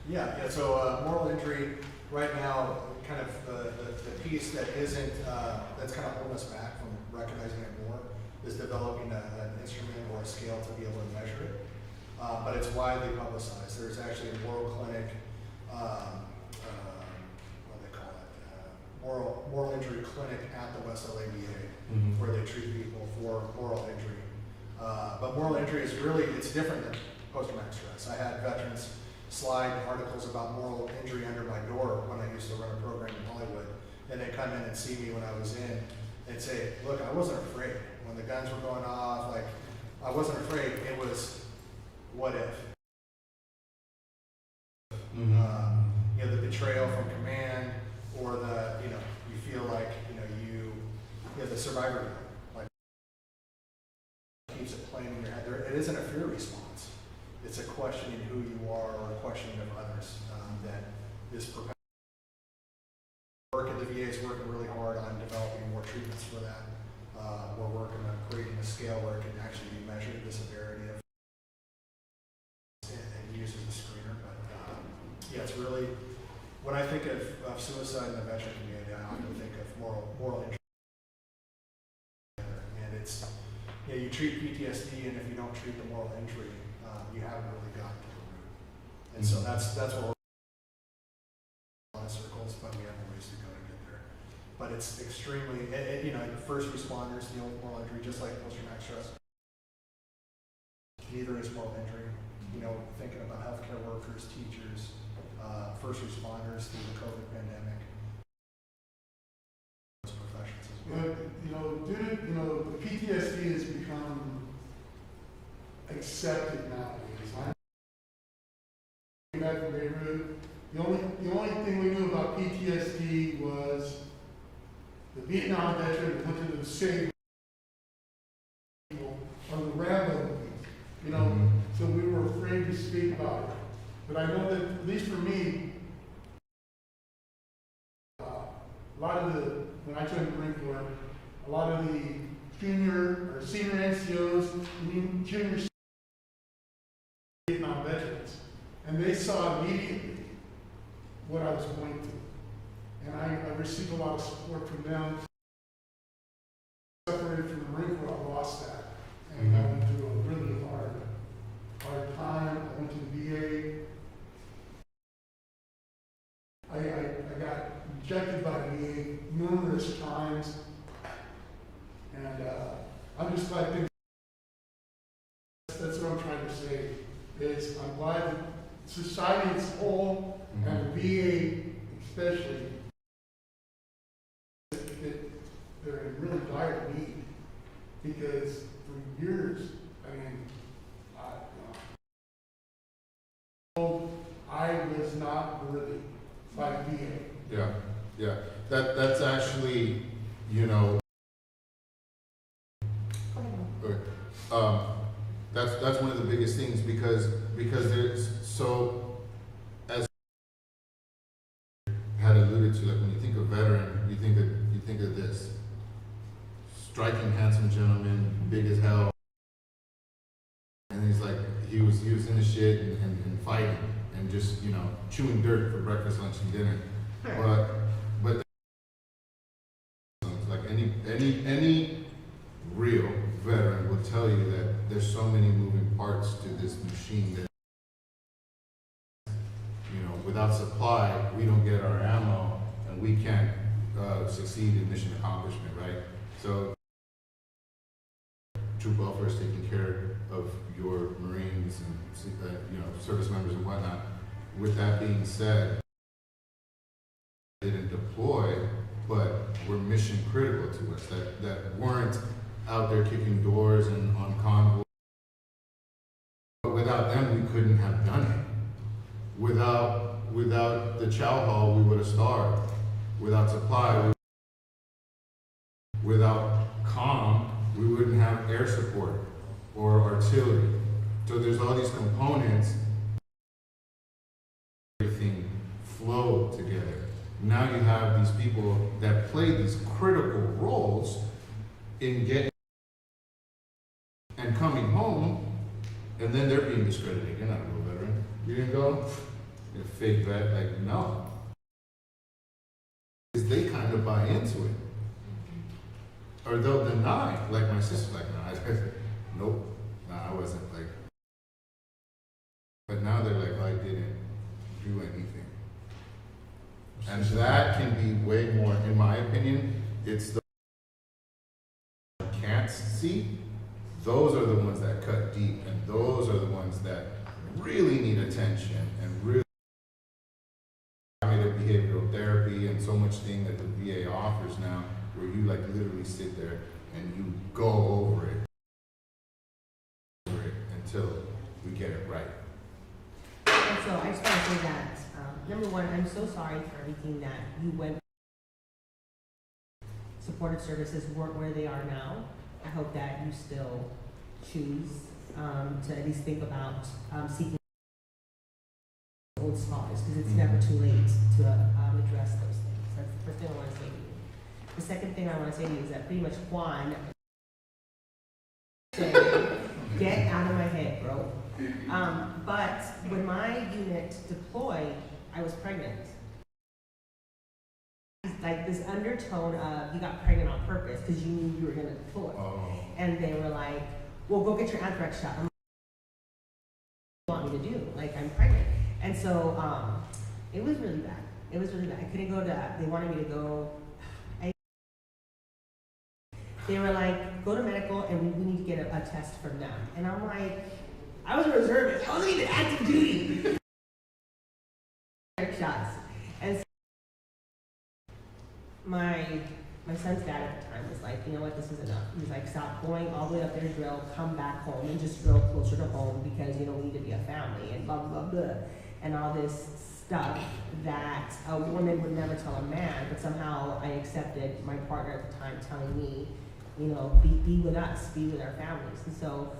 Yeah. So moral injury right now, kind of the piece that isn't that's kind of holding us back from recognizing it more is developing an instrument or a scale to be able to measure it. But it's widely publicized. There's actually a moral clinic, what do they call it? Moral injury clinic at the West LA VA, where they treat people for moral injury. But moral injury is really, it's different than post-traumatic stress. I had veterans slide articles about moral injury under my door when I used to run a program in Hollywood, and they come in and see me when I was in and say, look, I wasn't afraid. When the guns were going off, like, I wasn't afraid. It was, what if? The betrayal from command, or you feel like, the survivor, like, keeps it playing in your head. It isn't a fear response. It's a questioning who you are or a questioning of others that is perpetuated. Work at the VA is working really hard on developing more treatments for that. We're working on creating a scale where it can actually be measured, the severity of and used as a screener. But yeah, it's really, when I think of suicide in the veteran community, I often think of moral injury. And it's, you treat PTSD, and if you don't treat the moral injury, you haven't really gotten to the root. And so that's what we're in a lot of circles, but we have a ways to go to get there. But it's extremely, first responders deal with moral injury just like post-traumatic stress. Neither is moral injury. Thinking about healthcare workers, teachers, first responders through the COVID pandemic. Those professions as well. The PTSD has become accepted nowadays. Back from Beirut, the only thing we knew about PTSD was the Vietnam veteran who went to save people on the Rambo movies. So we were afraid to speak about it. But I know that, at least for me, a lot of when I joined the Marine Corps, a lot of the senior NCOs, junior Vietnam veterans, and they saw immediately what I was going through. And I received a lot of support from them. Separated from the Marine Corps, I lost that. And I went through a really hard time. I went to the VA. I got rejected by the VA numerous times. And I'm just glad things. That's what I'm trying to say. Is I'm glad that society as a whole, and the VA especially, that they're in really dire need. Because for years, I was not worthy by the VA. Yeah. That's actually, that's one of the biggest things because there's as had alluded to, like when you think of veteran, you think of this striking, handsome gentleman, big as hell, and he's like he was in the shit and fighting and just chewing dirt for breakfast, lunch, and dinner, but like any real veteran will tell you that there's so many moving parts to this machine that without supply we don't get our ammo and we can't succeed in mission accomplishment, right? So troop welfare is taking care of your Marines and service members and whatnot. With that being said, they didn't deploy, but were mission critical to us, that weren't out there kicking doors and on convoy. But without them, we couldn't have done it. Without the chow hall, we would have starved. Without supply, without comm, we wouldn't have air support or artillery. So there's all these components, everything flow together. Now you have these people that play these critical roles in getting and coming home, and then they're being discredited. You're not a real veteran. You didn't go? You're a fake vet. Like, no. Because they kind of buy into it. Or they'll deny, like my sister's like, nope, I wasn't like. But now they're like, I didn't do anything. And that can be way more, in my opinion, it's the can't see. Those are the ones that cut deep, and those are the ones that really need attention and really cognitive behavioral therapy and so much thing that the VA offers now, where you like literally sit there and you go over it until we get it right. And so I just want to say that, number one, I'm so sorry for everything that you went. Supported services weren't where they are now. I hope that you still choose to at least think about seeking old scars, because it's never too late to address those things. That's the first thing I want to say to you. The second thing I want to say to you is that pretty much Juan said, get out of my head, bro. But when my unit deployed, I was pregnant. Like this undertone of you got pregnant on purpose because you knew you were gonna pull it. Oh. And they were like, well, go get your anthrax shot. I'm like, what do you want me to do? Like, I'm pregnant. And so it was really bad. It was really bad. I couldn't go to, they wanted me to go. They were like, go to medical and we need to get a test from them. And I'm like, I was a reservist. I wasn't even active duty. Shots. And so my son's dad at the time was like, you know what, this is enough. He was like, stop going all the way up there to drill, come back home and just drill closer to home because, you know, we need to be a family and blah, blah, blah, blah. And all this stuff that a woman would never tell a man, but somehow I accepted my partner at the time telling me, you know, be with us, be with our families. And so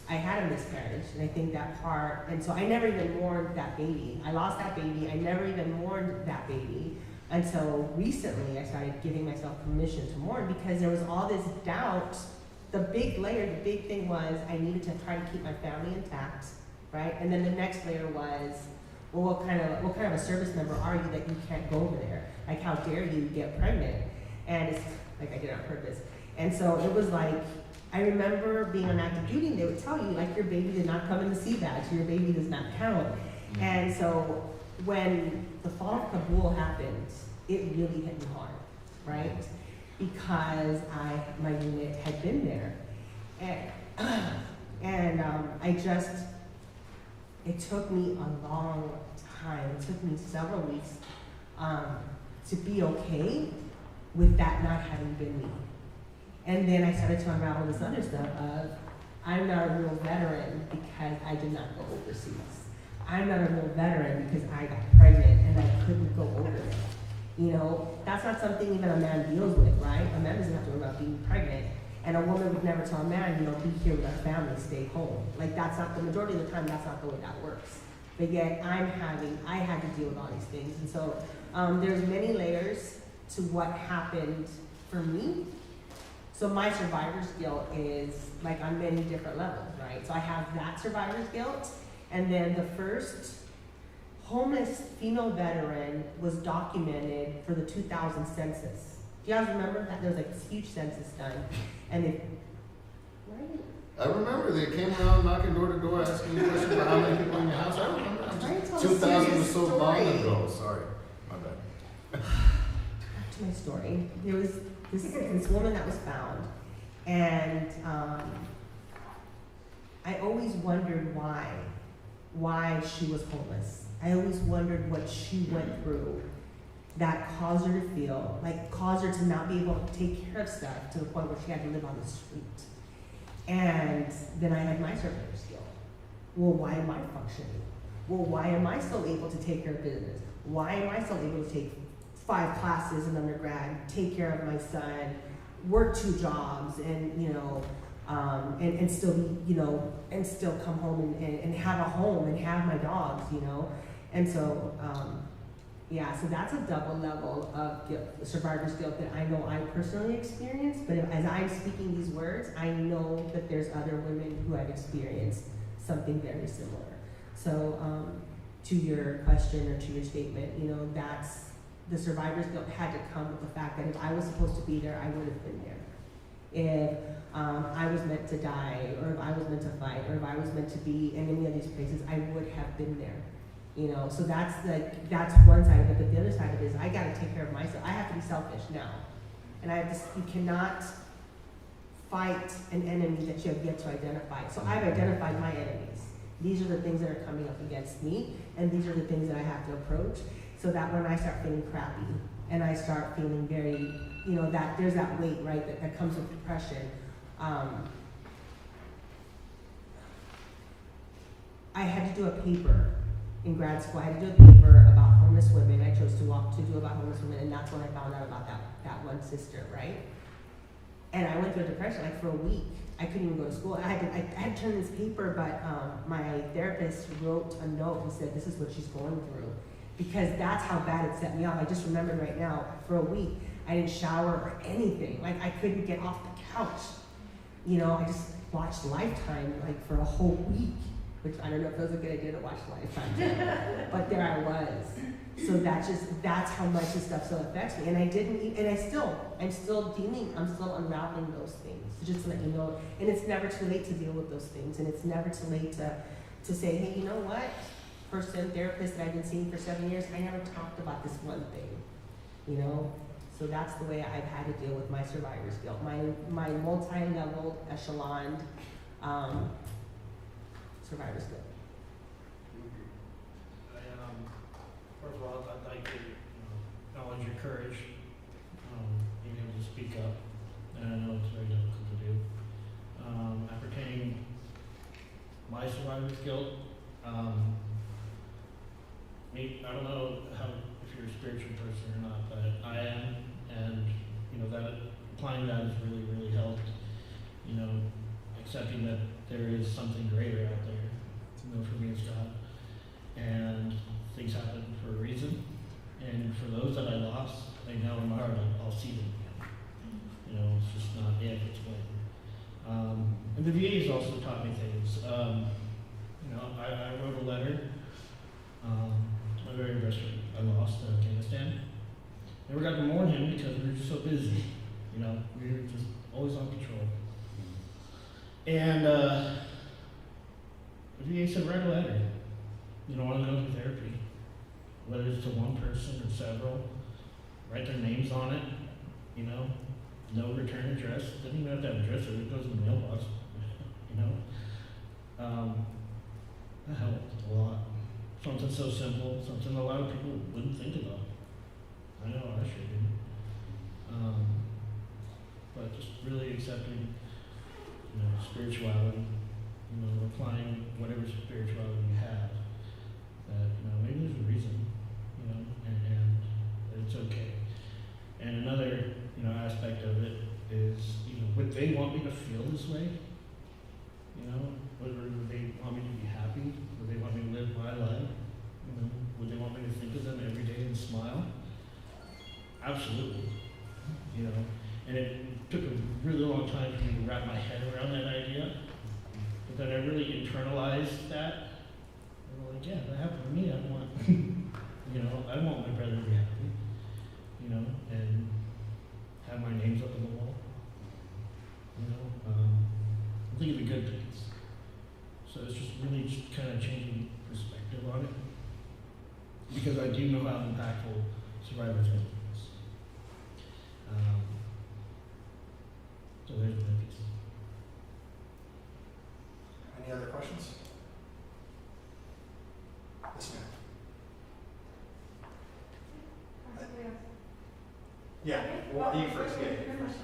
I had a miscarriage, and I think that part, and so I never even mourned that baby. I lost that baby, I never even mourned that baby until recently I started giving myself permission to mourn because there was all this doubt. The big layer, the big thing was I needed to try to keep my family intact, right? And then the next layer was, well, what kind of a service member are you that you can't go over there? Like, how dare you get pregnant? And it's like I did it on purpose. And so it was like, I remember being on active duty and they would tell you, like, your baby did not come in the C-bag, so your baby does not count. And so when the fall of Kabul happened, it really hit me hard, right? Because my unit had been there. And it took me a long time, it took me several weeks to be okay with that not having been me. And then I started to unravel this other stuff of, I'm not a real veteran because I did not go overseas. I'm not a real veteran because I got pregnant and I couldn't go over there. You know, that's not something even a man deals with, right? A man doesn't have to worry about being pregnant. And a woman would never tell a man, you know, be here with our family, stay home. Like, that's not, the majority of the time, that's not the way that works. But yet, I had to deal with all these things. And so, there's many layers to what happened for me. So my survivor's guilt is like on many different levels, right? So I have that survivor's guilt, and then the first homeless female veteran was documented for the 2000 census. Do you guys remember that? There was like this huge census done, and it, right? I remember they came around knocking door to door asking you questions about how many people in your house. I remember. I'm trying to tell 2000 was so long story. ago. Sorry, my bad. Back to my story. There was this woman that was found, and I always wondered why she was homeless. I always wondered what she went through that caused her to feel, like caused her to not be able to take care of stuff to the point where she had to live on the street. And then I had my survivor's guilt. Well, why am I functioning? Well, why am I still able to take care of business? Why am I still able to take 5 classes in undergrad, take care of my son, work 2 jobs, and, you know, and still be, you know, and still come home and have a home and have my dogs, you know? And so, yeah, so that's a double level of guilt, survivor's guilt that I know I personally experienced, but as I'm speaking these words, I know that there's other women who have experienced something very similar. So, to your question or to your statement, you know, that's, the survivor's guilt had to come with the fact that if I was supposed to be there, I would have been there. If I was meant to die, or if I was meant to fight, or if I was meant to be in any of these places, I would have been there. You know, so that's one side of it, but the other side of it is I gotta take care of myself. I have to be selfish now. And I have to, you cannot fight an enemy that you have yet to identify. So I've identified my enemies. These are the things that are coming up against me, and these are the things that I have to approach, so that when I start feeling crappy, and I start feeling very, you know, that there's that weight, right, that comes with depression. I had to do a paper in grad school. I had to do a paper about homeless women. I chose to do about homeless women, and that's when I found out about that one sister, right? And I went through a depression, like, for a week. I couldn't even go to school. I had to turn this paper, but my therapist wrote a note and said, this is what she's going through. Because that's how bad it set me off. I just remembered right now, for a week, I didn't shower or anything. Like, I couldn't get off the couch. You know, I just watched Lifetime, like, for a whole week. which I don't know if it was a good idea to watch live, but there I was. So that's how much this stuff still affects me. And I'm still unraveling those things, just to let you know. And it's never too late to deal with those things. And it's never too late to say, hey, you know what? Therapist that I've been seeing for 7 years, I never talked about this one thing, you know? So that's the way I've had to deal with my survivor's guilt, my multi-leveled, echeloned survivor's guilt. First of all, I'd like to acknowledge your courage, being able to speak up, and I know it's very difficult to do. Appertaining my survivor's guilt, I don't know if you're a spiritual person or not, but I am, and that applying that has really, really helped. Accepting that there is something greater out there. For me, it's God, and things happen for a reason. And for those that I lost, I know in my heart I'll see them again. It's just not if, it's when. And the VA has also taught me things. I wrote a letter. My very best friend I lost in Afghanistan. Never got to mourn him because we were just so busy. We were just always on patrol. And the VA said, write a letter. You don't want to go to therapy. Whether it's to one person or several, write their names on it. No return address. Doesn't even have to have an address, it goes in the mailbox. That helped a lot. Something so simple, something a lot of people wouldn't think about. I know I sure didn't. But just really accepting, spirituality, applying whatever spirituality you have. That maybe there's a reason, and it's okay. And another aspect of it is would they want me to feel this way? Would they want me to be happy? Would they want me to live my life? Would they want me to think of them every day and smile? Absolutely. And it took a really long time for me to wrap my head around that idea. But then I really internalized that. And I'm like, yeah, that happened to me. I want, I want my brother to be happy. And have my names up on the wall. Think of the good things. So it's just really just kind of changing perspective on it. Because I do know how impactful survivor's guilt is. So there's my piece. Any other questions? Yes, ma'am. Yeah, well, you first, yeah, you first.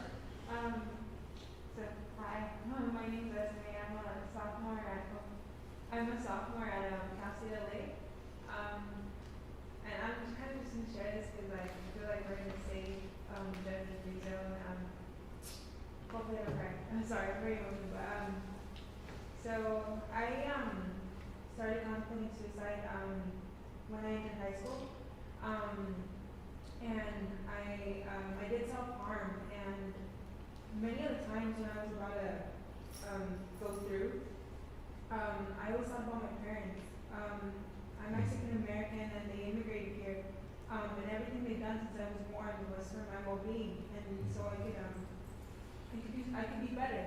Hi, my name is Esme. I'm a sophomore at Cal State LA. And I'm just kind of just gonna share this because I feel like we're gonna save Jennifer's free zone. Hopefully I'm right. I'm sorry, I'm very emotional, but so I started contemplating suicide when I entered high school. And I did self-harm, and many of the times when I was about to go through, I was thought about my parents. I'm Mexican American, and they immigrated here, and everything they've done since I was born was for my well-being, and so I could be better.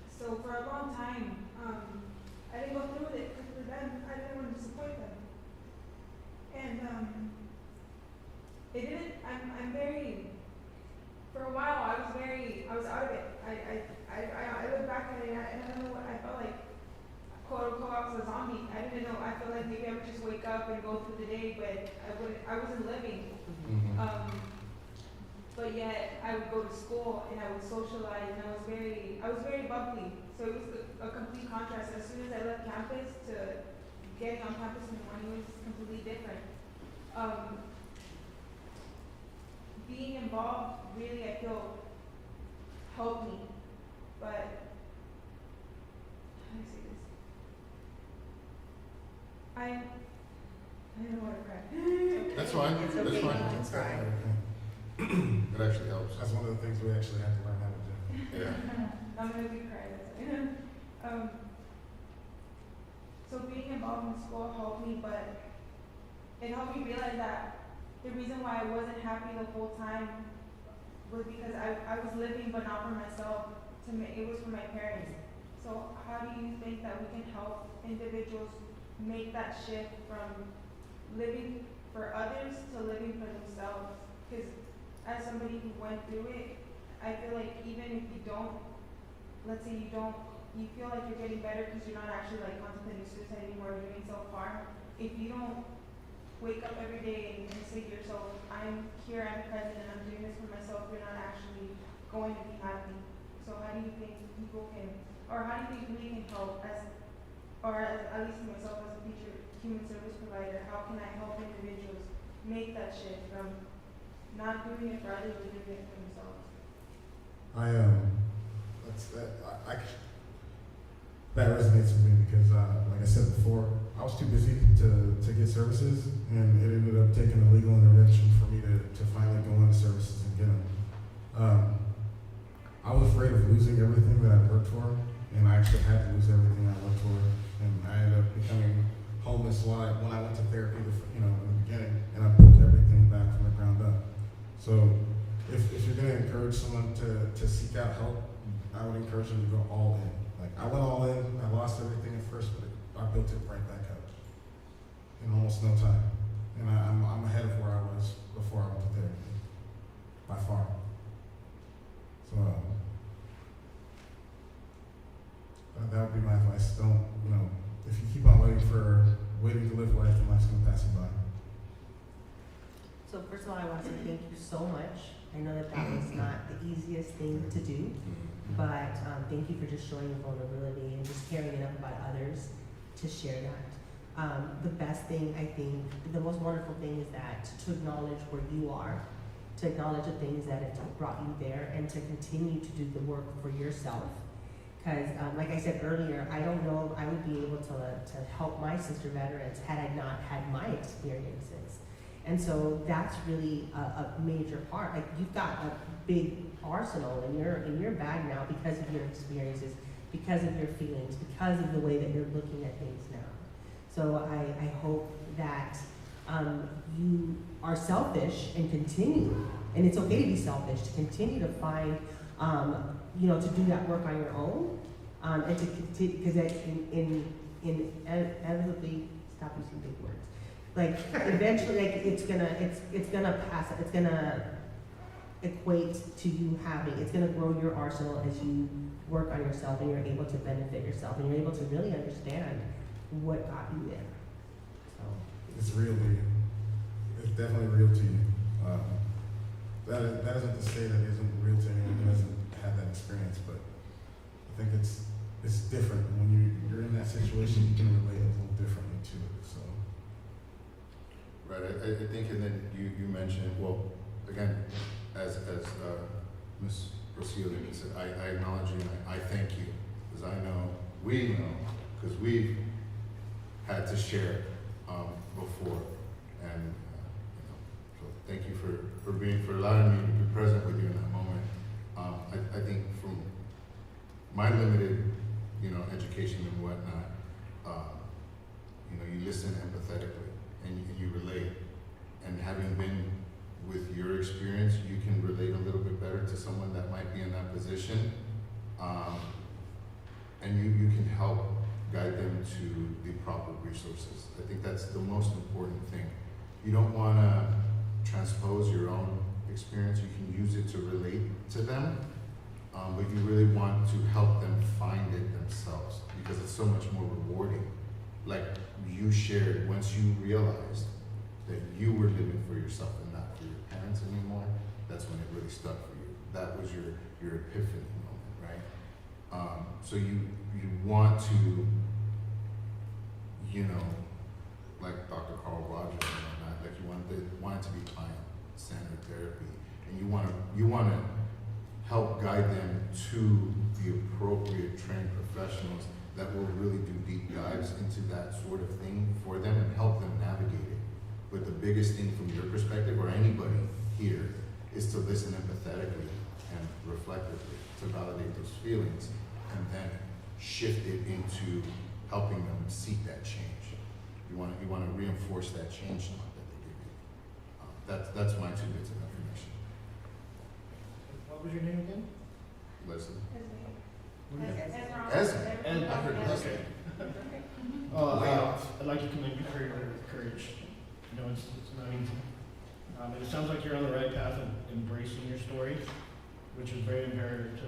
So for a long time, I didn't go through with it because for them, I didn't want to disappoint them, and it didn't. For a while, I was out of it. I look back at it, and I don't know what I felt like. Quote unquote, I was a zombie. I didn't know. I felt like maybe I would just wake up and go through the day, but I wasn't living. Mm-hmm. But yet I would go to school and I would socialize, and I was very bubbly. So it was a complete contrast. As soon as I left campus to getting on campus in the morning, it was completely different. Being involved really, I feel, helped me. But how do I say this? I don't know what to cry. That's fine. It's That's okay. fine. It's fine. It actually helps. That's one of the things we actually have to learn how to do. Yeah. I'm gonna be crying. So being involved in school helped me, but it helped me realize that the reason why I wasn't happy the whole time was because I was living but not for myself. It was for my parents. So how do you think that we can help individuals make that shift from living for others to living for themselves? Because as somebody who went through it, I feel like even if you don't, let's say you feel like you're getting better because you're not actually like contemplating suicide anymore, you're doing self-harm. If you don't wake up every day and say to yourself, I'm here, I'm present, and I'm doing this for myself, you're not actually going to be happy. So how do you think people can, or how do you think we can help as at least myself as a teacher, human service provider, how can I help individuals make that shift from not doing it for others to doing it for themselves? That resonates with me because, like I said before, I was too busy to get services, and it ended up taking a legal intervention for me to finally go into services and get them. I was afraid of losing everything that I worked for, and I actually had to lose everything I worked for, and I ended up becoming homeless when I went to therapy, in the beginning, and I built everything back from the ground up. So if you're going to encourage someone to seek out help, I would encourage them to go all in. Like, I went all in, I lost everything at first, but I built it right back up in almost no time. And I'm ahead of where I was before I went to therapy, by far. So that would be my advice. Don't, if you keep on waiting to live life, then life's going to pass you by. So first of all, I want to say thank you so much. I know that was not the easiest thing to do, but thank you for just showing your vulnerability and just caring enough about others to share that. The best thing, I think, the most wonderful thing is that to acknowledge where you are, to acknowledge the things that have brought you there, and to continue to do the work for yourself. Because, like I said earlier, I don't know I would be able to help my sister veterans had I not had my experiences. And so that's really a major part. Like, you've got a big arsenal in your bag now because of your experiences, because of your feelings, because of the way that you're looking at things now. So I hope that you are selfish and continue, and it's okay to be selfish, to continue to find, to do that work on your own, and to continue, because inevitably, stop using big words. Like, eventually, like, it's gonna pass, it's gonna equate to you it's gonna grow your arsenal as you work on yourself and you're able to benefit yourself and you're able to really understand what got you there. So. It's real to you. It's definitely real to you. That isn't to say that it isn't real to anyone who doesn't have that experience, but I think it's different. When you're in that situation, you can relate a little differently to it. So. Right, I think, and then you mentioned, well, again, as Ms. Rocio said, I acknowledge you and I thank you, because we know, because we've had to share before, and so thank you for allowing me to be present with you in that moment. I think from my limited, education and whatnot, you listen empathetically. And you relate, and having been with your experience, you can relate a little bit better to someone that might be in that position, and you can help guide them to the proper resources. I think that's the most important thing. You don't want to transpose your own experience. You can use it to relate to them, but you really want to help them find it themselves, because it's so much more rewarding. Like you shared, once you realized that you were living for yourself and not for your parents anymore, that's when it really stuck for you. That was your epiphany moment, right? So you want to, like Dr. Carl Rogers and whatnot, like you want it to be client-centered therapy, and you want to help guide them to the appropriate trained professionals that will really do deep dives into that sort of thing for them and help them navigate it. But the biggest thing from your perspective, or anybody here, is to listen empathetically and reflectively, to validate those feelings, and then shift it into helping them seek that change. You want to reinforce that change thought that they give you. That's my 2 bits of information. What was your name again? Leslie. Esmeralda. I heard Leslie. I'd like to commend you for your courage. You know, it's not easy. And it sounds like you're on the right path of embracing your story, which is very imperative to,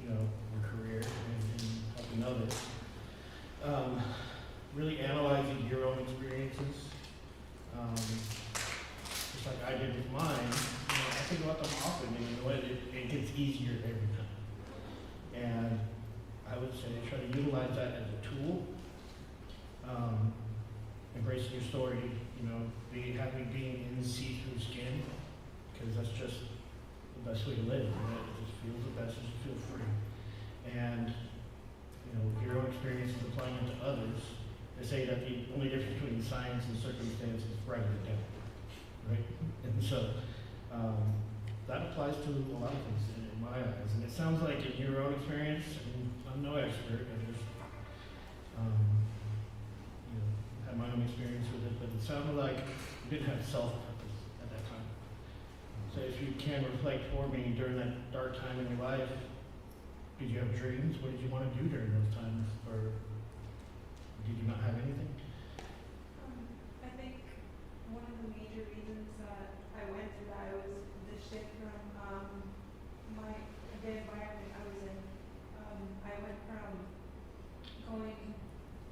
you know, your career and helping others. Really analyzing your own experiences, just like I did with mine. You know, I think about them often, and you know what, it gets easier every time. And I would say try to utilize that as a tool. Embracing your story, you know, be happy being in see-through skin, because that's just the best way to live. Right? It just feels the best, you feel free. And, you know, your own experiences applying it to others, they say that the only difference between science and circumstance is writing it down, right? And so, that applies to a lot of things in my eyes. And it sounds like in your own experience, and I'm no expert, I just, you know, had my own experience with it, but it sounded like you didn't have self-purpose at that time. So if you can reflect for me during that dark time in your life, did you have dreams? What did you want to do during those times? Or did you not have anything? I think one of the major reasons that I went through that was the shift from the environment I was in. I went from going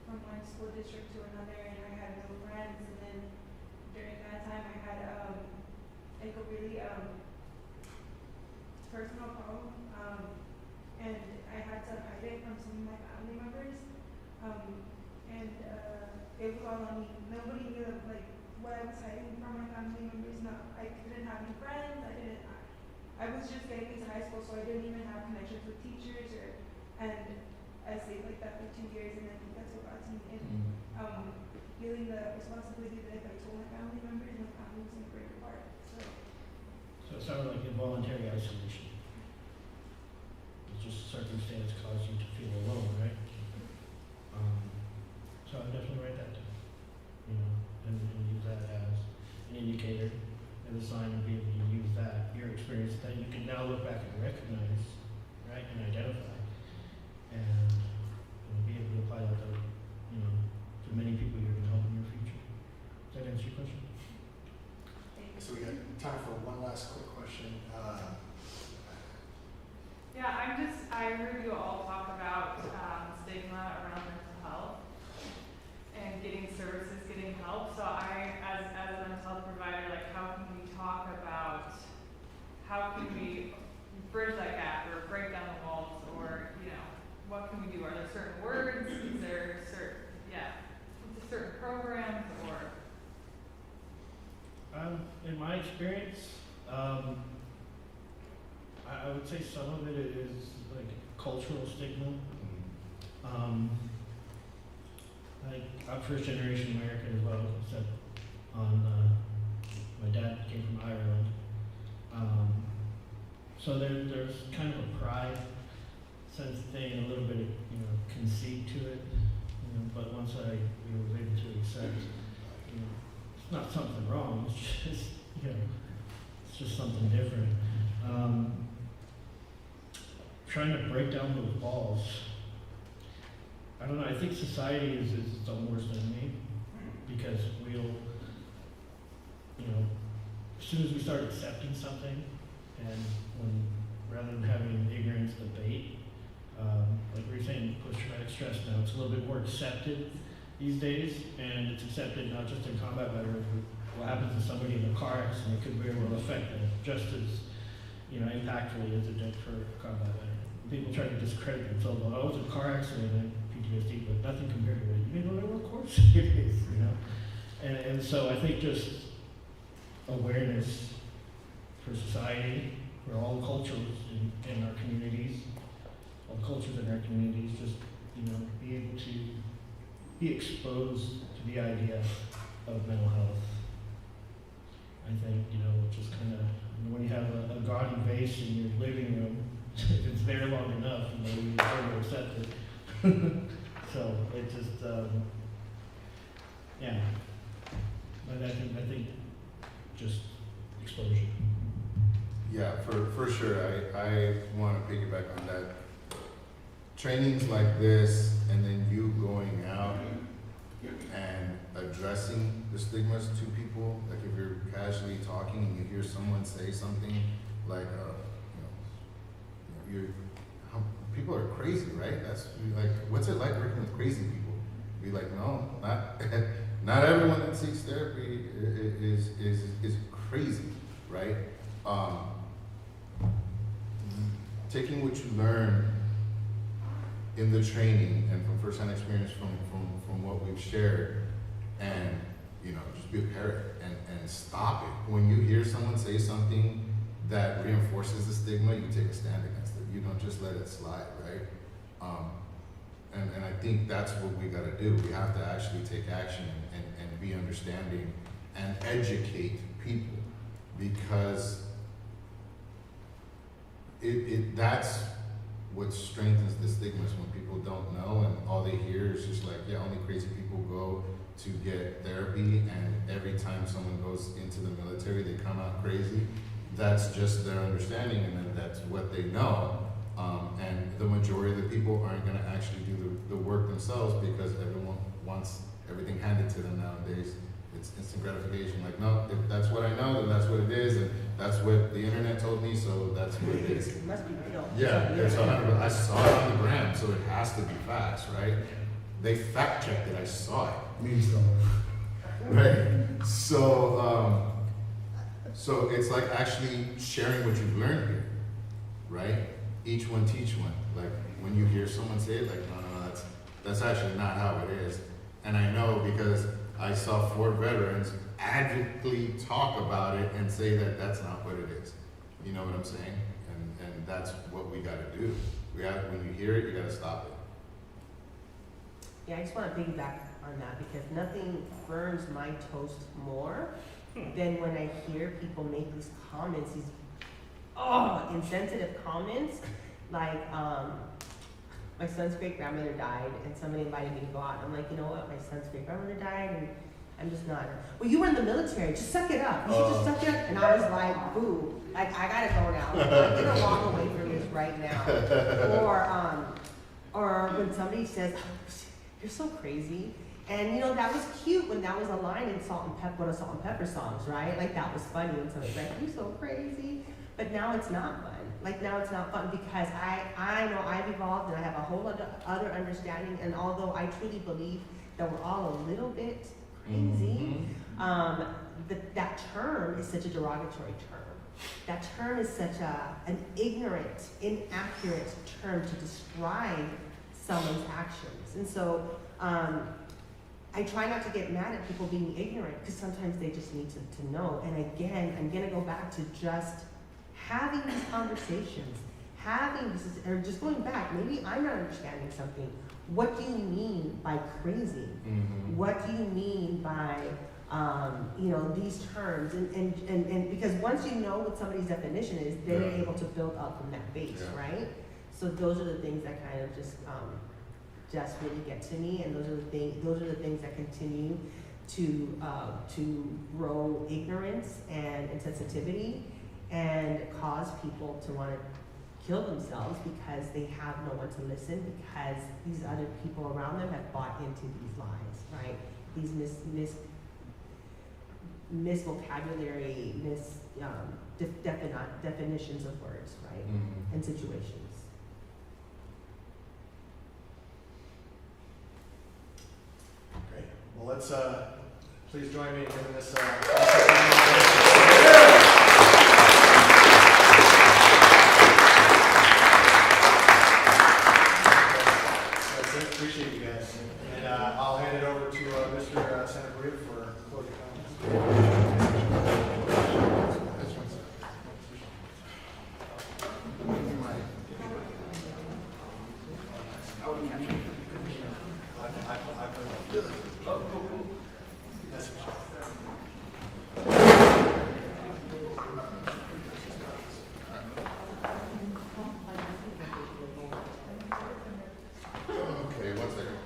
from one school district to another, and I had no friends. And then during that time, I had like a really personal problem, and I had to hide it from some of my family members. And it was all on me. Nobody knew like what I was hiding from my family members. No, I didn't have any friends. I was just getting into high school, so I didn't even have connections with teachers, and I stayed like that for 2 years, and I think that's what got to me. And feeling the responsibility that if I told my family members, my family was gonna break apart. So it sounded like involuntary isolation. It's just circumstance caused you to feel alone, right? So I definitely write that down, you know, and use that as an indicator, as a sign of being able to use that, your experience that you can now look back and recognize, right, and identify, and you know, be able to apply that to, you know, to many people you're going to help in your future. Does that answer your question? So we got time for one last quick question. I heard you all talk about stigma around mental health and getting services, getting help. So as a mental health provider, like how can we talk about, how can we bridge that gap or break down the walls, or, you know, what can we do? Are there certain words? Is there certain programs, or? In my experience, I would say some of it is like cultural stigma. Like I'm first generation American as well, except my dad came from Ireland. So there's kind of a pride sense thing, a little bit of, you know, conceit to it. You know, but once I was able to accept, you know, it's not something wrong, it's just, you know, it's just something different. Trying to break down those walls. I don't know, I think society is its own worst enemy, because we'll, you know, as soon as we start accepting something, and when, rather than having ignorance debate, like we were saying, post-traumatic stress now, it's a little bit more accepted these days, and it's accepted not just in combat veterans, but what happens to somebody in a car accident could very well affect them just as, you know, impactfully as it did for a combat veteran. People try to discredit themselves, oh, it was a car accident and PTSD, but nothing compared to what you know, of course it is, you know. And so I think just awareness for society, for all cultures in our communities, all cultures in our communities, just, you know, be able to be exposed to the idea of mental health. I think, you know, just kind of, when you have a gaudy vase in your living room, if it's there long enough, you know, you're hard to accept it. So it just, yeah. But I think just exposure. Yeah, for sure. I want to piggyback on that. Trainings like this, and then you going out and addressing the stigmas to people, like if you're casually talking and you hear someone say something like, people are crazy, right? That's like, what's it like working with crazy people? Be like, no, not everyone that seeks therapy is crazy, right? Taking what you learn in the training and from first-hand experience from what we've shared, and just be a parrot and stop it. When you hear someone say something that reinforces the stigma, you take a stand against it. You don't just let it slide, right? And I think that's what we gotta do. We have to actually take action and be understanding and educate people, because that's what strengthens the stigmas, when people don't know and all they hear is just like, yeah, only crazy people go to get therapy, and every time someone goes into the military they come out crazy. That's just their understanding, and then that's what they know. And the majority of the people aren't going to actually do the work themselves, because everyone wants everything handed to them nowadays. It's instant gratification. Like, no, if that's what I know, then that's what it is, and that's what the internet told me, so that's what it is. It must be real. Yeah, it's 100%. I saw it on the gram, so it has to be facts, right? They fact checked it. I saw it. Me so. Right. So it's like actually sharing what you've learned here, right? Each one teach one. Like when you hear someone say it, like, no, that's actually not how it is. And I know because I saw 4 veterans advocately talk about it and say that that's not what it is. You know what I'm saying? And that's what we gotta do. When you hear it, you gotta stop it. Yeah, I just want to piggyback on that, because nothing burns my toast more than when I hear people make these comments, these insensitive comments. Like, my son's great grandmother died, and somebody invited me to go out. I'm like, you know what? My son's great grandmother died, and I'm just not. Well, you were in the military. Just suck it up. You should just suck it up. And I was like, boo. Like, I gotta go now. I'm gonna walk away from this right now. Or when somebody says, oh, you're so crazy. And that was cute when that was a line in one of Salt and Pepper songs, right? Like, that was funny when somebody's like, you're so crazy. But now it's not fun. Like, now it's not fun, because I know I've evolved and I have a whole other understanding. And although I truly believe that we're all a little bit crazy, that term is such a derogatory term. That term is such an ignorant, inaccurate term to describe someone's actions. And so I try not to get mad at people being ignorant, because sometimes they just need to know. And again, I'm gonna go back to just having these conversations, or just going back, maybe I'm not understanding something. What do you mean by crazy? Mm-hmm. What do you mean by, these terms? And because once you know what somebody's definition is, then you're able to build up from that base, right? So those are the things that kind of just really get to me, and those are the things that continue to grow ignorance and insensitivity, and cause people to want to kill themselves, because they have no one to listen, because these other people around them have bought into these lies, right? These mis-vocabulary, definitions of words, right? Mm-hmm. And situations. Okay, well, let's please join me in giving this. That's it. Appreciate you guys, and I'll hand it over to Mr. Santa-Maria for closing comments. Okay, one second.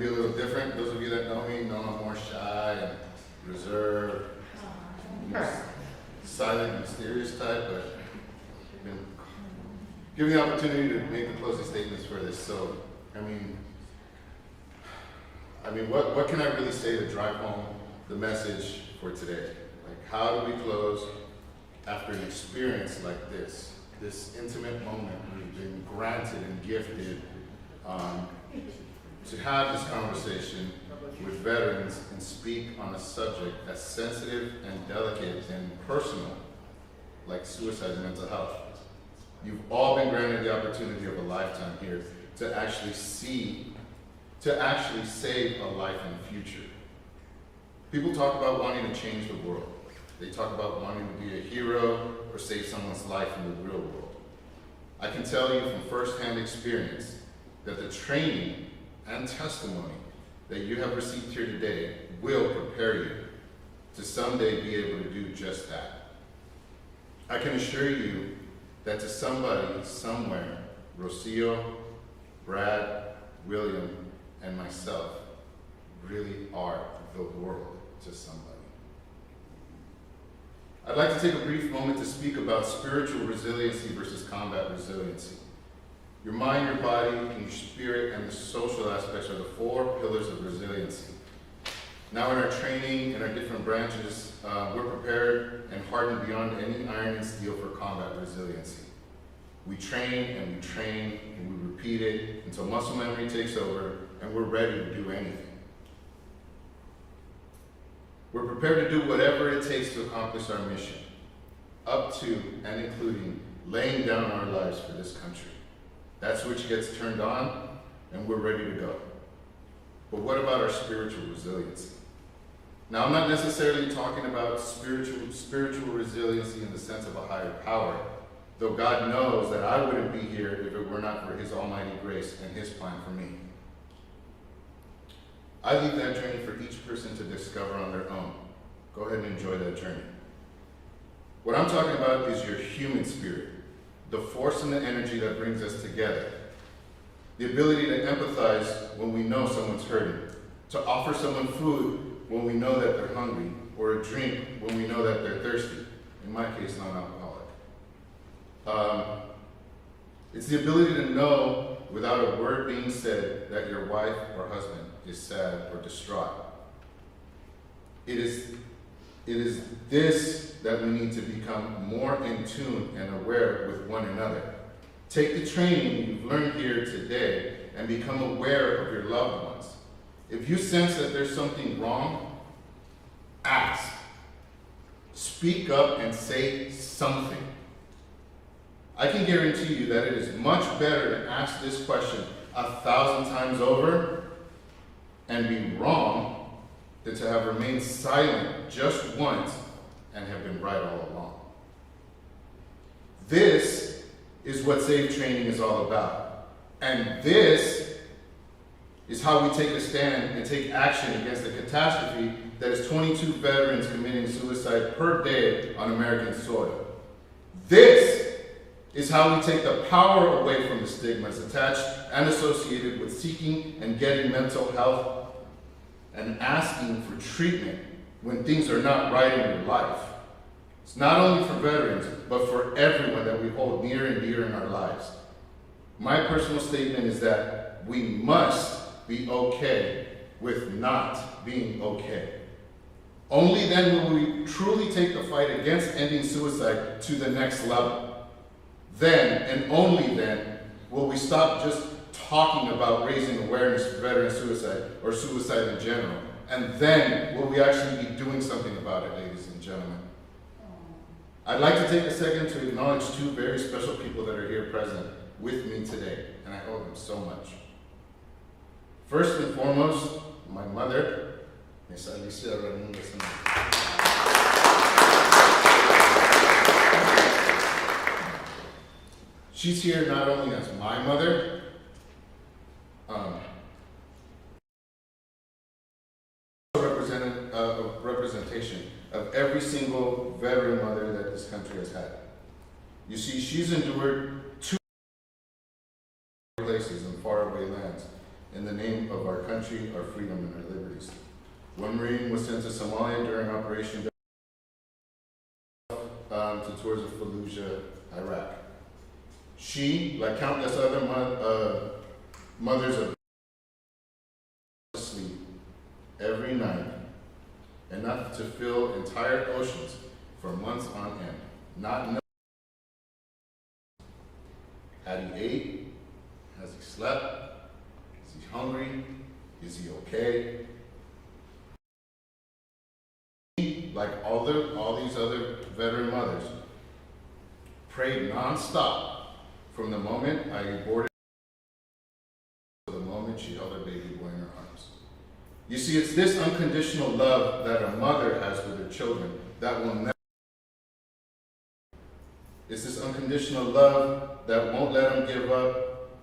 be a little different. Those of you that know me know I'm more shy and reserved, silent, mysterious type, but I've been given the opportunity to make the closing statements for this. So, I mean, what can I really say to drive home the message for today? Like, how do we close after an experience like this intimate moment we've been granted and gifted to have this conversation with veterans and speak on a subject that's sensitive and delicate and personal, like suicide and mental health. You've all been granted the opportunity of a lifetime here to actually save a life in the future. People talk about wanting to change the world. They talk about wanting to be a hero or save someone's life in the real world. I can tell you from firsthand experience that the training and testimony that you have received here today will prepare you to someday be able to do just that. I can assure you that to somebody, somewhere, Rocio, Brad, William, and myself really are the world to somebody. I'd like to take a brief moment to speak about spiritual resiliency versus combat resiliency. Your mind, your body, and your spirit, and the social aspects are the four pillars of resiliency. Now in our training, in our different branches, we're prepared and hardened beyond any iron and steel for combat resiliency. We train and we repeat it until muscle memory takes over and we're ready to do anything. We're prepared to do whatever it takes to accomplish our mission, up to and including laying down our lives for this country. That switch gets turned on and we're ready to go. But what about our spiritual resiliency? Now, I'm not necessarily talking about spiritual resiliency in the sense of a higher power, though God knows that I wouldn't be here if it were not for His almighty grace and His plan for me. I leave that journey for each person to discover on their own. Go ahead and enjoy that journey. What I'm talking about is your human spirit, the force and the energy that brings us together, the ability to empathize when we know someone's hurting, to offer someone food when we know that they're hungry, or a drink when we know that they're thirsty, in my case, non-alcoholic. It's the ability to know without a word being said that your wife or husband is sad or distraught. It is this that we need to become more in tune and aware with one another. Take the training you've learned here today and become aware of your loved ones. If you sense that there's something wrong, ask. Speak up and say something. I can guarantee you that it is much better to ask this question 1,000 times over and be wrong than to have remained silent just once and have been right all along. This is what SAVE training is all about. And this is how we take a stand and take action against the catastrophe that is 22 veterans committing suicide per day on American soil. This is how we take the power away from the stigmas attached and associated with seeking and getting mental health and asking for treatment when things are not right in your life. It's not only for veterans, but for everyone that we hold near and dear in our lives. My personal statement is that we must be okay with not being okay. Only then will we truly take the fight against ending suicide to the next level. Then, and only then, will we stop just talking about raising awareness for veteran suicide or suicide in general. And then will we actually be doing something about it, ladies and gentlemen. I'd like to take a second to acknowledge two very special people that are here present with me today, and I owe them so much. First and foremost, my mother, Miss Alicia Ramirez. She's here not only as my mother, representation of every single veteran mother that this country has had. You see, she's endured two places in faraway lands in the name of our country, our freedom, and our liberties. One Marine was sent to Somalia during Operation to tours of Fallujah, Iraq. She, like countless other mothers of sleep every night, enough to fill entire oceans for months on end, not knowing had he ate, has he slept, is he hungry, is he okay? Like all these other veteran mothers, prayed nonstop from the moment I boarded to the moment she held her baby boy in her arms. You see, it's this unconditional love that a mother has with her children that will never. It's this unconditional love that won't let them give up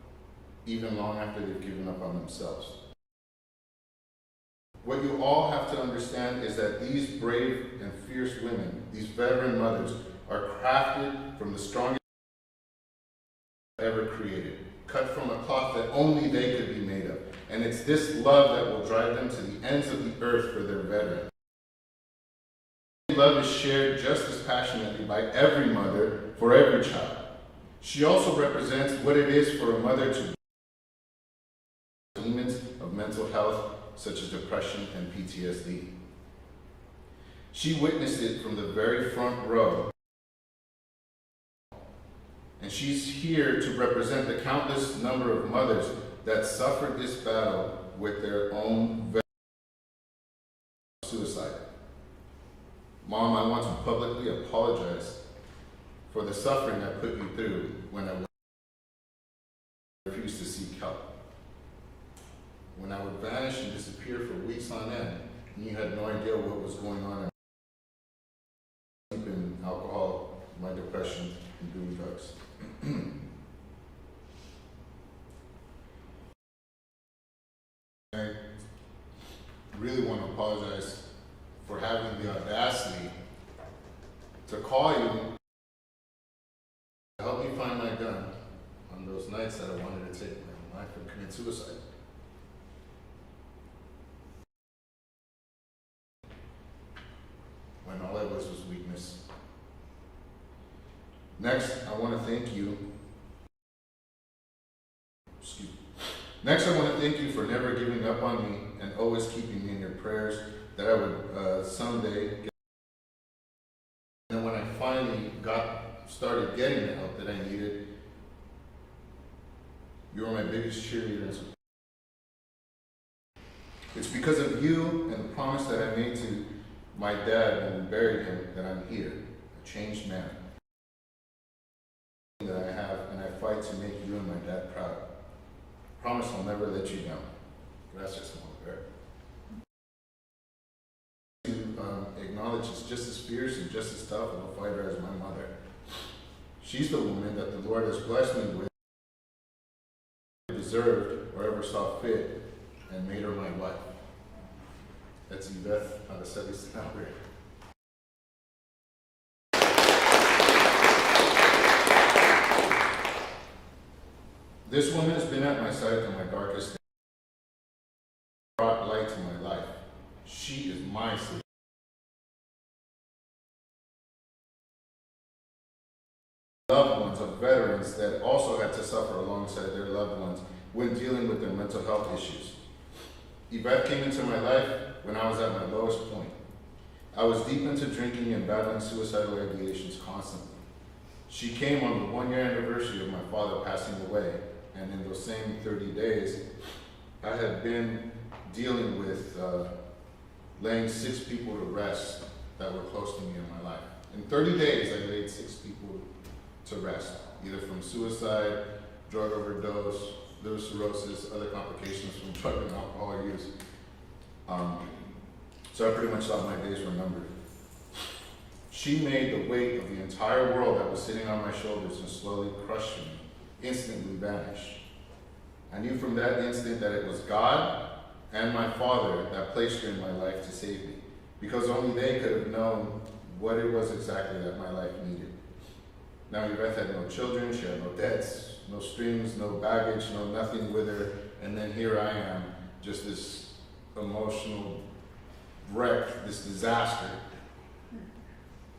even long after they've given up on themselves. What you all have to understand is that these brave and fierce women, these veteran mothers, are crafted from the strongest ever created, cut from a cloth that only they could be made of. And it's this love that will drive them to the ends of the earth for their veterans. Love is shared just as passionately by every mother for every child. She also represents what it is for a mother to demons of mental health, such as depression and PTSD. She witnessed it from the very front row. And she's here to represent the countless number of mothers that suffered this battle with their own suicide. Mom, I want to publicly apologize for the suffering I put you through when I refused to seek help. When I would vanish and disappear for weeks on end, and you had no idea what was going on in alcohol, my depression, and doing drugs. I really want to apologize for having the audacity to call you to help me find my gun on those nights that I wanted to take my life and commit suicide. When all I was weakness. Next, I want to thank you. Next, I want to thank you for never giving up on me and always keeping me in your prayers that I would someday get. And then when I finally started getting the help that I needed, you were my biggest cheerleader. It's because of you and the promise that I made to my dad when we buried him that I'm here, a changed man. That I have, and I fight to make you and my dad proud. Promise I'll never let you down. Gracias, Mama Bear. To acknowledge is just as fierce and just as tough of a fighter as my mother. She's the woman that the Lord has blessed me with, deserved or ever saw fit, and made her my wife. That's Yvette out of Pasadena. This woman has been at my side through my darkest days, brought light to my life. She is my sister. Loved ones of veterans that also had to suffer alongside their loved ones when dealing with their mental health issues. Yvette came into my life when I was at my lowest point. I was deep into drinking and battling suicidal ideations constantly. She came on the 1-year anniversary of my father passing away, and in those same 30 days, I had been dealing with laying 6 people to rest that were close to me in my life. In 30 days, I laid 6 people to rest, either from suicide, drug overdose, liver cirrhosis, other complications from drug and alcohol use. So I pretty much thought my days were numbered. She made the weight of the entire world that was sitting on my shoulders and slowly crushed me, instantly vanish. I knew from that instant that it was God and my father that placed her in my life to save me, because only they could have known what it was exactly that my life needed. Now Yvette had no children, she had no debts, no strings, no baggage, no nothing with her and then here I am, just this emotional wreck, this disaster.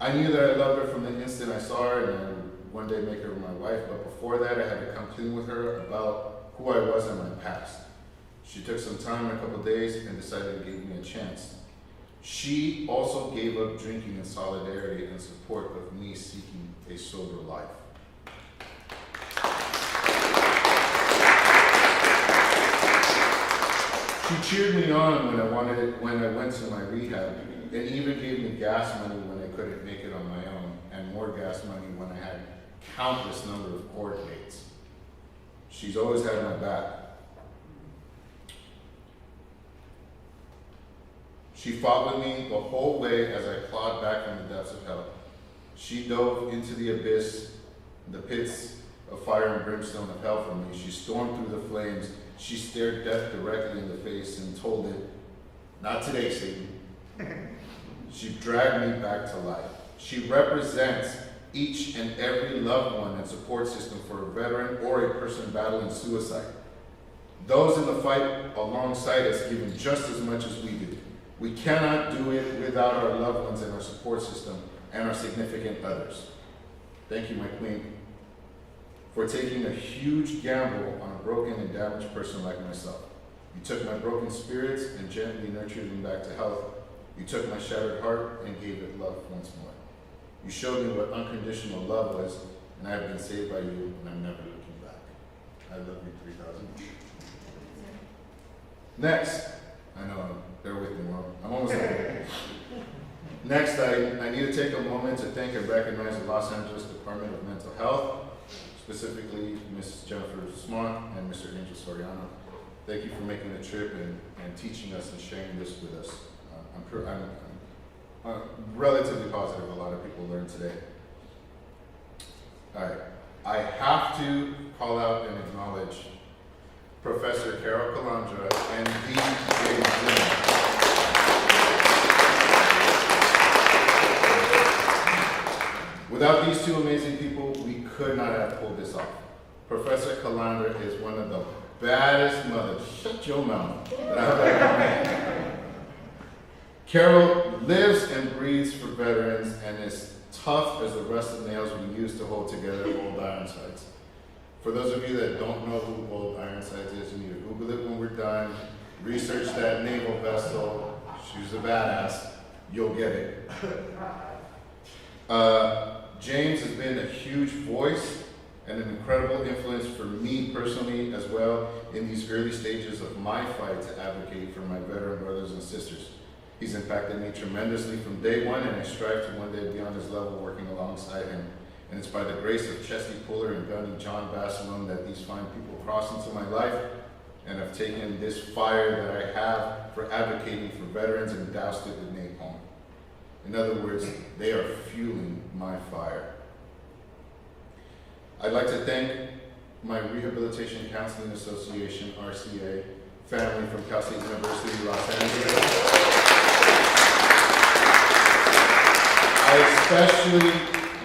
I knew that I loved her from the instant I saw her, and I would one day make her my wife, but before that I had to come clean with her about who I was in my past. She took some time, a couple days, and decided to give me a chance. She also gave up drinking in solidarity and support of me seeking a sober life. She cheered me on when I went to my rehab, and even gave me gas money when I couldn't make it on my own, and more gas money when I had countless number of court dates. She's always had my back. She fought with me the whole way as I clawed back from the depths of hell. She dove into the abyss, the pits of fire and brimstone of hell for me. She stormed through the flames. She stared death directly in the face and told it, "Not today, Satan." She dragged me back to life. She represents each and every loved one and support system for a veteran or a person battling suicide. Those in the fight alongside us giving just as much as we do. We cannot do it without our loved ones and our support system and our significant others. Thank you, my queen, for taking a huge gamble on a broken and damaged person like myself. You took my broken spirits and gently nurtured them back to health. You took my shattered heart and gave it love once more. You showed me what unconditional love was, and I have been saved by you, and I'm never looking back. I love you 3,000. Next, I know, bear with me, Mom. I'm almost there. Next, I need to take a moment to thank and recognize the Los Angeles Department of Mental Health, specifically Ms. Jennifer Smart and Mr. Angel Soriano. Thank you for making the trip and teaching us and sharing this with us. I'm relatively positive a lot of people learned today. All right, I have to call out and acknowledge Professor Carol Calandra and D.J. Zimmer. Without these two amazing people, we could not have pulled this off. Professor Calandra is one of the baddest mothers, shut your mouth, that I've ever met. Carol lives and breathes for veterans and is tough as the rusted nails we use to hold together old Ironsides. For those of you that don't know who old Ironsides is, you need to Google it when we're done, research that naval vessel, she's a badass, you'll get it. James has been a huge voice and an incredible influence for me personally as well in these early stages of my fight to advocate for my veteran brothers and sisters. He's impacted me tremendously from day one, and I strive to one day be on his level working alongside him. And it's by the grace of Chesty Puller and Gunny John Bassalone that these fine people cross into my life and have taken this fire that I have for advocating for veterans and doused it with napalm. In other words, they are fueling my fire. I'd like to thank my Rehabilitation Counseling Association, RCA, family from Cal State University, Los Angeles. I especially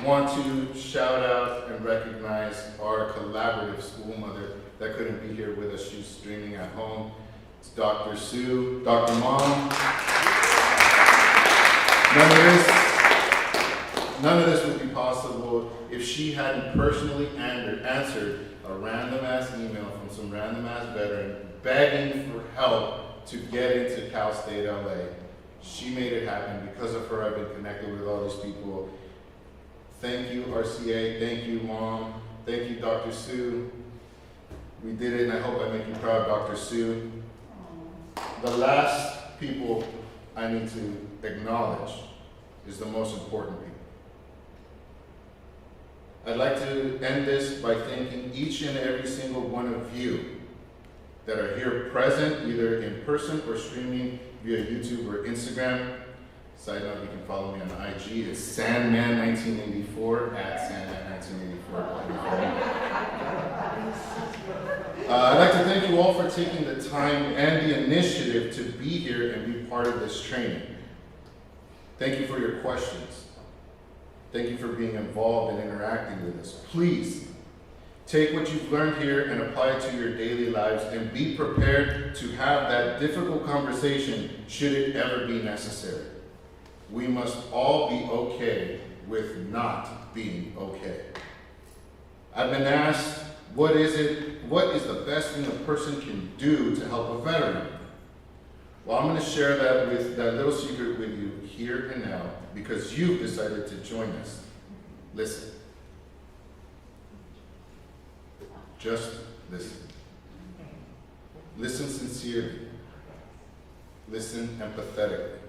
want to shout out and recognize our collaborative school mother that couldn't be here with us. She's streaming at home. It's Dr. Sue, Dr. Mom. None of this would be possible if she hadn't personally answered a random-ass email from some random-ass veteran begging for help to get into Cal State LA. She made it happen. Because of her, I've been connected with all these people. Thank you, RCA. Thank you, Mom. Thank you, Dr. Sue. We did it, and I hope I make you proud, Dr. Sue. The last people I need to acknowledge is the most important people. I'd like to end this by thanking each and every single one of you that are here present, either in person or streaming via YouTube or Instagram. Side note, you can follow me on IG. It's Sandman1984 at Sandman1984. I'd like to thank you all for taking the time and the initiative to be here and be part of this training. Thank you for your questions. Thank you for being involved and interacting with us. Please Take what you've learned here and apply it to your daily lives, and be prepared to have that difficult conversation should it ever be necessary. We must all be okay with not being okay. I've been asked, what is the best thing a person can do to help a veteran? Well, I'm going to share that little secret with you here and now because you've decided to join us. Listen. Just listen. Listen sincerely. Listen empathetically.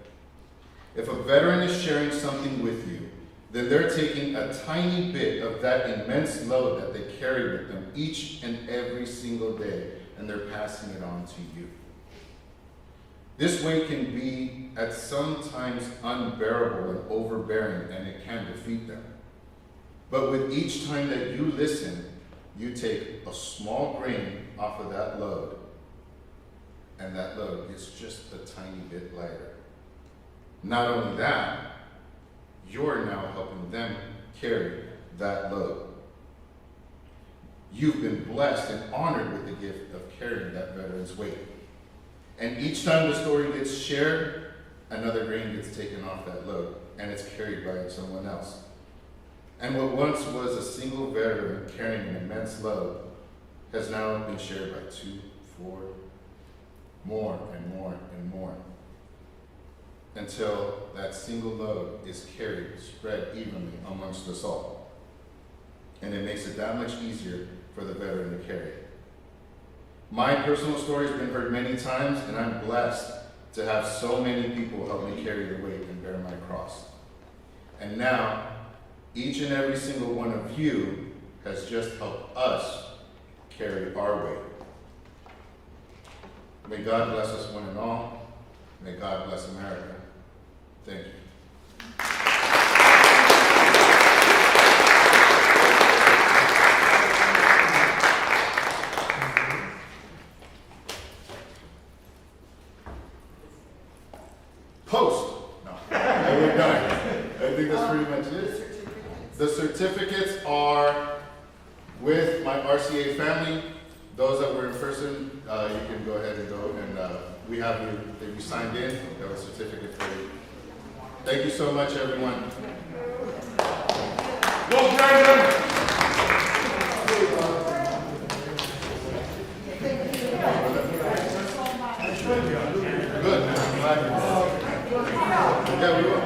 If a veteran is sharing something with you, then they're taking a tiny bit of that immense load that they carry with them each and every single day, and they're passing it on to you. This weight can be at some times unbearable and overbearing, and it can defeat them. But with each time that you listen, you take a small grain off of that load, and that load is just a tiny bit lighter. Not only that, you're now helping them carry that load. You've been blessed and honored with the gift of carrying that veteran's weight. And each time the story gets shared, another grain gets taken off that load, and it's carried by someone else. And what once was a single veteran carrying an immense load has now been shared by 2, 4, more and more and more, until that single load is carried, spread evenly amongst us all. And it makes it that much easier for the veteran to carry it. My personal story has been heard many times, and I'm blessed to have so many people help me carry the weight and bear my cross. And now, each and every single one of you has just helped us carry our weight. May God bless us one and all. May God bless America. Thank you. Post. No, we're done. I think that's pretty much it. The certificates are with my RCA family. Those that were in person, you can go ahead and go, and we have you, if you signed in, we have a certificate for you. Thank you so much, everyone. Go, Brandon! Good. Yeah, we will.